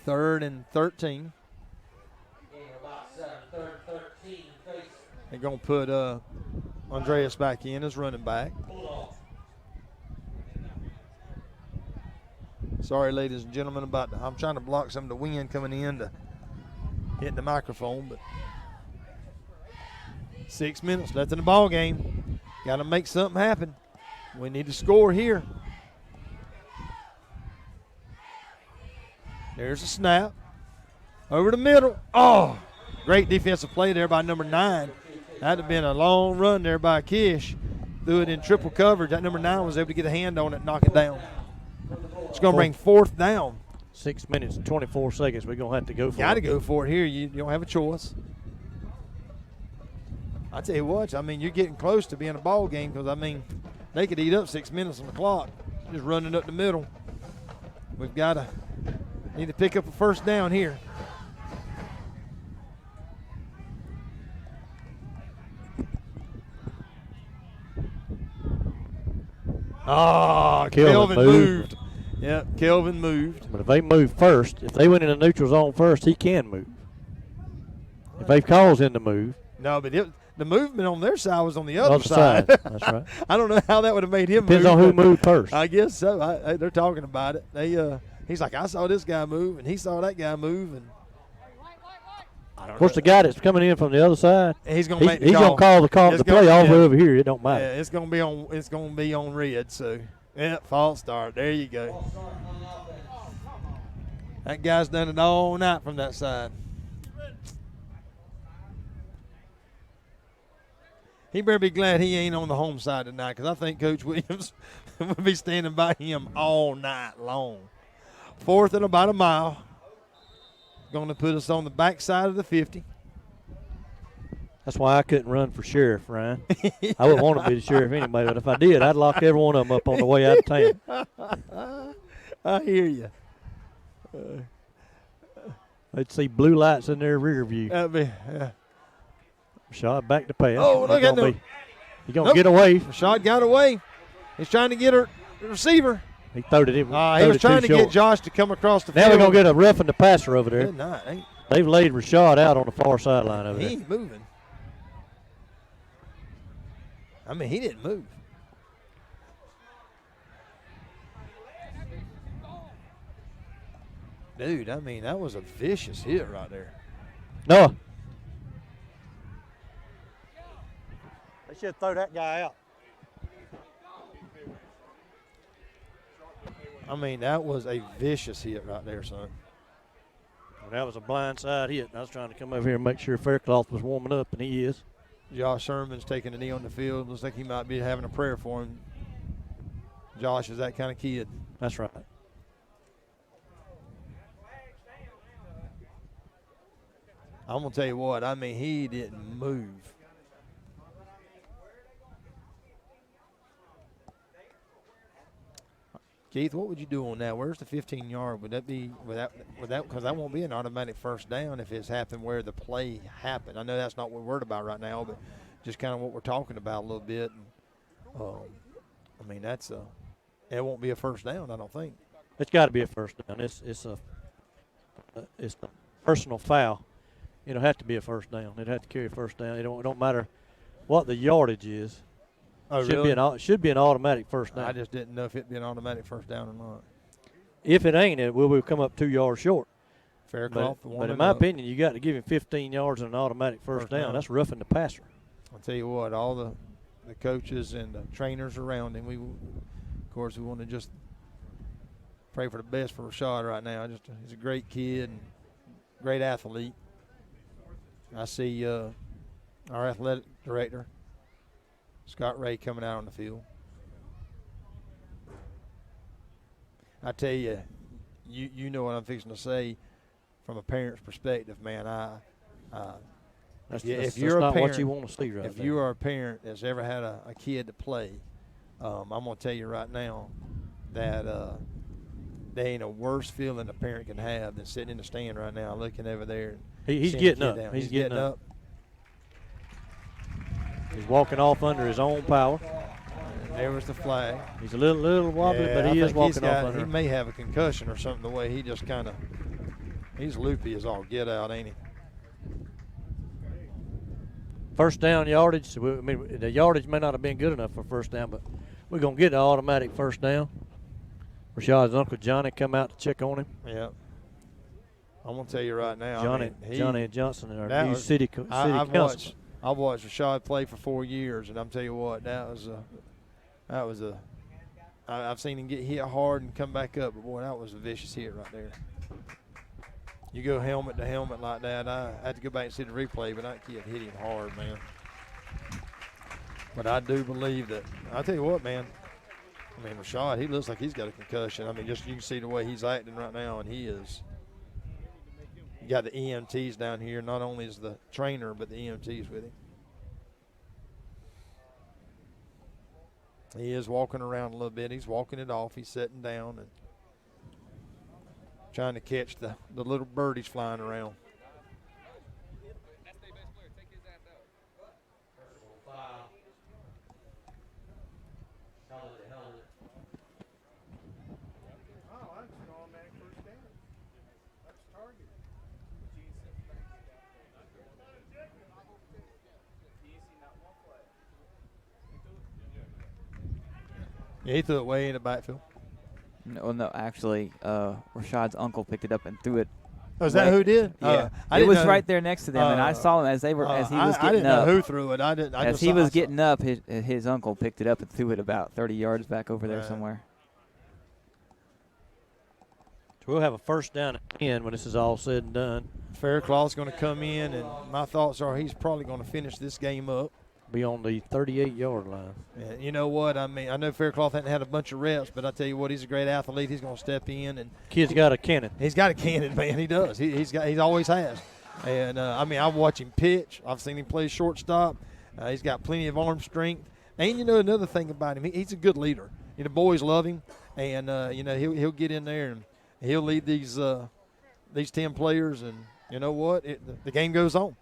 Third and 13. They're going to put Andreas back in as running back. Sorry, ladies and gentlemen, I'm trying to block some of the wind coming in to hit the microphone. But 6 minutes left in the ball game. Got to make something happen. We need to score here. There's a snap. Over the middle. Oh, great defensive play there by number 9. That'd have been a long run there by Kish. Threw it in triple coverage. That number 9 was able to get a hand on it and knock it down. It's going to bring 4th down. 6 minutes and 24 seconds. We're going to have to go for it. Got to go for it here. You don't have a choice. I tell you what, you're getting close to being a ball game because, they could eat up 6 minutes on the clock just running up the middle. We've got to need to pick up a first down here. Oh, Kelvin moved. Yep, Kelvin moved. But if they move first, if they went in the neutral zone first, he can move. If they calls him to move. No, but the movement on their side was on the other side. That's right. I don't know how that would have made him Depends move. Depends on who moved first. I guess so. They're talking about it. He's like, I saw this guy move, and he saw that guy move, and of course, the guy that's coming in from the other side, he's going to make the call. He's going to call the play all the way over here. It don't matter. Yeah, it's going to be on red. So, false start. There you go. That guy's done it all night from that side. He better be glad he ain't on the home side tonight because I think Coach Williams will be standing by him all night long. 4th and about a mile. Going to put us on the back side of the 50. That's why I couldn't run for sheriff, Ryan. I wouldn't want to be the sheriff anyway, but if I did, I'd lock every one of them up on the way out of town. I hear you. They'd see blue lights in their rear view. Shot back to pass. Oh, look at him. He's going to get away. Shot got away. He's trying to get a receiver. He throwed it in. He was trying to get Josh to come across the field. Now we're going to get a roughing the passer over there. Good night. They've laid Rashad out on the far sideline over there. He ain't moving. He didn't move. Dude, that was a vicious hit right there. Noah. They should throw that guy out. That was a vicious hit right there, son. Well, that was a blindside hit. I was trying to come over here and make sure Faircloth was warming up, and he is. Josh Sherman's taking a knee on the field. Looks like he might be having a prayer for him. Josh is that kind of kid. That's right. I'm going to tell you what, he didn't move. Keith, what would you do on that? Where's the 15-yard? Would that be because that won't be an automatic first down if it's happened where the play happened. I know that's not what we're worried about right now, but just kind of what we're talking about a little bit. And, that's it won't be a first down, I don't think. It's got to be a first down. It's a personal foul. It'll have to be a first down. It'll have to carry a first down. It don't matter what the yardage is. Oh, Should be an automatic first down. I just didn't know if it'd be an automatic first down or not. If it ain't, it will come up 2 yards short. Faircloth. But in my opinion, you got to give him 15 yards and an automatic first down. That's roughing the passer. I'll tell you what, all the coaches and the trainers around him, we want to just pray for the best for Rashad right now. He's a great kid and great athlete. I see our athletic director, Scott Ray, coming out on the field. I tell you, you know what I'm fixing to say from a parent's perspective, man. That's you're not a parent, what you want to see right if there. you are a parent that's ever had a kid to play, I'm going to tell you right now that there ain't a worse feeling a parent can have than sitting in the stand right now looking over there. He's getting up. Down. He's getting up. up. He's walking off under his own power. And there was the flag. He's a little wobbly, but he is walking off under. He may have a concussion or something, the way he just kind of – he's loopy as all get out, ain't he? First down yardage. I mean, the yardage may not have been good enough for first down, but we're going to get the automatic first down. Rashad's Uncle Johnny come out to check on him. Yeah. I'm going to tell you right now. Johnny Johnson, our new city councilman. I've watched Rashad play for 4 years, and I'm tell you what, I've seen him get hit hard and come back up, but boy, that was a vicious hit right there. You go helmet to helmet like that. I had to go back and see the replay, but that kid hit him hard, man. But I do believe that. I'll tell you what, man. I mean, Rashad, he looks like he's got a concussion. I mean, just you can see the way he's acting right now, and he is. You got the EMTs down here. Not only is the trainer, but the EMTs with him. He is walking around a little bit. He's walking it off. He's sitting down and trying to catch the little birdies flying around. Yeah, he threw it way in the backfield. No, actually, Rashad's uncle picked it up and threw it. Oh, is that who did? Yeah, it was right there next to them, and I saw him as he was getting up. I didn't know who threw it. As he was getting up, his uncle picked it up and threw it about 30 yards back over there somewhere. So we'll have a first down at the end when this is all said and done. Faircloth's going to come in, and my thoughts are he's probably going to finish this game up. Be on the 38-yard line. And you know what? I mean, I know Faircloth hasn't had a bunch of reps, but I tell you what, he's a great athlete. He's going to step in, and kid's got a cannon. He's got a cannon, man. He does. He always has. And I mean, I watch him pitch. I've seen him play shortstop. He's got plenty of arm strength. And you know another thing about him, he's a good leader. You know, boys love him, and you know he'll get in there and he'll lead these 10 players, and you know what? The game goes on.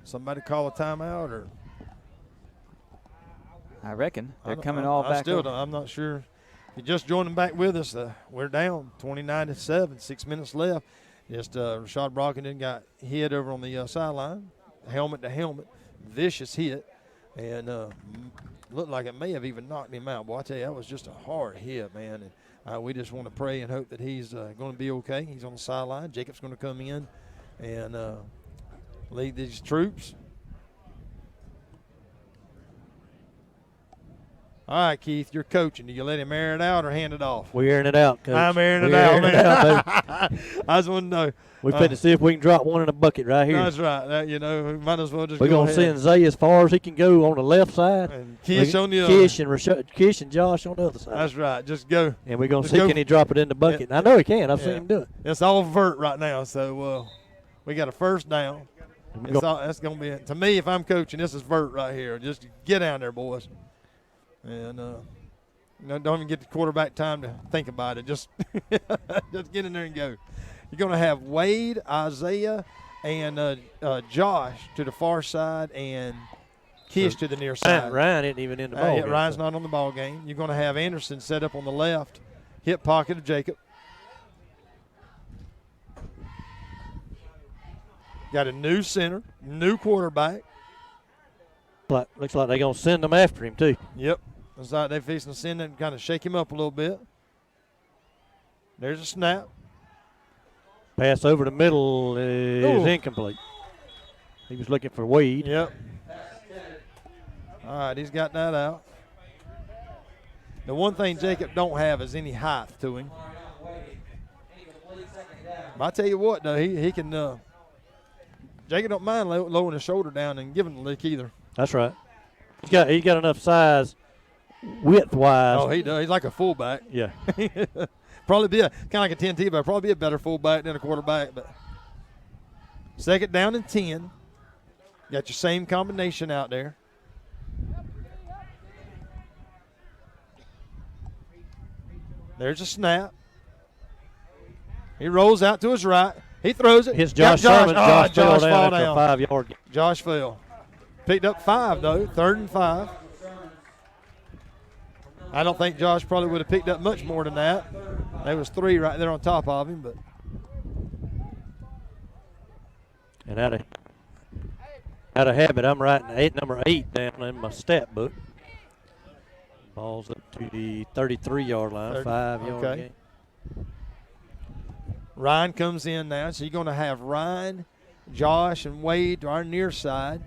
Somebody call a timeout, or I reckon they're coming all back. I'm not sure. If you just joined them back with us, we're down 29-7, 6 minutes left. Just Rashad Brockington got hit over on the sideline, helmet to helmet, vicious hit, and looked like it may have even knocked him out. Boy, I tell you, that was just a hard hit, man. And we just want to pray and hope that he's going to be okay. He's on the sideline. Jacob's going to come in and lead these troops. All right, Keith, you're coaching. Do you let him air it out or hand it off? We're airing it out, Coach. I'm airing it out, man. I just want to know. We're finna see if we can drop one in a bucket right here. That's right. You know, we might as well just We're going to send Zay as far as he can go on the left side. And Kish on the other. Kish and Josh on the other side. That's right. Just go. And we're going to see can he drop it in the bucket. I know he can. I've seen him do it. It's all vert right now, so we got a first down. That's going to be it. To me, if I'm coaching, this is vert right here. Just get down there, boys. And don't even get the quarterback time to think about it. Just get in there and go. You're going to have Wade, Isaiah, and Josh to the far side, and kiss to the near side. Ryan isn't even in the ball game. Ryan's not on the ball game. You're going to have Anderson set up on the left, hip pocket of Jacob. Got a new center, new quarterback. Looks like they're going to send them after him, too. Yep. Looks like they're fixing to send him and kind of shake him up a little bit. There's a snap. Pass over the middle is incomplete. He was looking for Wade. Yep. All right, he's got that out. The one thing Jacob don't have is any height to him. But I tell you what, though, he can Jacob don't mind lowering his shoulder down and giving the lick either. That's right. He's got enough size, width-wise. Oh, he does. He's like a fullback. Yeah. Probably be kind of like a 10T, but probably be a better fullback than a quarterback. But second down and 10. Got your same combination out there. There's a snap. He rolls out to his right. He throws it. Hits Josh Sherman. Josh fell down after a 5-yard gain. Josh fell. Picked up 5, though. 3rd and 5. I don't think Josh probably would have picked up much more than that. There was 3 right there on top of him. But And out of habit, I'm writing number 8 down in my stat book. Ball's up to the 33-yard line, 5-yard gain. Ryan comes in now, so you're going to have Ryan, Josh, and Wade to our near side.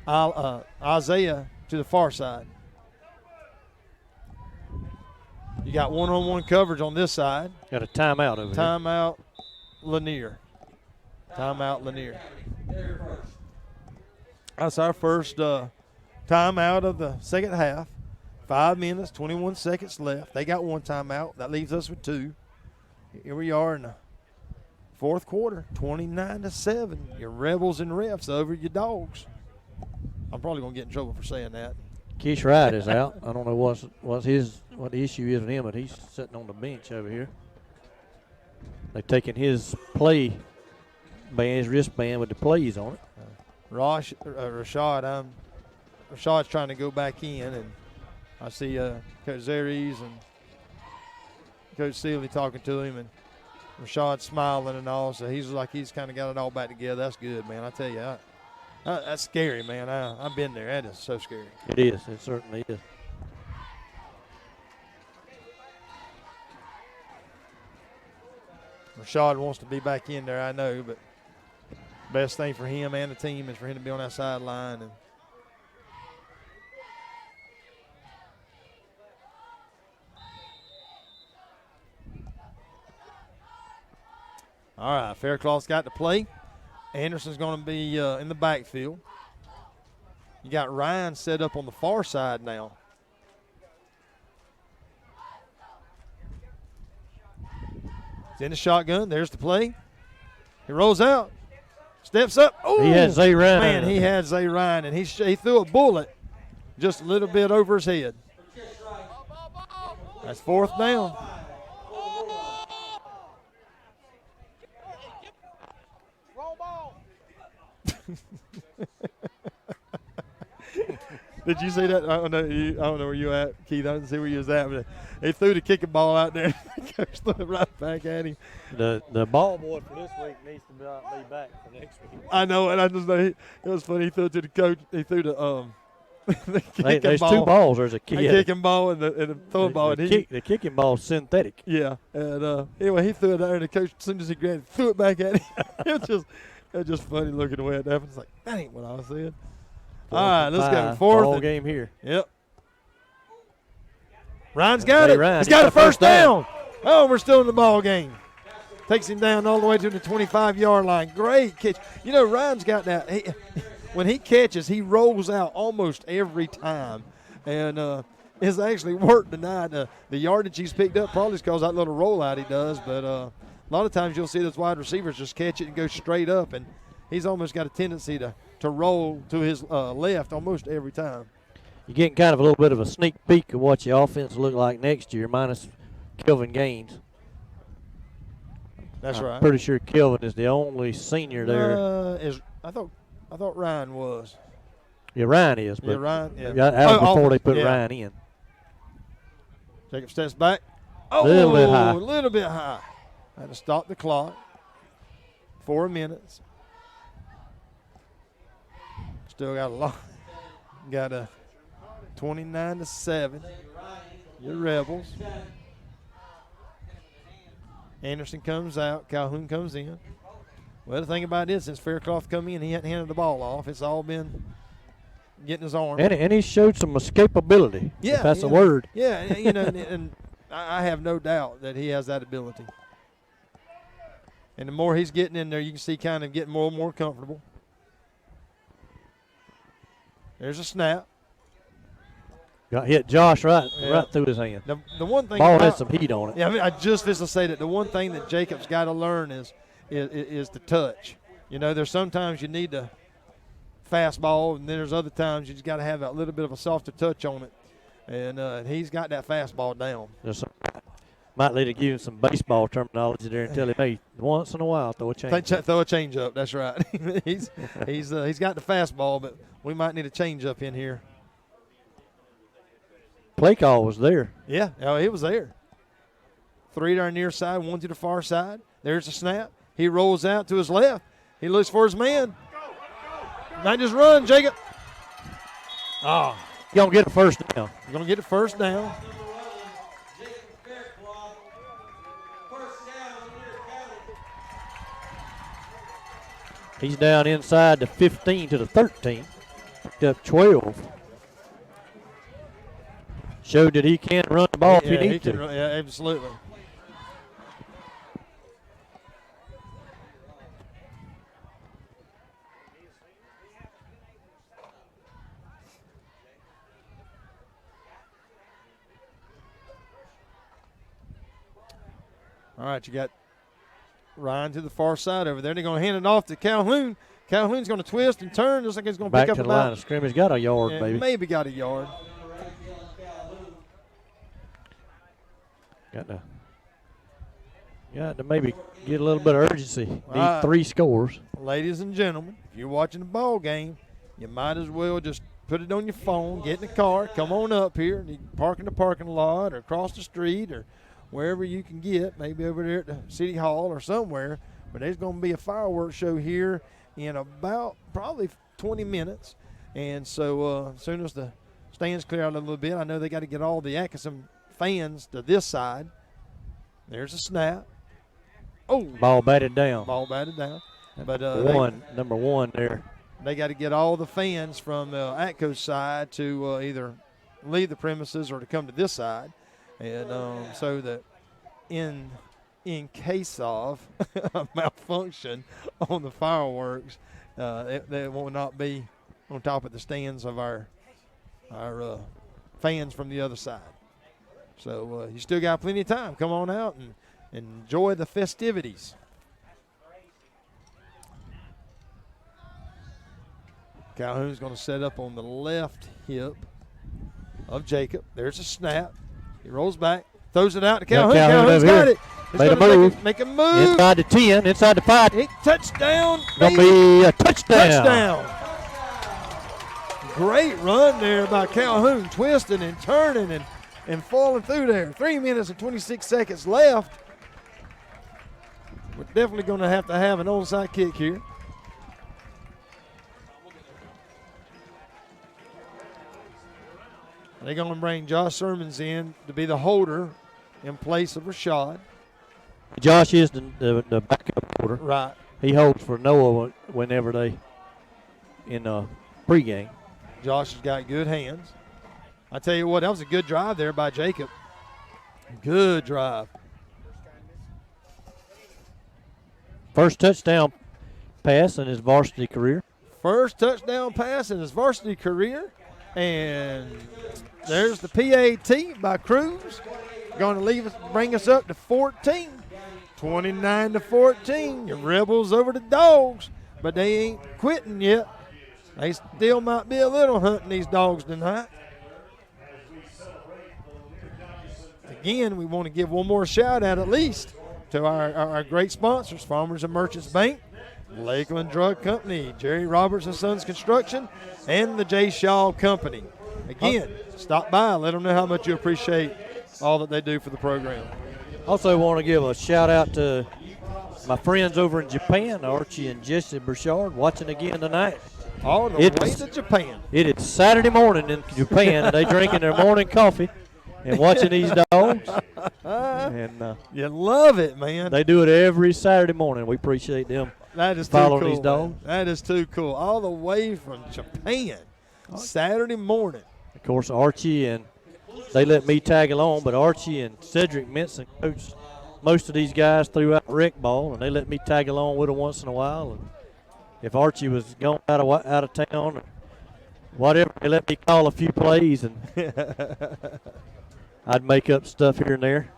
Isaiah to the far side. You got one-on-one coverage on this side. Got a timeout over Timeout, Lanier. Timeout, Lanier. That's our first timeout of the second half. 5 minutes, 21 seconds left. They got 1 timeout. That leaves us with 2. Here we are in the fourth quarter, 29-7. Your Rebels and Refs over your Dogs. I'm probably going to get in trouble for saying that. Keish Wright is out. I don't know what the issue is with him, but he's sitting on the bench over here. They've taken his his wristband with the plays on it. Rashad's trying to go back in, and I see Coach Zeres and Coach Seeley talking to him, and Rashad's smiling and all, so he's like he's kind of got it all back together. That's good, man. I tell you, that's scary, man. I've been there. That is so scary. It is. It certainly is. Rashad wants to be back in there, I know, but best thing for him and the team is for him to be on that sideline. And all right, Faircloth's got to play. Anderson's going to be in the backfield. You got Ryan set up on the far side now. He's in the shotgun. There's the play. He rolls out. Steps up. Ooh, he had Zay Ryan. Man, he had Zay Ryan, and he threw a bullet just a little bit over his head. That's 4th down. Did you see that? I don't know where you at, Keith. I didn't see where you was at, but he threw the kicking ball out there. Coach threw it right back at him. The ball boy for this week needs to be back for next week. I know, and I just know it was funny. He threw it to the coach. He threw the there's ball. 2 balls. There's a kicking ball and the throwing ball. The kicking ball's synthetic. Yeah, and anyway, he threw it out there, and the coach, as soon as he grabbed it, threw it back at him. It was just funny looking the way it happened. It's like, that ain't what I was saying. All right, let's go. 4th. Ball game here. Yep. Ryan's got it. Ryan. He's got a first down. Oh, we're still in the ball game. Takes him down all the way to the 25-yard line. Great catch. You know, Ryan's got that. When he catches, he rolls out almost every time. And it's actually worked tonight. The yardage he's picked up probably is because that little rollout he does. But a lot of times you'll see those wide receivers just catch it and go straight up. And he's almost got a tendency to roll to his left almost every time. You're getting kind of a little bit of a sneak peek of what your offense will look like next year, minus Kelvin Gaines. That's right. I'm pretty sure Kelvin is the only senior there. I thought Ryan was. Yeah, Ryan is. But Yeah, Ryan. Yeah. got out before Alford, they put yeah. Ryan in. Jacob steps back. Oh, Little bit high. a little bit high. Had to stop the clock. 4 minutes. Still got a lot. Got a 29-7. Your Rebels. Anderson comes out. Calhoun comes in. Well, the thing about it is, since Faircloth come in, he hadn't handed the ball off. It's all been getting his arm. And he showed some escapability. Yeah, if that's yeah. a word. Yeah, and I have no doubt that he has that ability. And the more he's getting in there, you can see kind of getting more and more comfortable. There's a snap. Got hit Josh right through his hand. The one thing ball had some heat on it. Yeah, I mean, I just to say that the one thing that Jacob's got to learn is the touch. There's sometimes you need the fastball, and then there's other times you just got to have a little bit of a softer touch on it. And he's got that fastball down. Might need to give him some baseball terminology there and tell him, hey, once in a while, throw a change up. Throw a change up. That's right. he's got the fastball, but we might need a change up in here. Play call was there. Yeah, it was there. 3 to our near side, 1 to the far side. There's a snap. He rolls out to his left. He looks for his man. Might just run, Jacob. Oh, you're going to get a first down. You're going to get a first down. He's down inside the 15 to the 13. Picked up 12. Showed that he can run the ball if he needs to. Yeah, absolutely. All right, you got Ryan to the far side over there. They're going to hand it off to Calhoun. Calhoun's going to twist and turn just like he's going to pick up back to the line of scrimmage. Got a yard, baby. Maybe got a yard. Got to maybe get a little bit of urgency. Need 3 scores. Ladies and gentlemen, if you're watching the ball game, you might as well just put it on your phone, get in the car, come on up here. You can park in the parking lot or across the street or wherever you can get, maybe over there at the City Hall or somewhere. But there's going to be a fireworks show here in about probably 20 minutes. And so as soon as the stands clear out a little bit, I know they got to get all the Atkinson fans to this side. There's a snap. Oh, ball batted down. But number one there. They got to get all the fans from Atco's side to either leave the premises or to come to this side, and so that in case of a malfunction on the fireworks, they will not be on top of the stands of our fans from the other side. So you still got plenty of time. Come on out and enjoy the festivities. Calhoun's going to set up on the left hip of Jacob. There's a snap. He rolls back, throws it out to Calhoun. Calhoun's got it. Made a move. Make a move. Inside the 10, inside the 5. Touchdown. Going to be a touchdown. Great run there by Calhoun, twisting and turning and falling through there. 3 minutes and 26 seconds left. We're definitely going to have an onside kick here. They're going to bring Josh Sermons in to be the holder in place of Rashad. Josh is the backup holder. Right. He holds for Noah whenever they in pregame. Josh has got good hands. I tell you what, that was a good drive there by Jacob. Good drive. First touchdown pass in his varsity career. First touchdown pass in his varsity career. And there's the PAT by Cruz. Going to bring us up to 14. 29-14. Your Rebels over the Dawgs. But they ain't quitting yet. They still might be a little hunting these Dogs tonight. Again, we want to give one more shout out at least to our great sponsors, Farmers and Merchants Bank, Lakeland Drug Company, Jerry Roberts and Sons Construction, and the J. Shaw Company. Again, stop by. Let them know how much you appreciate all that they do for the program. Also want to give a shout out to my friends over in Japan, Archie and Jesse Burchard, watching again tonight. All the way to Japan. It is Saturday morning in Japan, and they drinking their morning coffee and watching these dogs. And you love it, man. They do it every Saturday morning. We appreciate them. That is following too cool, these dogs. man. That is too cool. All the way from Japan, Saturday morning. Of course, Archie and they let me tag along, but Archie and Cedric Minson coach most of these guys throughout rec ball, and they let me tag along with them once in a while. And if Archie was going out of town or whatever, they let me call a few plays, and I'd make up stuff here and there.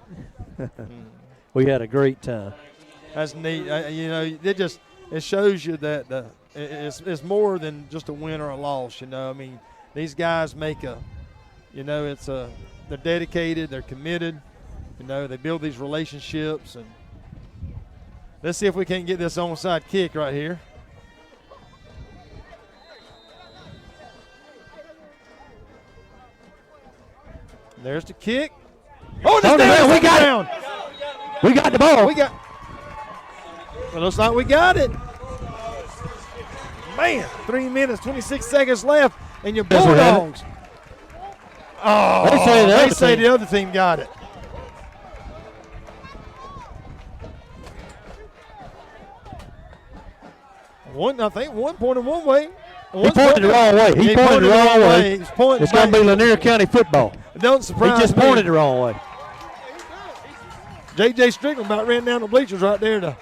We had a great time. That's neat. It shows you that it's more than just a win or a loss. I mean, these guys make they're dedicated, they're committed. They build these relationships, and let's see if we can't get this onside kick right here. There's the kick. Oh, man, we got it. We got the ball. It looks like we got it. Man, 3 minutes, 26 seconds left, and your Bulldogs. Oh, they say the other team got it. I think one pointed one way. He pointed the wrong way. He pointed the wrong way. It's going to be Lanier County football. Don't surprise me. He just pointed the wrong way. J.J. Strickland about ran down the bleachers right there to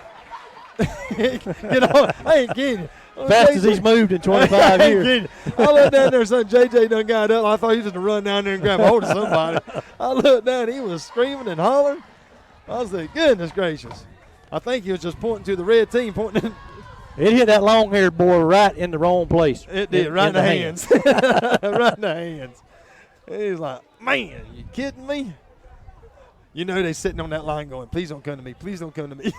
I ain't kidding you. Fast as he's moved in 25 years. I looked down there, son. J.J. done got up. I thought he was going to run down there and grab a hold of somebody. I looked down. He was screaming and hollering. I was like, goodness gracious. I think he was just pointing to the red team, pointing. It hit that long-haired boy right in the wrong place. It did, right in the hands. Right in the hands. He's like, man, you kidding me? They sitting on that line going, please don't come to me. Please don't come to me.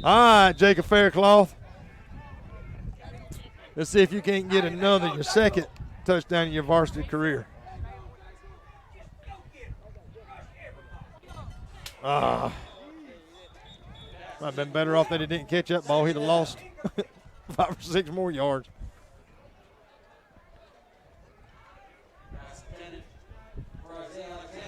All right, Jacob Faircloth. Let's see if you can't get your second touchdown in your varsity career. Might have been better off that he didn't catch that ball. He'd have lost 5 or 6 more yards.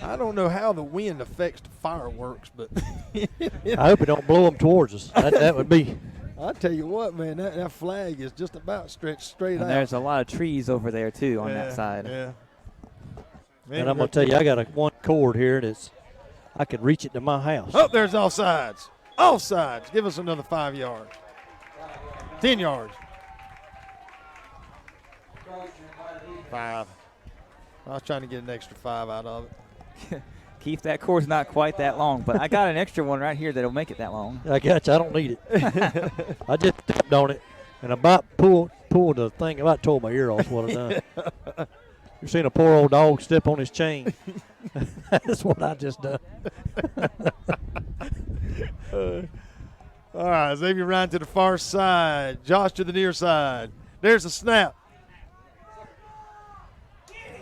I don't know how the wind affects the fireworks, but I hope it don't blow them towards us. That would be. I tell you what, man, that flag is just about stretched straight out. And there's a lot of trees over there too on that side. Yeah. And I'm gonna tell you, I got one cord here that's I could reach it to my house. Oh, there's offsides. Offsides. Give us another 5 yards. 10 yards. 5. I was trying to get an extra 5 out of it. Keith, that cord's not quite that long, but I got an extra one right here that'll make it that long. I got you. I don't need it. I just stepped on it and about pulled the thing. About tore my ear off. What I done. You've seen a poor old dog step on his chain. That's what I just done. All right, Xavier Ryan to the far side. Josh to the near side. There's a snap.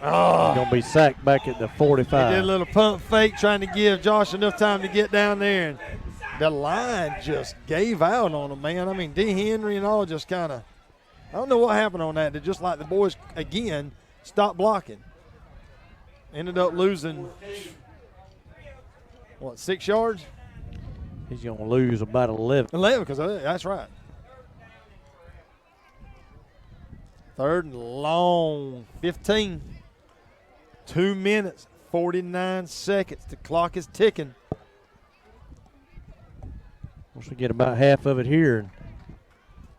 Oh. Going to be sacked back at the 45. He did a little pump fake trying to give Josh enough time to get down there. And the line just gave out on him, man. I mean, D. Henry and all just kind of – I don't know what happened on that. They just like the boys, again, stopped blocking. Ended up losing, 6 yards? He's going to lose about 11. 11, because that's right. 3rd and long, 15. 2 minutes, 49 seconds. The clock is ticking. Once we get about half of it here and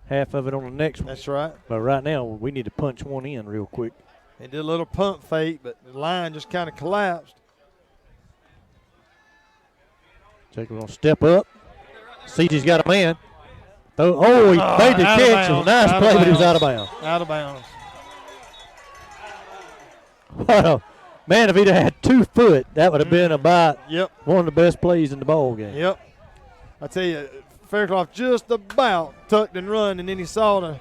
half of it on the next one. That's right. But right now, we need to punch one in real quick. They did a little pump fake, but the line just kind of collapsed. Jacob's going to step up. CJ's got a man. He made the catch. It was a nice play, but he was out of bounds. Out of bounds. Wow. Man, if he'd have had 2 foot, that would have been about one of the best plays in the ball game. Yep. I tell you, Faircloth just about tucked and run, and then he saw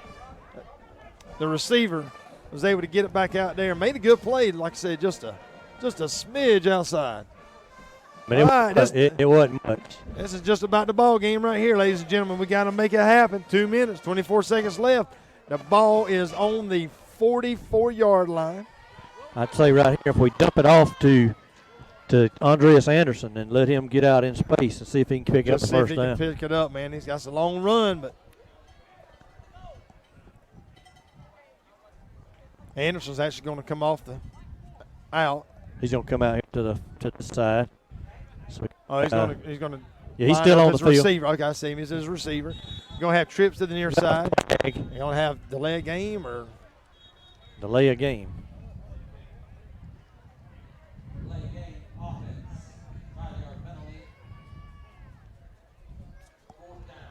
the receiver was able to get it back out there. Made a good play, like I said, just a smidge outside. But it wasn't much. This is just about the ball game right here, ladies and gentlemen. We got to make it happen. 2 minutes, 24 seconds left. The ball is on the 44-yard line. I'd say right here, if we dump it off to Andreas Anderson and let him get out in space and see if he can pick up the first down. Can pick it up, man. He's got a long run, but Anderson's actually going to come off the out. He's going to come out here to the side. So, he's going to. Yeah, he's still on the field. Receiver. Okay, I see him. He's his receiver. You're going to have trips to the near side. You're going to have delay a game or delay a game. Delay a game offense. 5-yard penalty. 4th down.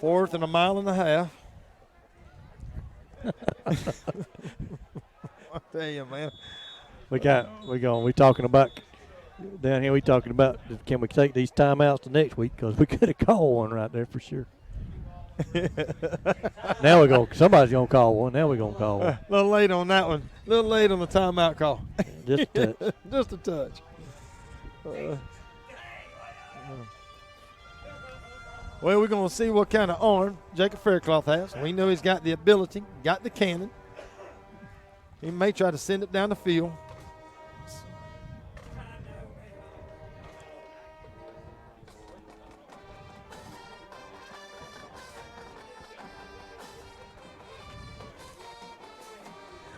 4th and a mile and a half. I tell you, man. We talking about down here. We talking about can we take these timeouts to next week, because we could have called one right there for sure. Now somebody's gonna call one. Now we're gonna call one. A little late on that one. A little late on the timeout call. Just a touch. Just a touch. Well, we're going to see what kind of arm Jacob Faircloth has. We know he's got the ability, got the cannon. He may try to send it down the field.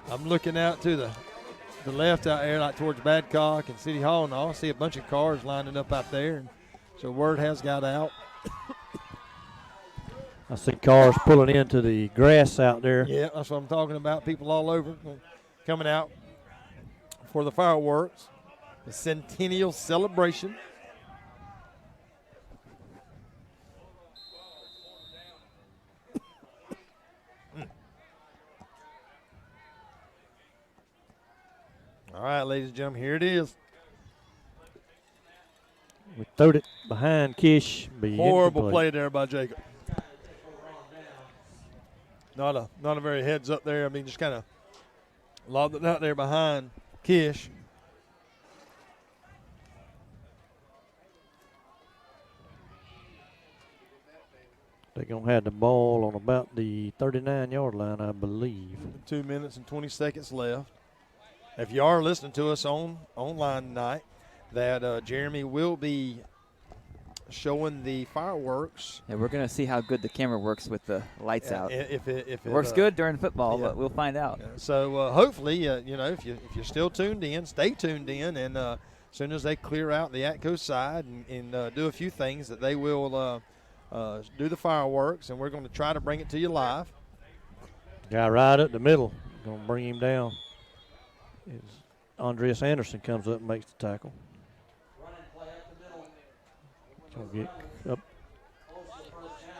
I'm looking out to the left out there, like towards Badcock and City Hall and all. I see a bunch of cars lining up out there. And so word has got out. I see cars pulling into the grass out there. Yeah, that's what I'm talking about. People all over coming out for the fireworks, the centennial celebration. All right, ladies and gentlemen, here it is. We throwed it behind Kish. Horrible play there by Jacob. Not a very heads up there. I mean, just kind of lobbed it out there behind Kish. They're going to have the ball on about the 39-yard line, I believe. 2 minutes and 20 seconds left. If you are listening to us online tonight, that Jeremy will be showing the fireworks. Yeah, we're going to see how good the camera works with the lights out. If it works good during football, yeah. But we'll find out. Yeah. So hopefully, if you're still tuned in, stay tuned in, and as soon as they clear out the Atco side and do a few things, that they will do the fireworks, and we're going to try to bring it to you live. Guy right up the middle, going to bring him down. Andreas Anderson comes up and makes the tackle. Going to get up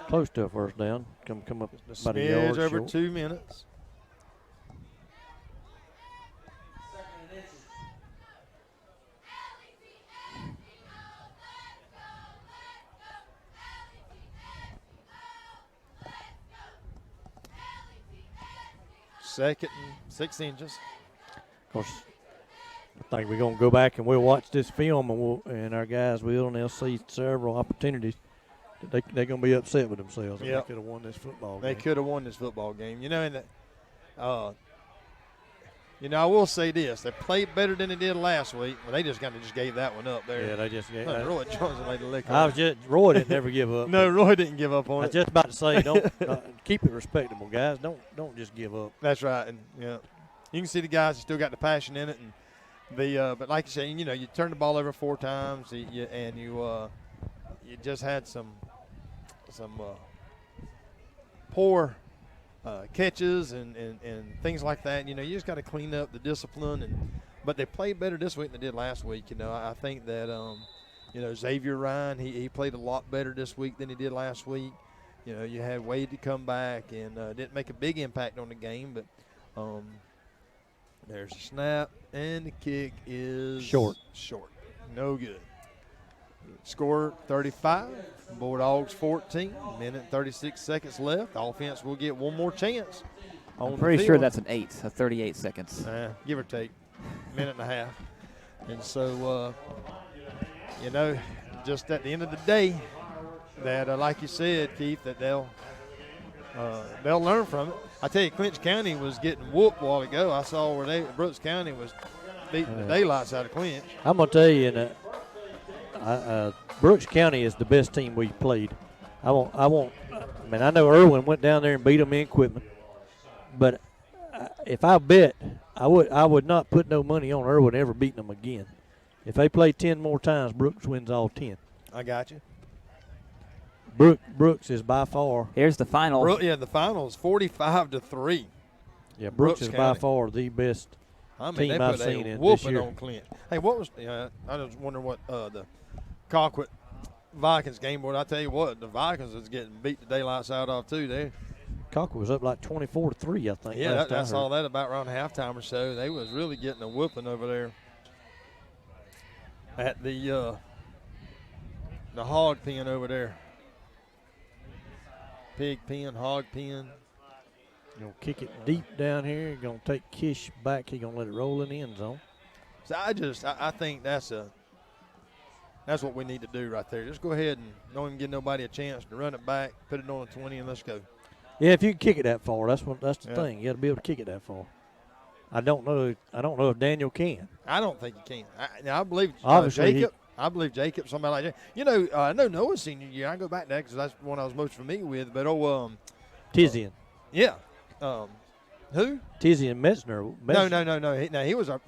close to a first down. Come up about a yard over short. 2 minutes. Second and 6 inches. Of course, I think we're going to go back and we'll watch this film, and our guys will, and they'll see several opportunities. They're going to be upset with themselves. Yep. They could have won this football game. They could have won this football game. I will say this. They played better than they did last week. Well, they just kind of gave that one up there. Yeah, they just gave Roy Johnson laid the lick on it. Roy didn't never give up. No, Roy didn't give up on it. I was just about to say, don't keep it respectable, guys. Don't just give up. That's right. And you can see the guys still got the passion in it, and but like you say, you turned the ball over 4 times, and you just had some poor catches and things like that. You just got to clean up the discipline, but they played better this week than they did last week. I think that Xavier Ryan, he played a lot better this week than he did last week. You had Wade to come back and didn't make a big impact on the game, but there's a snap, and the kick is short. No good. Score 35. Bulldogs 14. Minute and 36 seconds left. Offense will get one more chance. I'm pretty sure that's an 8, so 38 seconds. Give or take. Minute and a half. And so, just at the end of the day, that like you said, Keith, that they'll learn from it. I tell you, Clinch County was getting whooped a while ago. I saw where Brooks County was beating the daylights out of Clinch. I'm gonna tell you, Brooks County is the best team we've played. I know Irwin went down there and beat them in equipment, but if I bet, I would not put no money on Irwin ever beating them again. If they play 10 more times, Brooks wins all 10. I got you. Brooks is by far. Here's the final. The final is 45-3. Yeah, Brooks is by far the best team I've seen in this year. On Clint. Hey, what was? I just wonder what the Colquitt Vikings game was. I tell you what, the Vikings was getting beat the daylights out of too. There. Colquitt was up like 24-3, I think. Yeah, I saw that about around halftime or so. They was really getting a whooping over there at the hog pen over there. Pig pen, hog pen. Going to kick it deep down here. You're going to take Kish back. He's going to let it roll in the end zone. So I think that's what we need to do right there. Just go ahead and don't even give nobody a chance to run it back, put it on the 20, and let's go. Yeah, if you can kick it that far, that's the thing. You got to be able to kick it that far. I don't know if Daniel can. I don't think he can. I believe obviously Jacob. I believe Jacob, somebody like that. I know Noah's senior year. I go back to that because that's the one I was most familiar with. But Tizian. Yeah. Who? Tizian Metzner.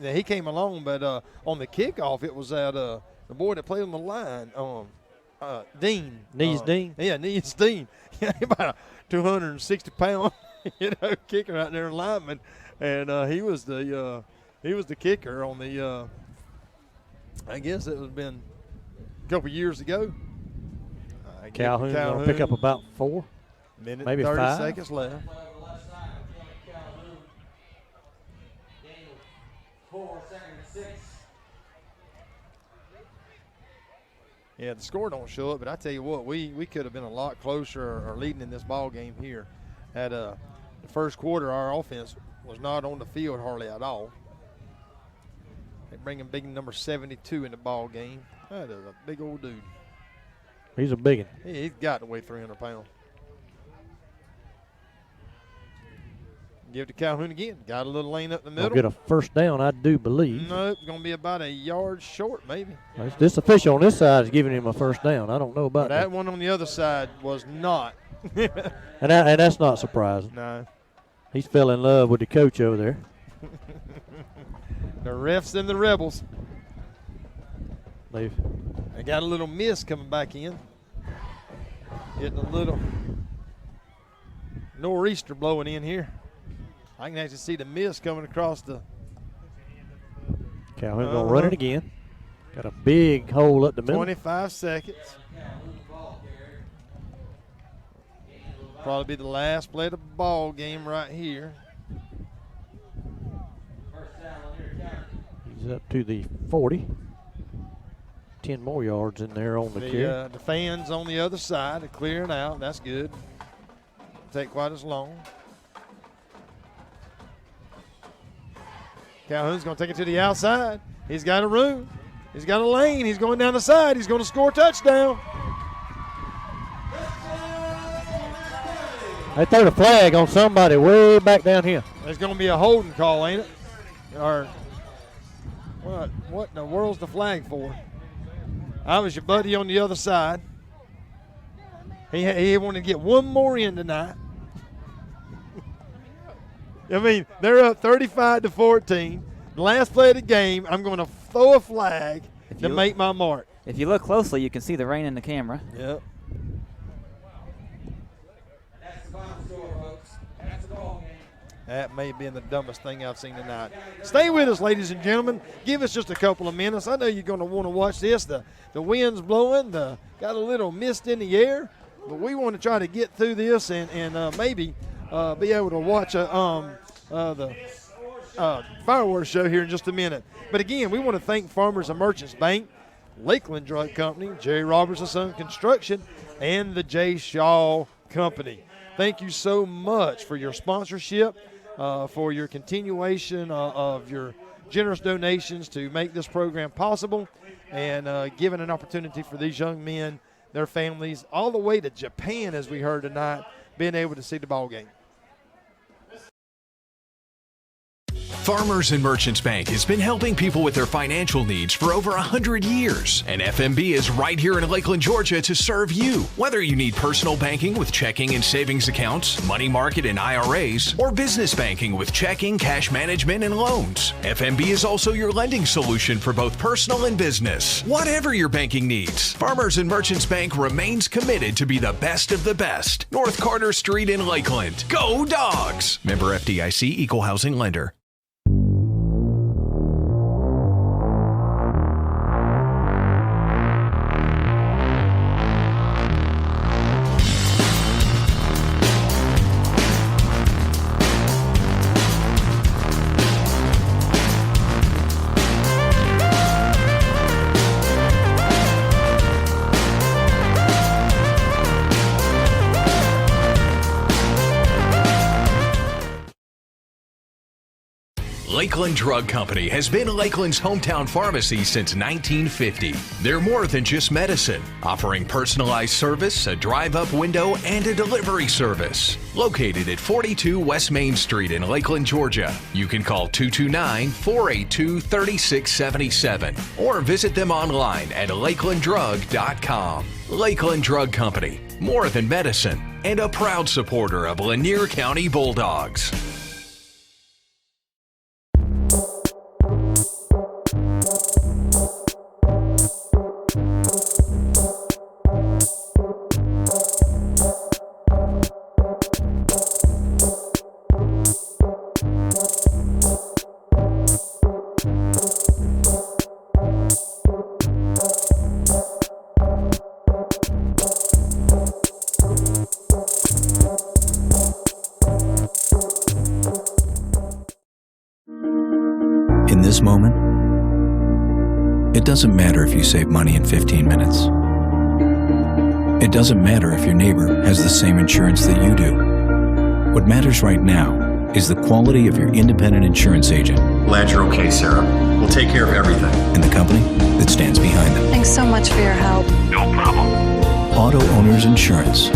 No. He came along, but on the kickoff, it was that the boy that played on the line, Dean. Nees Dean. Yeah, Nees Dean. Yeah, about a 260-pound, kicker out there in lineman, and he was the kicker on the. I guess it was been a couple years ago. Calhoun going to pick up about 4. Minute maybe 30 5 seconds left. 4, 6. Yeah, the score don't show it, but I tell you what, we could have been a lot closer or leading in this ball game here. At the first quarter, our offense was not on the field hardly at all. They bring in big number 72 in the ball game. That is a big old dude. He's a big one. He's got to weigh 300 pounds. Give it to Calhoun again. Got a little lane up the middle. Get a first down, I do believe. Nope, going to be about a yard short, maybe. This official on this side is giving him a first down. I don't know about that. That one on the other side was not. and that's not surprising. No. He's fell in love with the coach over there. The refs and the Rebels. They got a little mist coming back in. Getting a little nor'easter blowing in here. I can actually see the mist coming across the. Calhoun going to run it again. Got a big hole up the middle. 25 seconds. Probably be the last play of the ball game right here. He's up to the 40. 10 more yards in there on the carry. The fans on the other side are clearing out. That's good. Take quite as long. Calhoun's going to take it to the outside. He's got a room. He's got a lane. He's going down the side. He's going to score a touchdown. They threw the flag on somebody way back down here. There's going to be a holding call, ain't it? Or what in the world's the flag for? I was your buddy on the other side. He wanted to get one more in tonight. I mean, they're up 35-14. The last play of the game, I'm going to throw a flag to make my mark. If you look closely, you can see the rain in the camera. Yep. That's the final score, folks. That's the ball game. That may have been the dumbest thing I've seen tonight. Stay with us, ladies and gentlemen. Give us just a couple of minutes. I know you're going to want to watch this. The wind's blowing. Got a little mist in the air. But we want to try to get through this and maybe be able to watch the fireworks show here in just a minute. But again, we want to thank Farmers and Merchants Bank Lakeland Drug Company, Jerry Roberts & Son Construction, and the J. Shaw Company. Thank you so much for your sponsorship, for your continuation of your generous donations to make this program possible, and giving an opportunity for these young men, their families, all the way to Japan, as we heard tonight, being able to see the ball game. Farmers and Merchants Bank has been helping people with their financial needs for over 100 years. And FMB is right here in Lakeland, Georgia to serve you. Whether you need personal banking with checking and savings accounts, money market and IRAs, or business banking with checking, cash management, and loans, FMB is also your lending solution for both personal and business. Whatever your banking needs, Farmers and Merchants Bank remains committed to be the best of the best. North Carter Street in Lakeland. Go Dawgs! Member FDIC, Equal Housing Lender. Lakeland Drug Company has been Lakeland's hometown pharmacy since 1950. They're more than just medicine, offering personalized service, a drive-up window, and a delivery service. Located at 42 West Main Street in Lakeland, Georgia. You can call 229-482-3677 or visit them online at lakelanddrug.com. Lakeland Drug Company, more than medicine, and a proud supporter of Lanier County Bulldogs. In this moment, it doesn't matter if you save money in 15 minutes. It doesn't matter if your neighbor has the same insurance that you do. What matters right now is the quality of your independent insurance agent. Glad you're okay, Sarah. We'll take care of everything. And the company that stands behind them. Thanks so much for your help. No problem. Auto Owners Insurance.